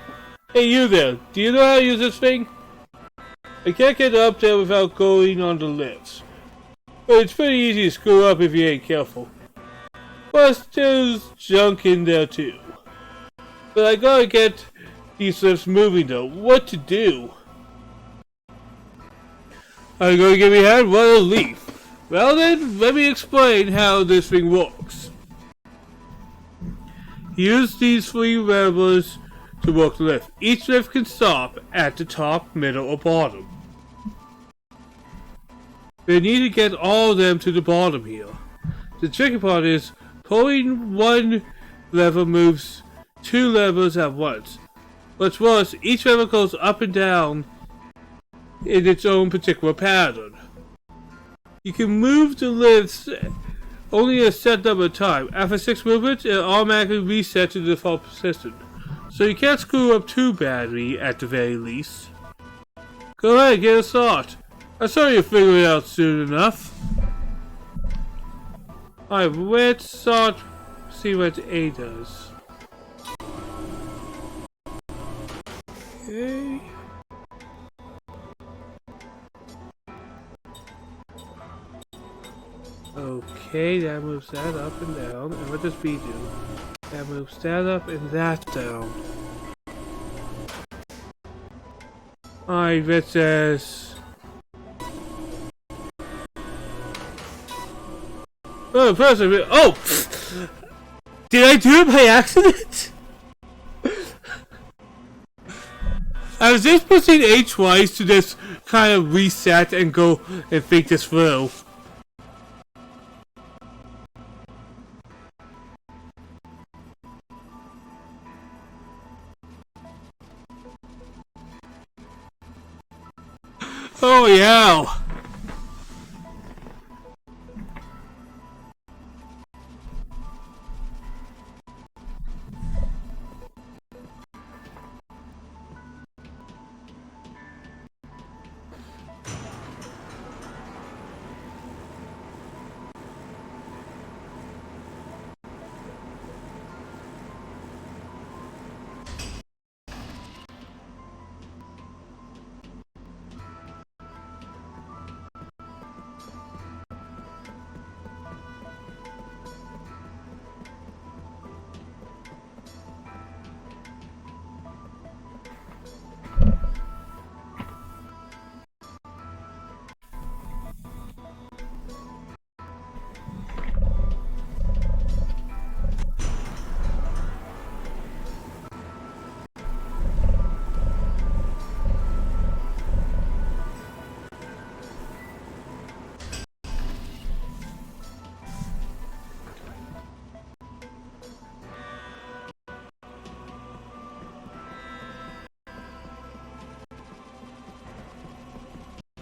Hey, you there, do you know how to use this thing? I can't get up there without going on the lifts. But it's pretty easy to screw up if you ain't careful. Plus, there's junk in there too. But I gotta get these lifts moving though. What to do? Are you gonna give me a hand? What a leaf. Well then, let me explain how this thing works. Use these 3 levers to work the lift. Each lift can stop at the top, middle, or bottom. They need to get all of them to the bottom here. The tricky part is pulling one lever moves 2 levers at once. What's worse, each lever goes up and down in its own particular pattern. You can move the lifts only a set number of times. After 6 movements, it automatically resets to the default position. So you can't screw up too badly at the very least. Go ahead, get a start. I'm sure you'll figure it out soon enough. Alright, let's start see what A does. Okay. Okay, that moves that up and down. And what does B do? That moves that up and that down. Alright, that says... Oh, person! Oh! Did I do it by accident? I was just pushing A twice to just kind of reset and go and think this through. Oh yeah!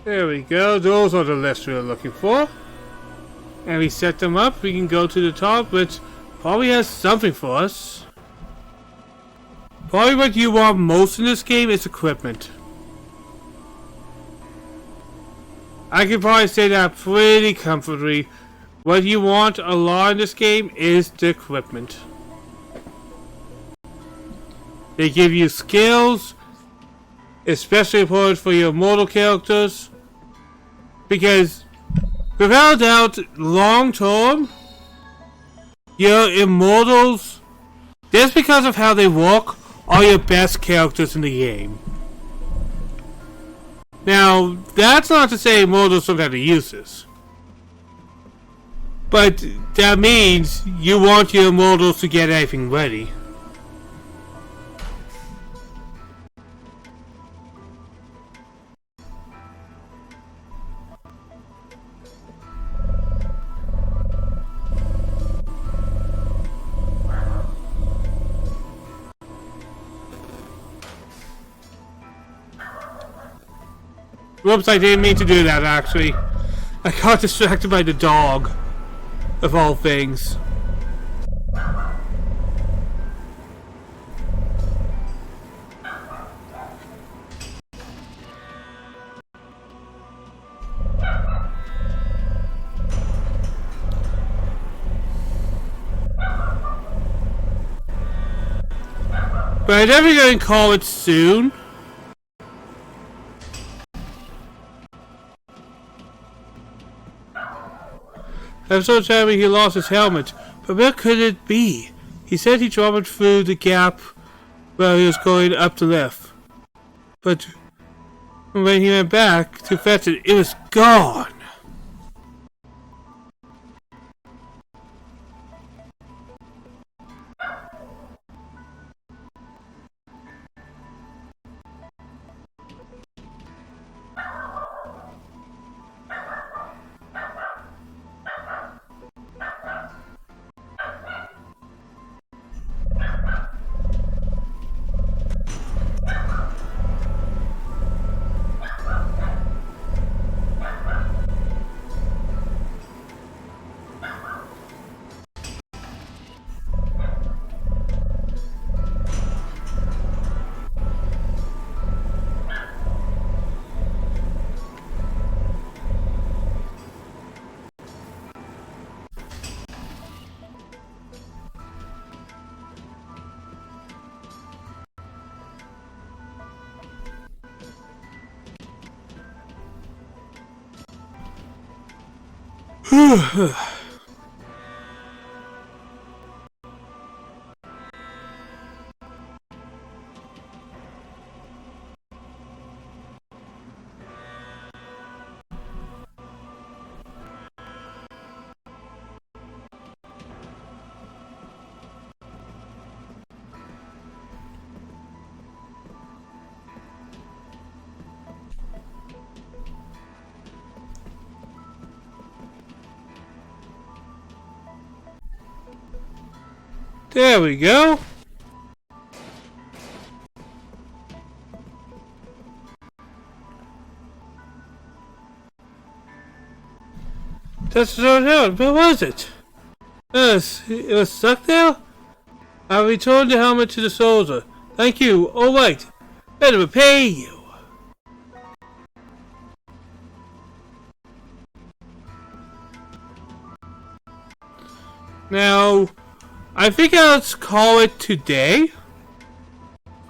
There we go, those are the lists we were looking for. And we set them up, we can go to the top, which probably has something for us. Probably what you want most in this game is equipment. I can probably say that pretty comfortably. What you want a lot in this game is the equipment. They give you skills, especially important for your mortal characters. Because, without a doubt, long term, your immortals, just because of how they work, are your best characters in the game. Now, that's not to say immortals don't have the uses. But that means you want your immortals to get everything ready. Whoops, I didn't mean to do that actually. I got distracted by the dog. Of all things. But I'm definitely going to call it soon. Episode telling me he lost his helmet, but where could it be? He said he dropped it through the gap while he was going up the lift. But when he went back to fetch it, it was gone. There we go. That's not out. Where was it? Yes, it was stuck there? I returned the helmet to the soldier. Thank you. All right. Better repay you. Now, I think I'll call it today,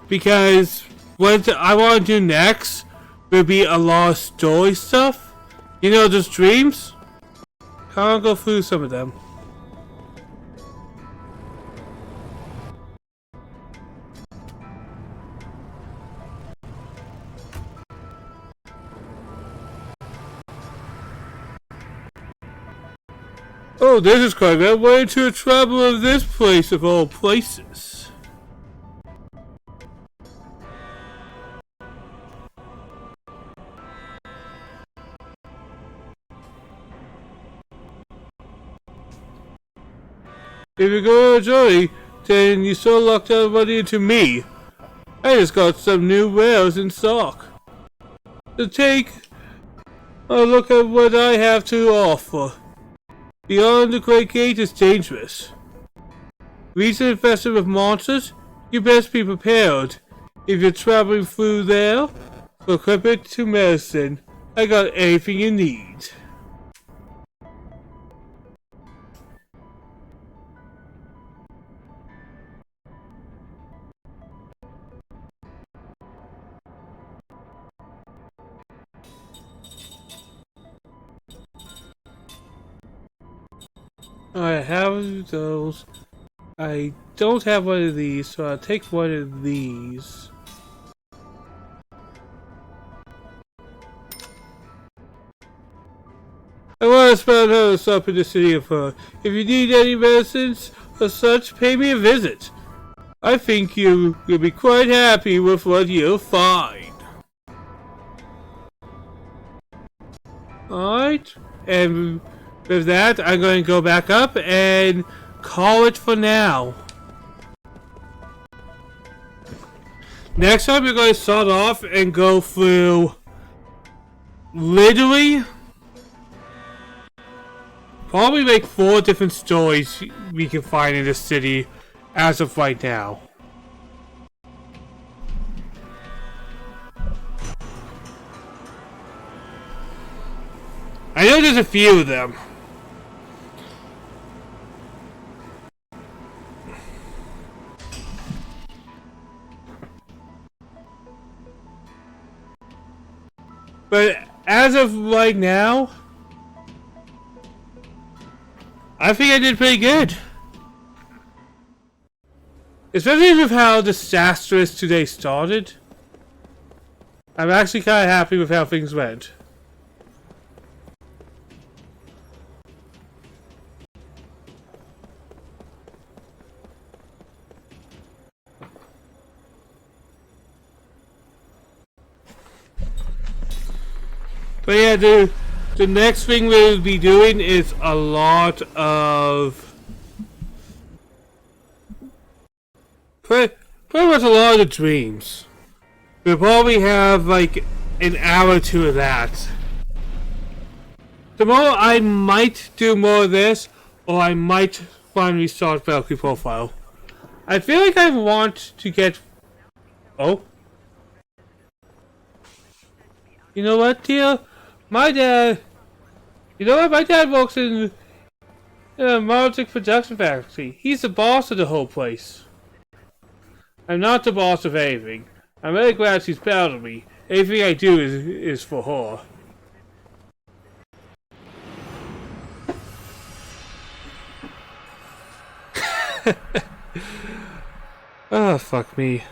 because what I want to do next will be a lot of story stuff. You know, those dreams? I'll go through some of them. Oh, this is quite a way to travel of this place of all places. If you go to Joey, then you so locked everybody into me. I just got some new wares in stock. So take a look at what I have to offer. Beyond the Great Gate is dangerous. Region infested with monsters? You best be prepared. If you're traveling through there, so equip it to medicine. I got everything you need. I have those. I don't have one of these, so I'll take one of these. I want to spend another stop in the city of her. If you need any medicines or such, pay me a visit. I think you'll be quite happy with what you'll find. Alright, and with that, I'm going to go back up and call it for now. Next time, we're going to start off and go through literally probably like 4 different stories we can find in this city as of right now. I know there's a few of them. But as of right now, I think I did pretty good. Especially with how disastrous today started. I'm actually kind of happy with how things went. But yeah, the next thing we'll be doing is a lot of pretty much a lot of dreams. We'll probably have like an hour or two of that. Tomorrow I might do more of this, or I might finally start Valkyrie Profile. I feel like I want to get... Oh? You know what, dear? My dad... You know what? My dad works in a magic production factory. He's the boss of the whole place. I'm not the boss of anything. I'm really glad she's proud of me. Everything I do is for her. Oh, fuck me.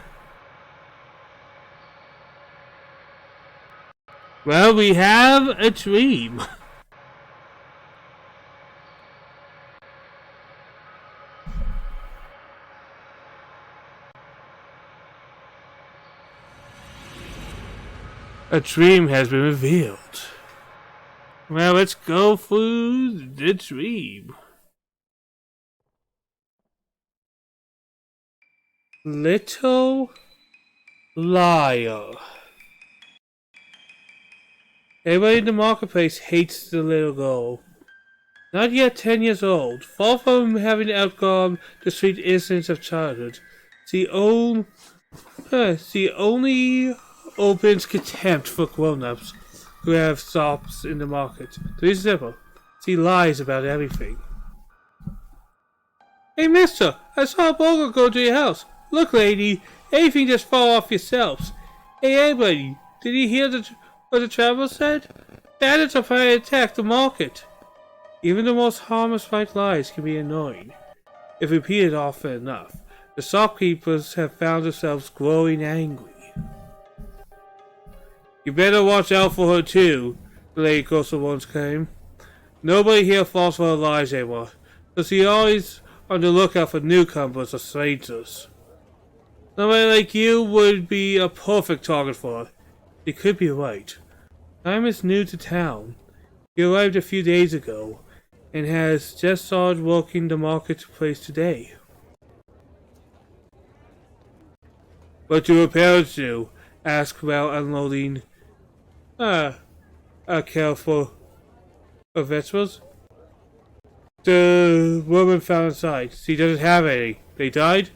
Well, we have a dream. A dream has been revealed. Well, let's go through the dream. Little liar. Everybody in the marketplace hates the little girl. Not yet 10 years old, far from having outgone the sweet innocence of childhood. She only opens contempt for grown-ups who have shops in the market. To be simple, she lies about everything. Hey mister, I saw a burglar go to your house. Look lady, anything just fall off yourselves. Hey everybody, did you hear what the traveler said? Bandits are trying to attack the market. Even the most harmless white lies can be annoying, if repeated often enough. The shopkeepers have found themselves growing angry. You better watch out for her too, the lady grocer once came. Nobody here falls for her lies anymore, so she's always on the lookout for newcomers or strangers. Somebody like you would be a perfect target for her. You could be right. Time is new to town. He arrived a few days ago, and has just started working the marketplace today. What do her parents do? Asked while unloading a careful of vegetables. The woman found inside. She doesn't have any. They died?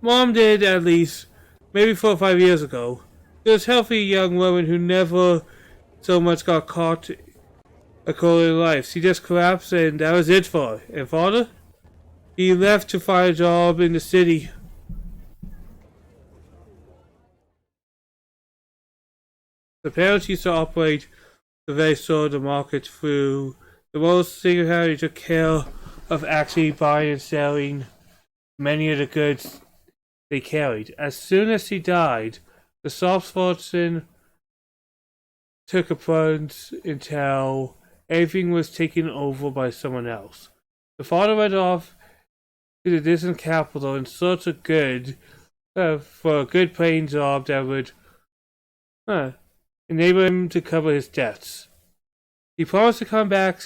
Mom did, at least. Maybe 4 or 5 years ago. She was a healthy young woman who never so much got caught a call in life. She just collapsed and that was it for her. And father? He left to find a job in the city. The parents used to operate the very store of the market through the most single-handedly took care of actually buying and selling many of the goods they carried. As soon as she died, the shop's fortune took a plunge until everything was taken over by someone else. The father went off to the distant capital in search of for a good paying job that would enable him to cover his debts. He promised to come back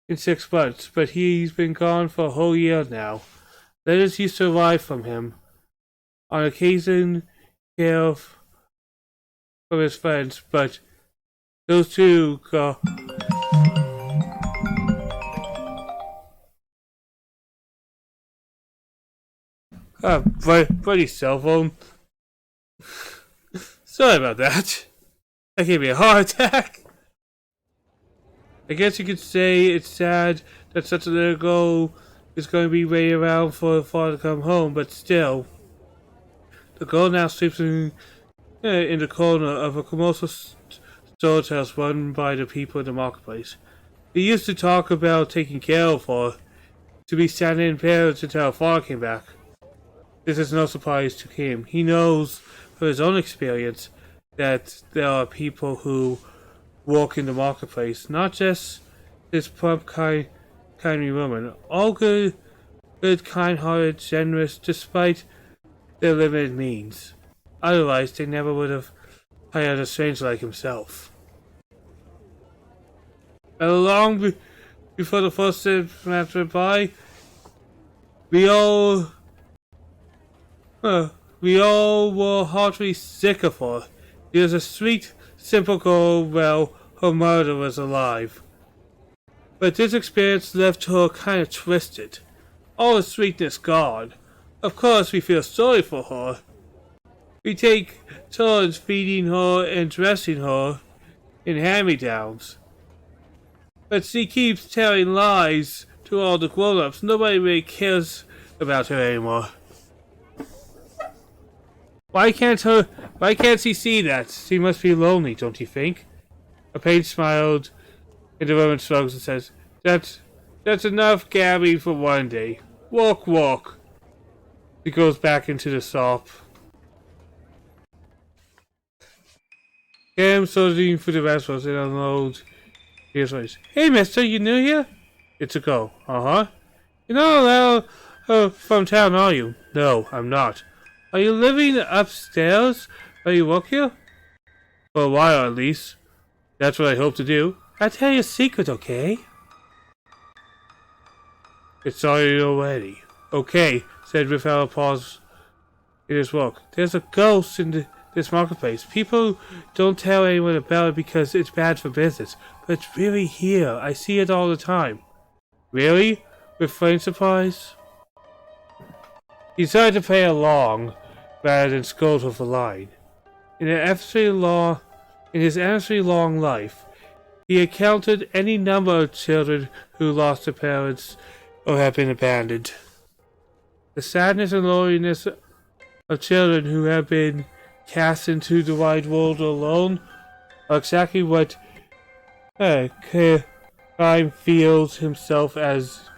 in 6 months, but he's been gone for a whole year now. Letters used to arrive from him. On occasion, from his friends, but those two got buddy's cell phone. Sorry about that. That gave me a heart attack. I guess you could say it's sad that such a little girl is going to be waiting around for her father to come home, but still. The girl now sleeps in the corner of a commercial storage house run by the people in the marketplace. They used to talk about taking care of her, to be standing in parents until her father came back. This is no surprise to him. He knows from his own experience that there are people who walk in the marketplace, not just this plump, kindly woman. All good, kind-hearted, generous, despite their limited means. Otherwise, they never would have hired a stranger like himself. And long before the first semester went by, we all were heartily sick of her. She was a sweet, simple girl. Well, her mother was alive. But this experience left her kind of twisted. All the sweetness gone. Of course, we feel sorry for her. We take turns feeding her and dressing her in hand-me-downs. But she keeps telling lies to all the grown-ups. Nobody really cares about her anymore. Why can't she see that? She must be lonely, don't you think? A page smiled, and the woman shrugs and says, That's enough gabbing for one day. Walk, walk. He goes back into the shop. I'm sorting through the restaurants and unload. Here's what. Hey, mister, you new here? It's a go. Uh-huh. You're not from town, are you? No, I'm not. Are you living upstairs? Are you work here? For a while, at least. That's what I hope to do. I'll tell you a secret, okay? It's started already. Okay, said without a pause in his walk. There's a ghost in this marketplace. People don't tell anyone about it because it's bad for business. But it's really here. I see it all the time. Really? With frank surprise? He decided to play along rather than scold her for lying. In his endlessly long life, he encountered any number of children who lost their parents or have been abandoned. The sadness and loneliness of children who have been cast into the wide world alone are exactly what Crime feels himself as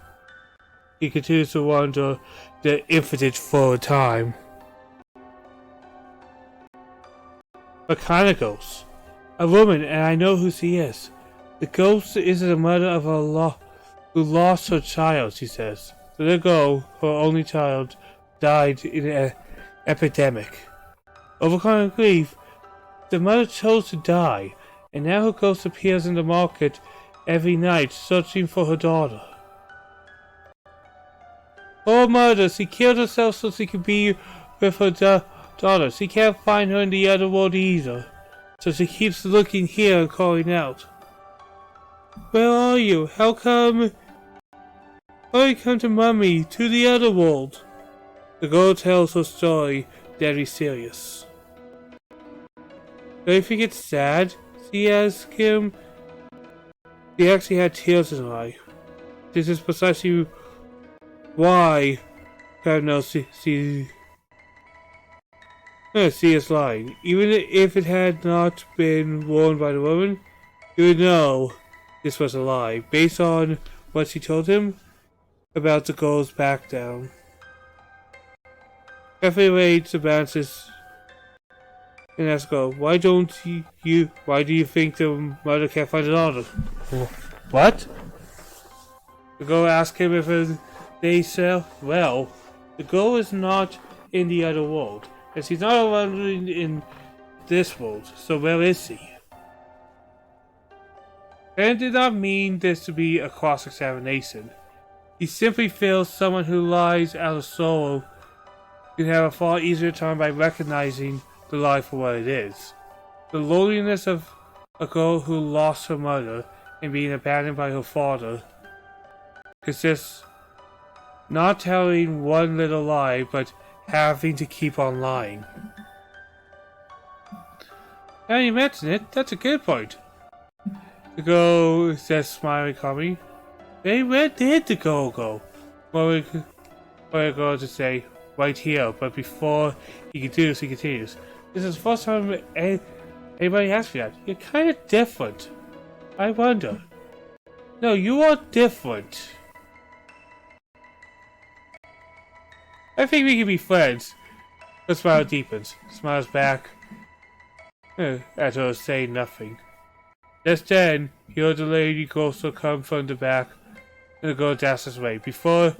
he continues to wander the infinite for a time. What kind of ghost? A woman, and I know who she is. The ghost is the mother of who lost her child, she says. The little girl, her only child, died in an epidemic. Overcoming grief, the mother chose to die, and now her ghost appears in the market every night, searching for her daughter. Poor mother, she killed herself so she could be with her daughter. She can't find her in the other world either, so she keeps looking here and calling out. Where are you? How come you come to Mummy, to the other world? The girl tells her story, deadly serious. Don't you think it's sad? She asked him. He actually had tears in her eye. This is precisely why Cardinal she is lying. Even if it had not been worn by the woman, he would know this was a lie, based on what she told him about the girl's back down. Cafe waits the bounces and asks her, why do you think the mother can't find the daughter? What? The girl asks him if they sell. Well, the girl is not in the other world, and she's not around in this world, so where is she? Ben did not mean this to be a cross-examination. He simply feels someone who lies out of sorrow can have a far easier time by recognizing the lie for what it is. The loneliness of a girl who lost her mother and being abandoned by her father consists not telling one little lie, but having to keep on lying. Now you mention it, that's a good point. The girl says, smiling calmly. Hey, where did the girl go? Well, a girl to say, right here, but before he continues, This is the first time anybody asked me that. You're kind of different. I wonder. No, you are different. I think we can be friends. Her smile deepens. Smiles back at her, saying nothing. Just then, he heard the lady ghost come from the back, and the girl dashes away. Before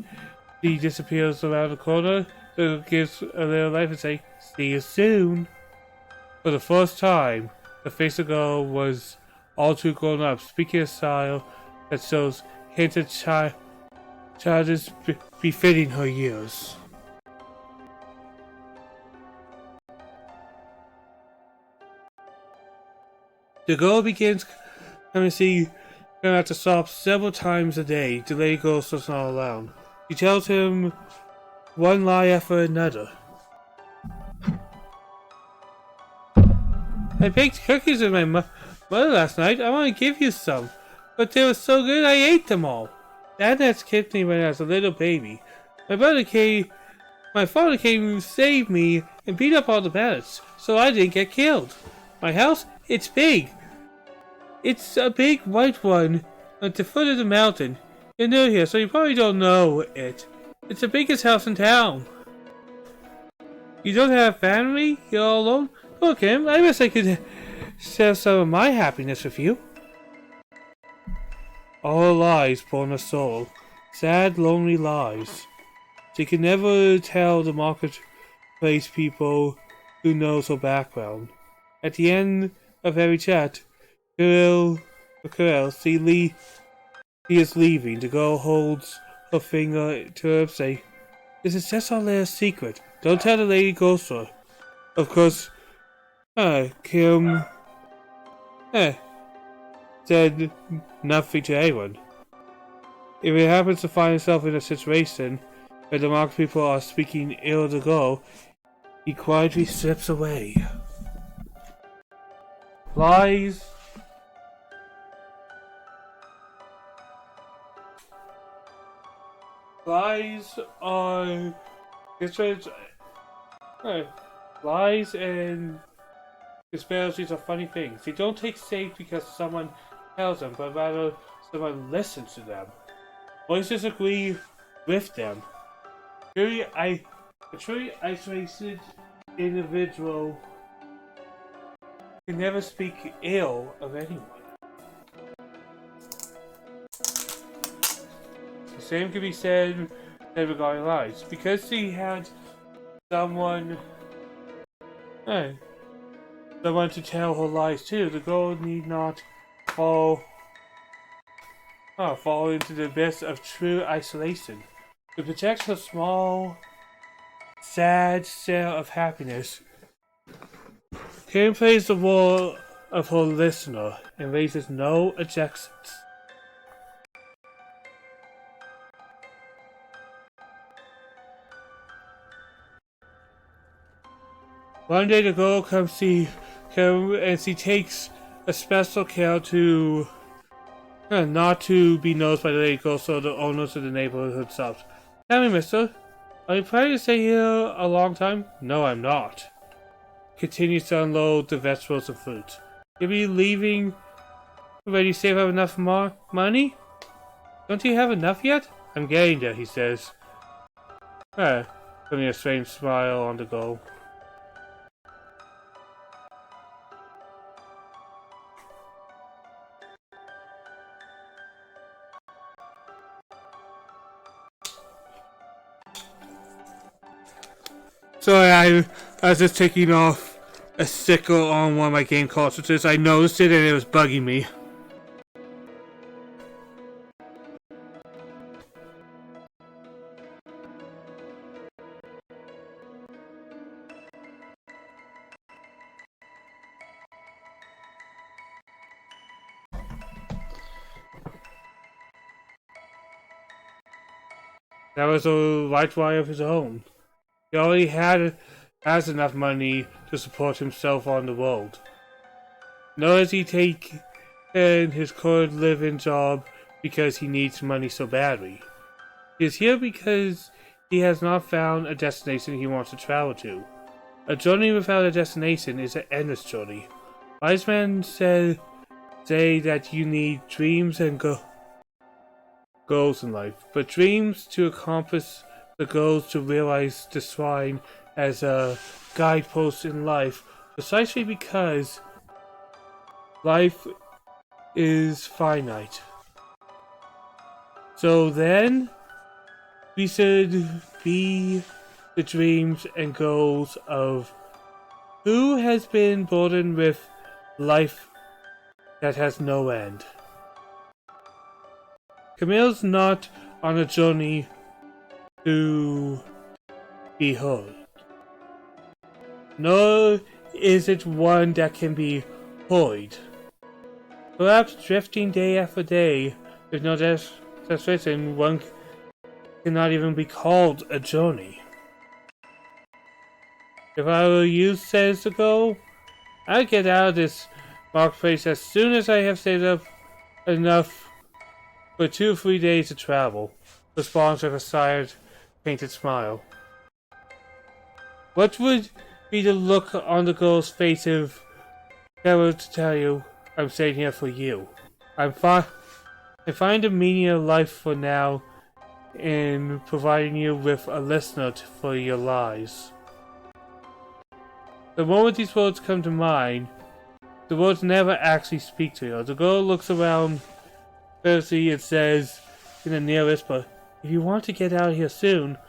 he disappears around the corner, the girl gives a little laugh and says, see you soon. For the first time, the face of the girl was all too grown up, speaking a style that shows hints of childish befitting her years. The girl begins coming at the shop several times a day. The lady ghost is not around. She tells him one lie after another. I baked cookies with my mother last night. I want to give you some, but they were so good I ate them all. Dad had skipped me when I was a little baby. My father came to save me and beat up all the bandits, so I didn't get killed. My house, it's big. It's a big white one at the foot of the mountain. You're new here, so you probably don't know it. It's the biggest house in town. You don't have family? You're all alone? Okay, I wish I could share some of my happiness with you. All lies, born of soul. Sad, lonely lies. They can never tell the marketplace people who knows her background. At the end of every chat, Kirill see he is leaving. The girl holds her finger to her say, "This is just our little secret. Don't tell the lady ghoster." Of course, Kim said nothing to anyone. If he happens to find himself in a situation where the market people are speaking ill of the girl, he quietly slips away. Lies. Lies are lies and conspiracies are funny things. They don't take shape because someone tells them, but rather someone listens to them. Voices agree with them. A truly isolated individual can never speak ill of anyone. The same can be said regarding lies. Because he had someone to tell her lies to, the girl need not fall into the abyss of true isolation. To protect her small, sad cell of happiness, Karen plays the role of her listener and raises no objections. One day the girl comes see Karen and she takes a special care to not to be noticed by the lady girl, so the owners of the neighborhood stops. "Tell me, mister, are you planning to stay here a long time?" "No, I'm not." Continues to unload the vegetables and fruit. "You'll be leaving when you save up enough more money? Don't you have enough yet?" "I'm getting there," he says. Putting a strange smile on the girl. Sorry, I was just taking off a sticker on one of my game cartridges. I noticed it and it was bugging me. That was a right wire of his own. He already has enough money to support himself on the road. Nor does he take his current living job because he needs money so badly. He is here because he has not found a destination he wants to travel to. A journey without a destination is an endless journey. Wise men say that you need dreams and goals in life, but dreams to accomplish the goals to realize the shrine as a guidepost in life, precisely because life is finite. So then, we should be the dreams and goals of who has been burdened with life that has no end. Camille's not on a journey to be heard. Nor is it one that can be hurried. Perhaps drifting day after day with no destination, one cannot even be called a journey. If I were you, says the girl, I'd get out of this marketplace as soon as I have saved up enough for 2 or 3 days of travel. Responds with a tired, painted smile. What would be the look on the girl's face if I were to tell you I'm staying here for you? I find the meaning of life for now in providing you with a listener for your lies. The moment these words come to mind, the words never actually speak to you. The girl looks around firstly and says in a near whisper, "If you want to get out of here soon,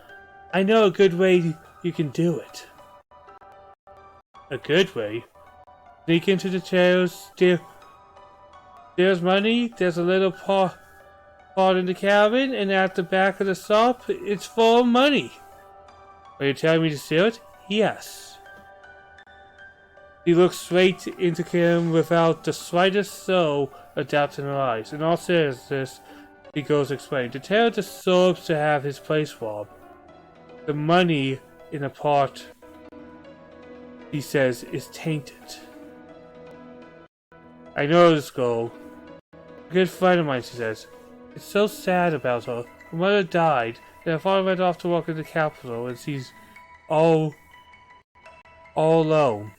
I know a good way you can do it." A good way? Sneak into the chairs, steal there's money, there's a little pot in the cabin, and at the back of the shop, it's full of money. Are you telling me to steal it? Yes. She looks straight into Kim without the slightest show of doubt in her eyes. In all seriousness, he goes to explain. The tailor deserves to have his place robbed. The money in the pot, he says, is tainted. I know this girl. A good friend of mine, she says. It's so sad about her. Her mother died, and her father went off to work in the capital, and she's all alone.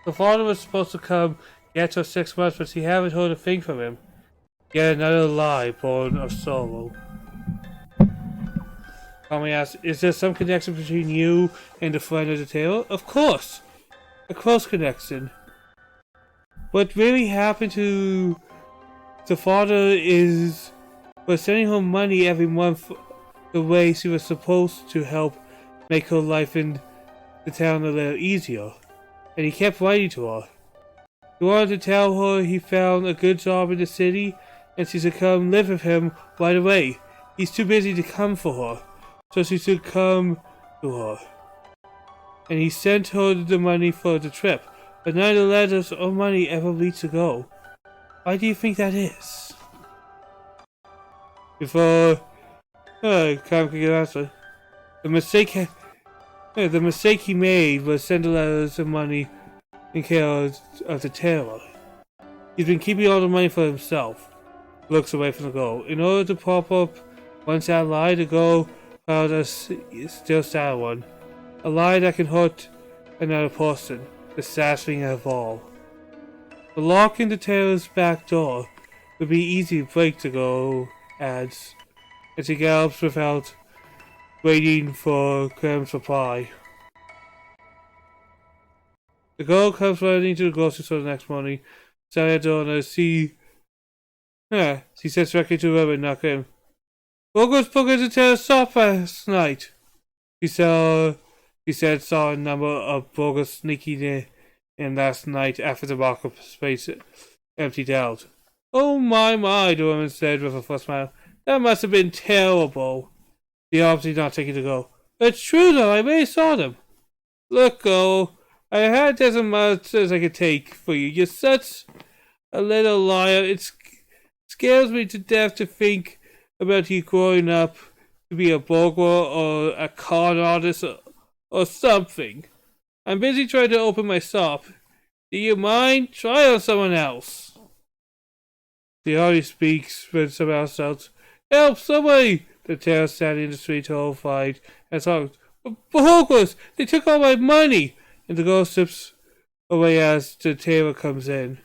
Her father was supposed to come get her 6 months, but she haven't heard a thing from him. Yet another lie born of sorrow. Tommy asks, is there some connection between you and the friend of the tailor? Of course! A close connection. What really happened to the father was sending her money every month the way she was supposed to help make her life in the town a little easier. And he kept writing to her. He wanted to tell her he found a good job in the city and she should come live with him right away. He's too busy to come for her, so she should come to her. And he sent her the money for the trip, but neither letters or money ever reached the goal. Why do you think that is? Before Kyle could get answer, the mistake he made was send the letters and money in care of the tailor. He's been keeping all the money for himself. Looks away from the girl. In order to prop up one sad lie, the girl found a still sad one. A lie that can hurt another person. The saddest thing of all. The lock in the tailor's back door would be easy to break, the girl adds, as he gallops without waiting for Clem's reply. The girl comes running to the grocery store the next morning, standing at the door, and she says directly to her and not him. What was broken to tailor's shop last night? She said saw a number of burglars sneaking in last night after the market space emptied out. Oh my, the woman said with a full smile. That must have been terrible. The obviously not taking to go. It's true though, I really saw them. Look, girl, I had as much as I could take for you. You're such a little liar. It scares me to death to think about you growing up to be a burglar or a con artist or something. I'm busy trying to open my shop. Do you mind? Try on someone else. She hardly speaks when someone else shouts, Help, somebody! The tailor standing in the street horrified and talks, Burglars! They took all my money! And the girl slips away as the tailor comes in.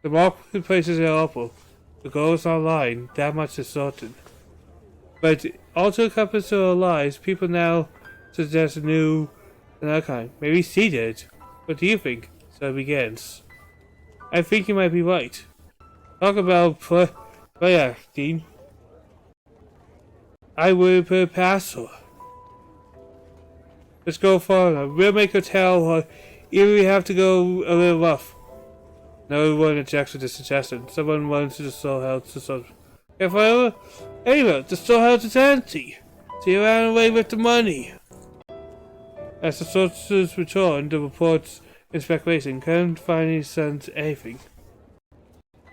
The marketplaces are awful. The girl is not lying, that much is certain. But also comes to her lies, people now suggest another kind. Maybe she did. What do you think? So it begins. I think you might be right. Talk about play acting. I would put it past her. Let's go further. We'll make her tell her, even if we have to go a little rough. No one objects to this suggestion. Someone runs to the storehouse to sort of forever. Anyway, the storehouse is empty. She ran away with the money. As the sources return, the reports and speculation can't finally sense anything.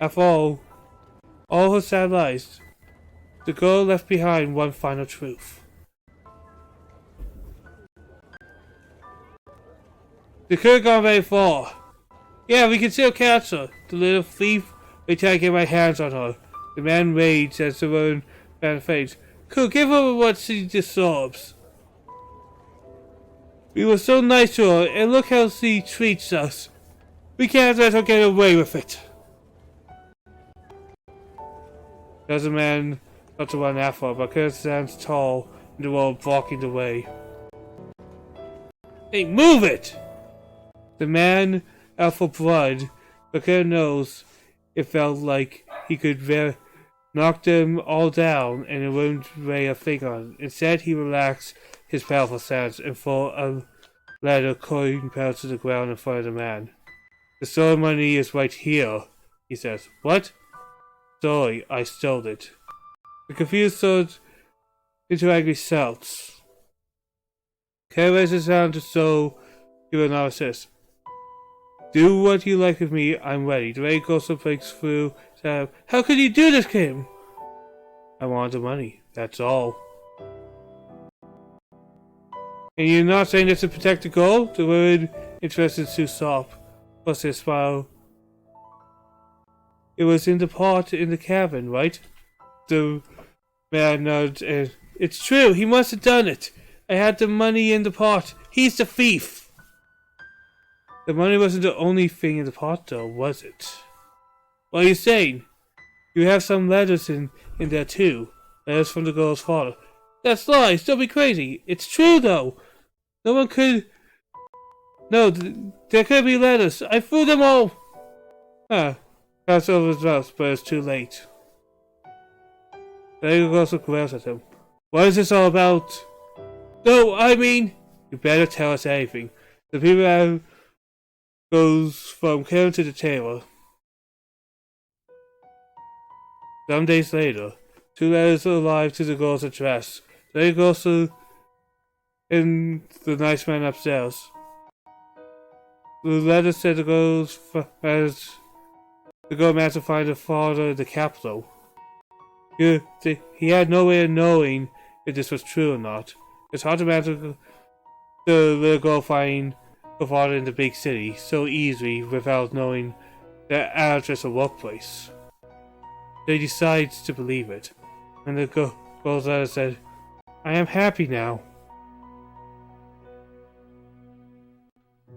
After all her sad lies, the girl left behind one final truth. They could have gone very far. Yeah, we can still catch her. The little thief. Wait till I get my hands on her. The man raged as the woman ran face. Cool, give her what she deserves. We were so nice to her, and look how she treats us. We can't let her get away with it. There's a man not to run after her, but Kurt stands tall in the wall blocking the way. Hey, move it! The man out for blood, but God knows it felt like he could knock them all down and it wouldn't weigh a thing on it. Instead, he relaxed his powerful stance and threw a ladder coin pound to the ground in front of the man. The stolen money is right here, he says. What? Sorry, I stole it. The confused sword into angry shouts. Kay raises his hand so he will not assist. Do what you like with me, I'm ready. The raid also breaks through. How could you do this, Kim? I want the money, that's all. And you're not saying this to protect the gold? The word interested Sue Sop. Plus his smile. It was in the pot in the cabin, right? The man nods and it's true, he must have done it. I had the money in the pot. He's the thief. The money wasn't the only thing in the pot though, was it? What are you saying? You have some letters in there too. Letters from the girl's father. That's lies, don't be crazy. It's true though. No one could... No, there could be letters. I threw them all. Passed over his mouth, but it's too late. The girl also glares at him. What is this all about? No, I mean... You better tell us anything. The people out goes from Karen to the tailor. Some days later, 2 letters arrive to the girl's address. They go to in the nice man upstairs. The letter said the girl managed to find her father in the capital. He had no way of knowing if this was true or not. It's hard to imagine the little girl find her father in the big city so easily without knowing the address or workplace. They decides to believe it, and the girl's letter said, I am happy now.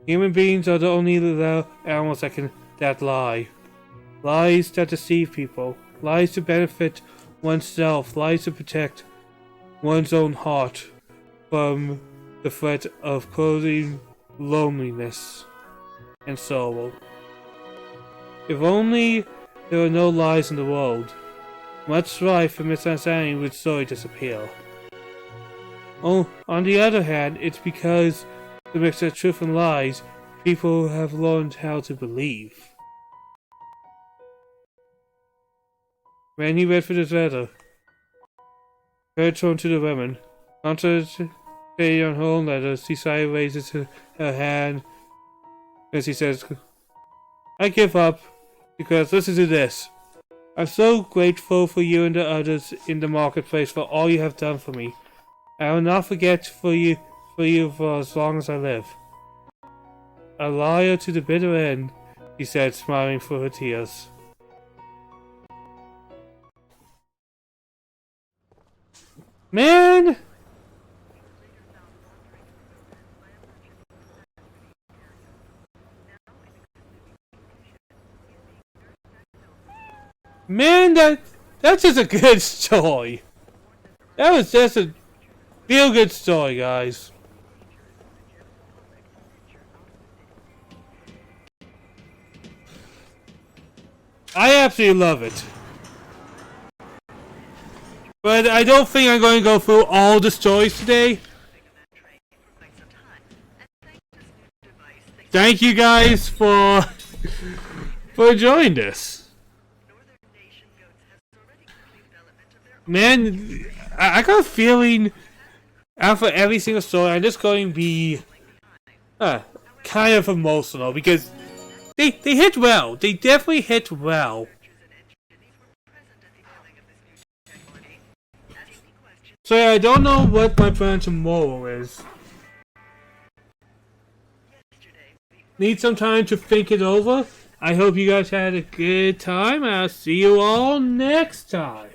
Human beings are the only animals that lie. Lies that deceive people. Lies to benefit oneself. Lies to protect one's own heart from the threat of clothing loneliness and sorrow. If only there were no lies in the world, much strife and misunderstanding would slowly disappear. Oh, on the other hand, it's because the mix of truth and lies people have learned how to believe. When he read through this letter, her turned to the women. Concentrating on her own letters, she slightly raises her hand as she says, I give up, because listen to this. I'm so grateful for you and the others in the marketplace for all you have done for me. I will not forget for you for as long as I live. A liar to the bitter end, she said, smiling through her tears. Man! Man, that's just a good story. That was just a real good story, guys. I absolutely love it. But I don't think I'm going to go through all the stories today. Thank you guys for enjoying this. Man, I got a feeling after every single story I'm just going to be kind of emotional because they hit well. They definitely hit well. So yeah, I don't know what my plan tomorrow is. Need some time to think it over. I hope you guys had a good time. I'll see you all next time.